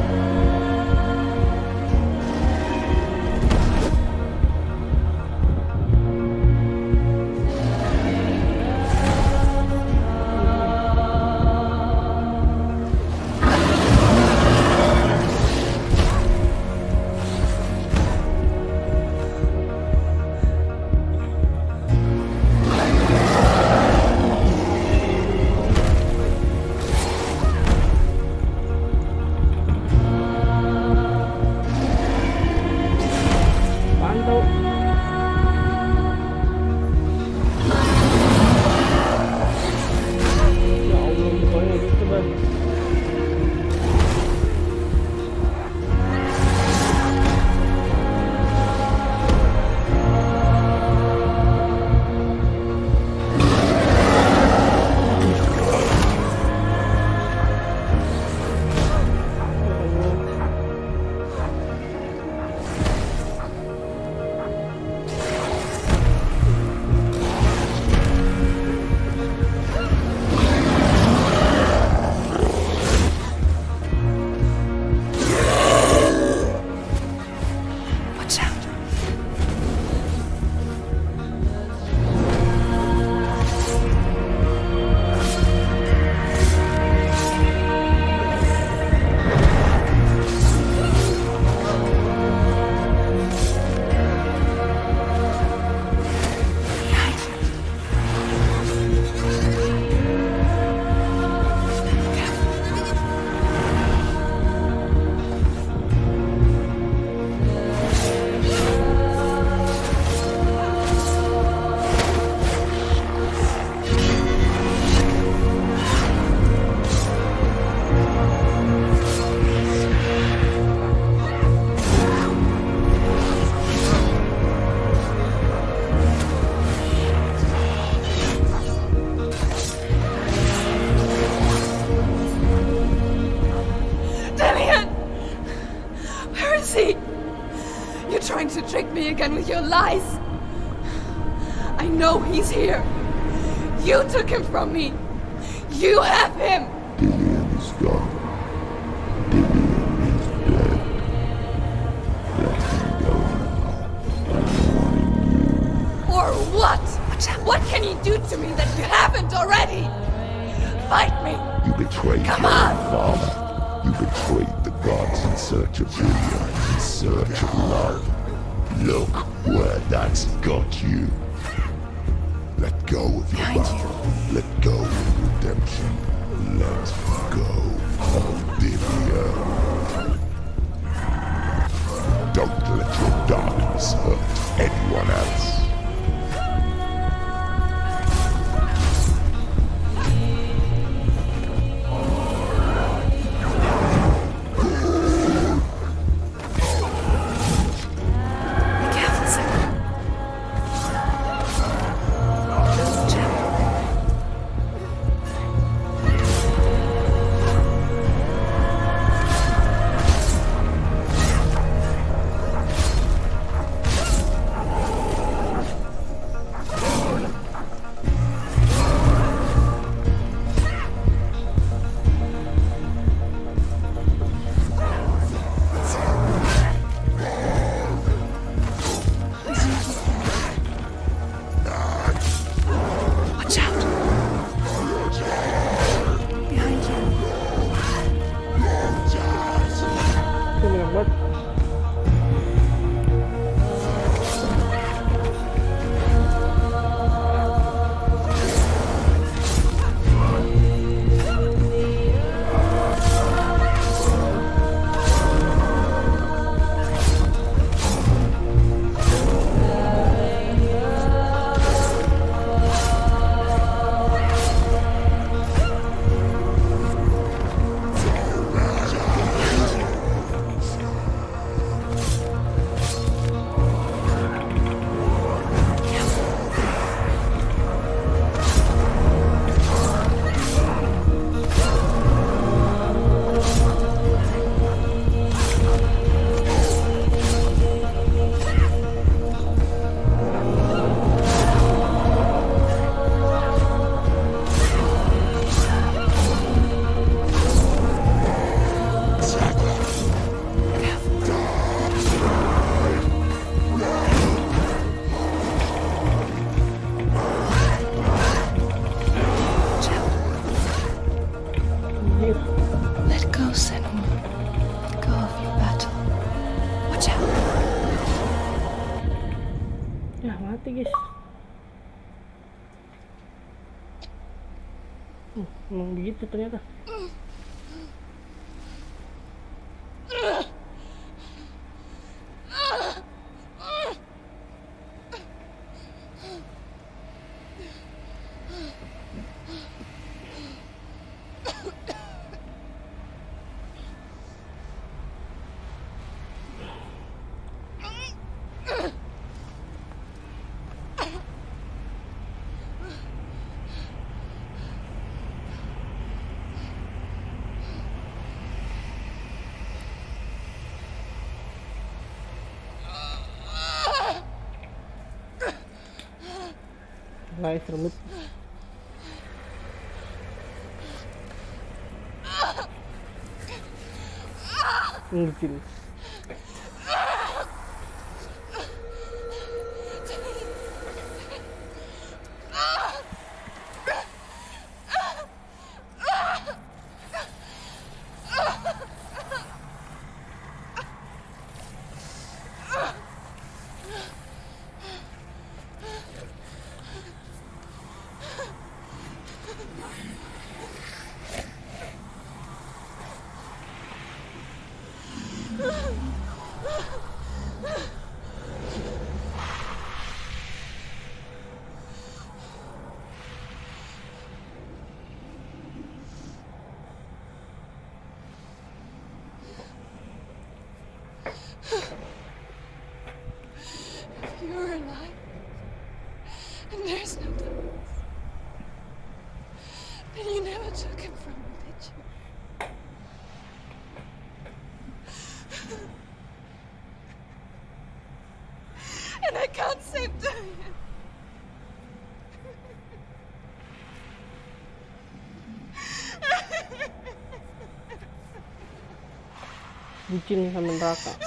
J: Trying to trick me again with your lies. I know he's here. You took him from me. You have him.
K: Dillian is gone. Dillian is dead. Let him go now. I'm warning you.
J: Or what? What can you do to me that you haven't already? Fight me.
K: You betrayed
J: Come
K: your
J: on.
K: father. You betrayed the gods in search of Dillian, in search of love. Look where that's got you. Let go of your battle. Let go of redemption. Let go of Dillian. Don't let your darkness hurt anyone else.
A: Emang begitu ternyata. Guys, remut. Mungkin.
J: If you're alive, and there's no doubt, then you never took him from me, did you? And I can't save Darian.
A: Bucin sama neraka.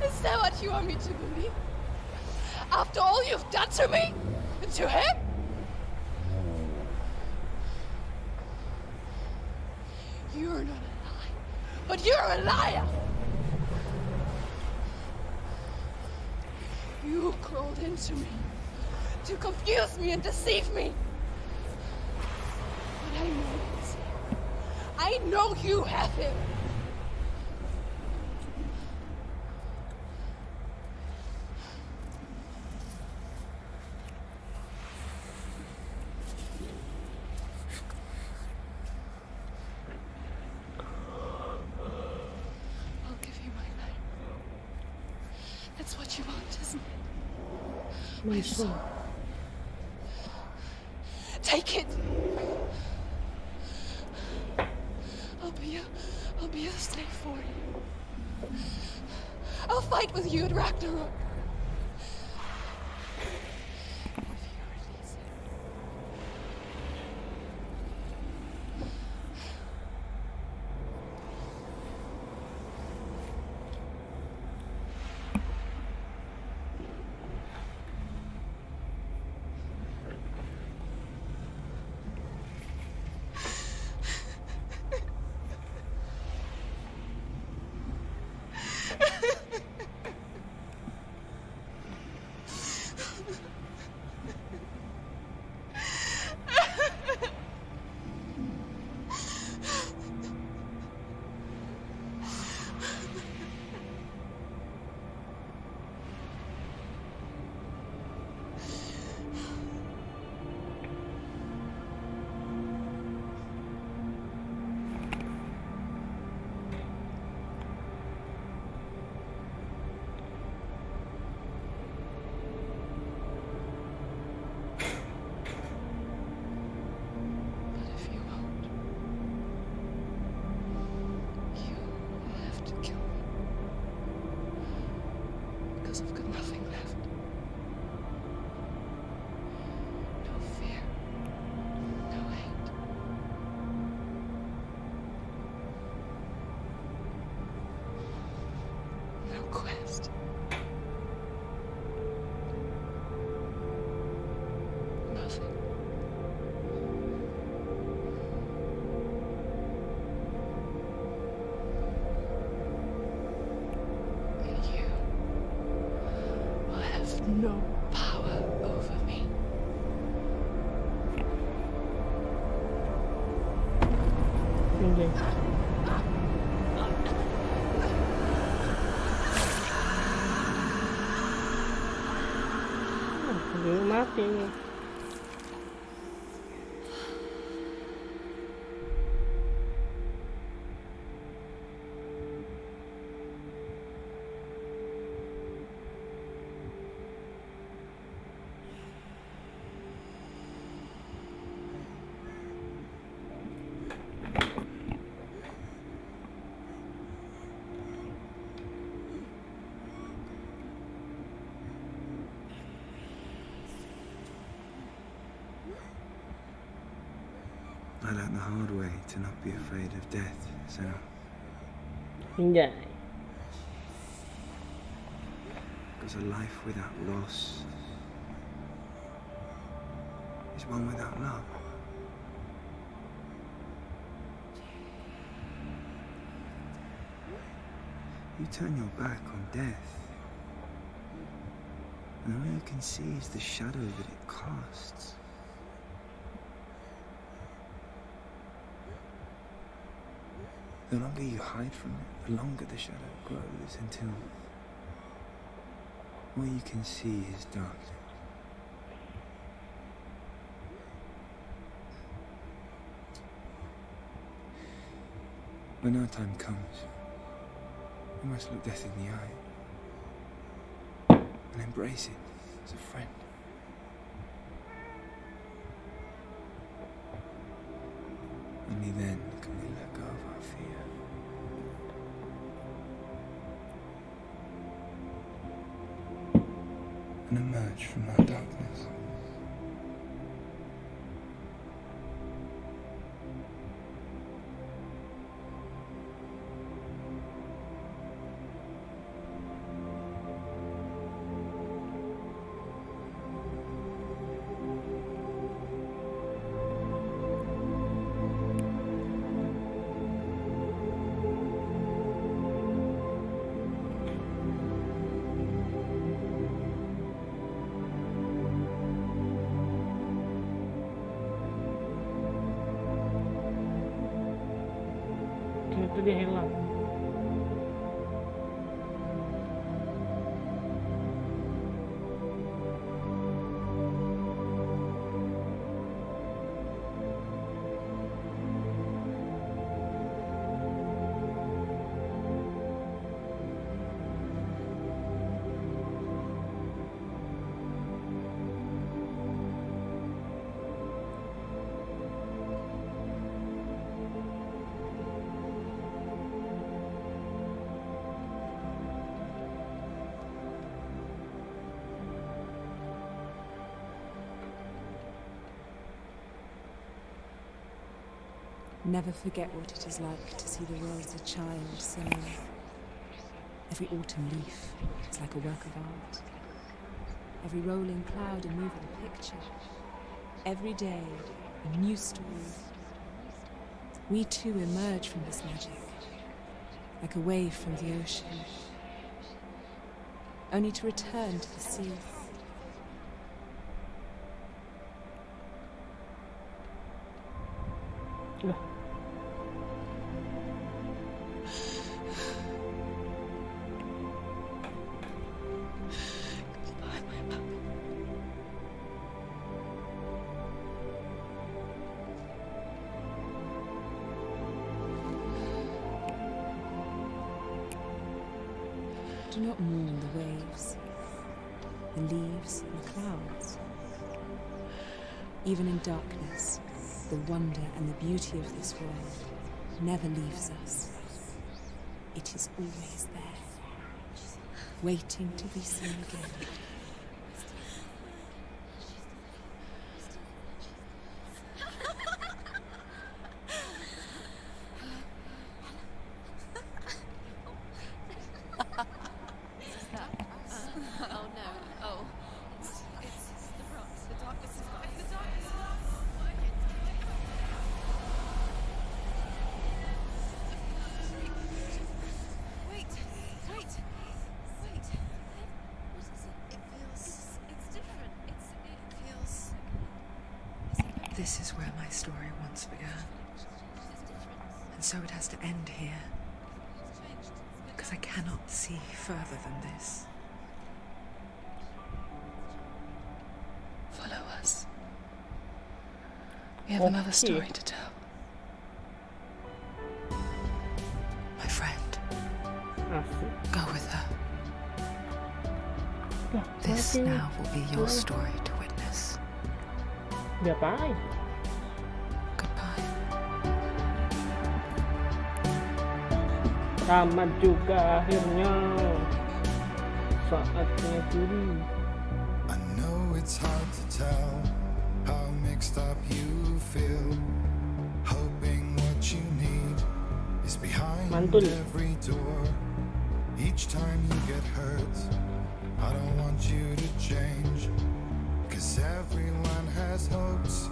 J: Is that what you want me to believe? After all you've done to me? And to him? You're not a liar, but you're a liar! You crawled into me to confuse me and deceive me. But I know it's him. I know you have him. I'll give you my life. That's what you want, isn't it? My soul. Take it. I'll be a slave for you. I'll fight with you at Ragnarok. If you release it. I've got nothing left. No fear. No hate. No quest.
G: no power over me.
A: Anjay. Dia mati nih.
E: I learned the hard way to not be afraid of death, so
A: Anjay.
E: because a life without loss is one without love. You turn your back on death, and all you can see is the shadow that it casts. The longer you hide from it, the longer the shadow grows until all you can see is darkness. When our time comes, we must look death in the eye and embrace it as a friend. Only then can we let go of our fear. And emerge from our darkness.
A: Ternyata dia hilang.
H: Never forget what it is like to see the world as a child, Senua. Every autumn leaf is like a work of art. Every rolling cloud a moving picture. Every day a new story. We too emerge from this magic, like a wave from the ocean, only to return to the sea. Do not mourn the waves, the leaves, and the clouds. Even in darkness, the wonder and the beauty of this world never leaves us. It is always there, waiting to be seen again.
G: This is where my story once began. And so it has to end here. Because I cannot see further than this. Follow us. We have another story to tell. My friend. Go with her. This now will be your story to witness.
A: Ngapain?
G: Goodbye.
A: Tamat juga akhirnya. Saatnya pulih.
M: I know it's hard to tell how mixed up you feel. Hoping what you need is behind every door. Each time you get hurt, I don't want you to change. 'Cause everyone has hopes.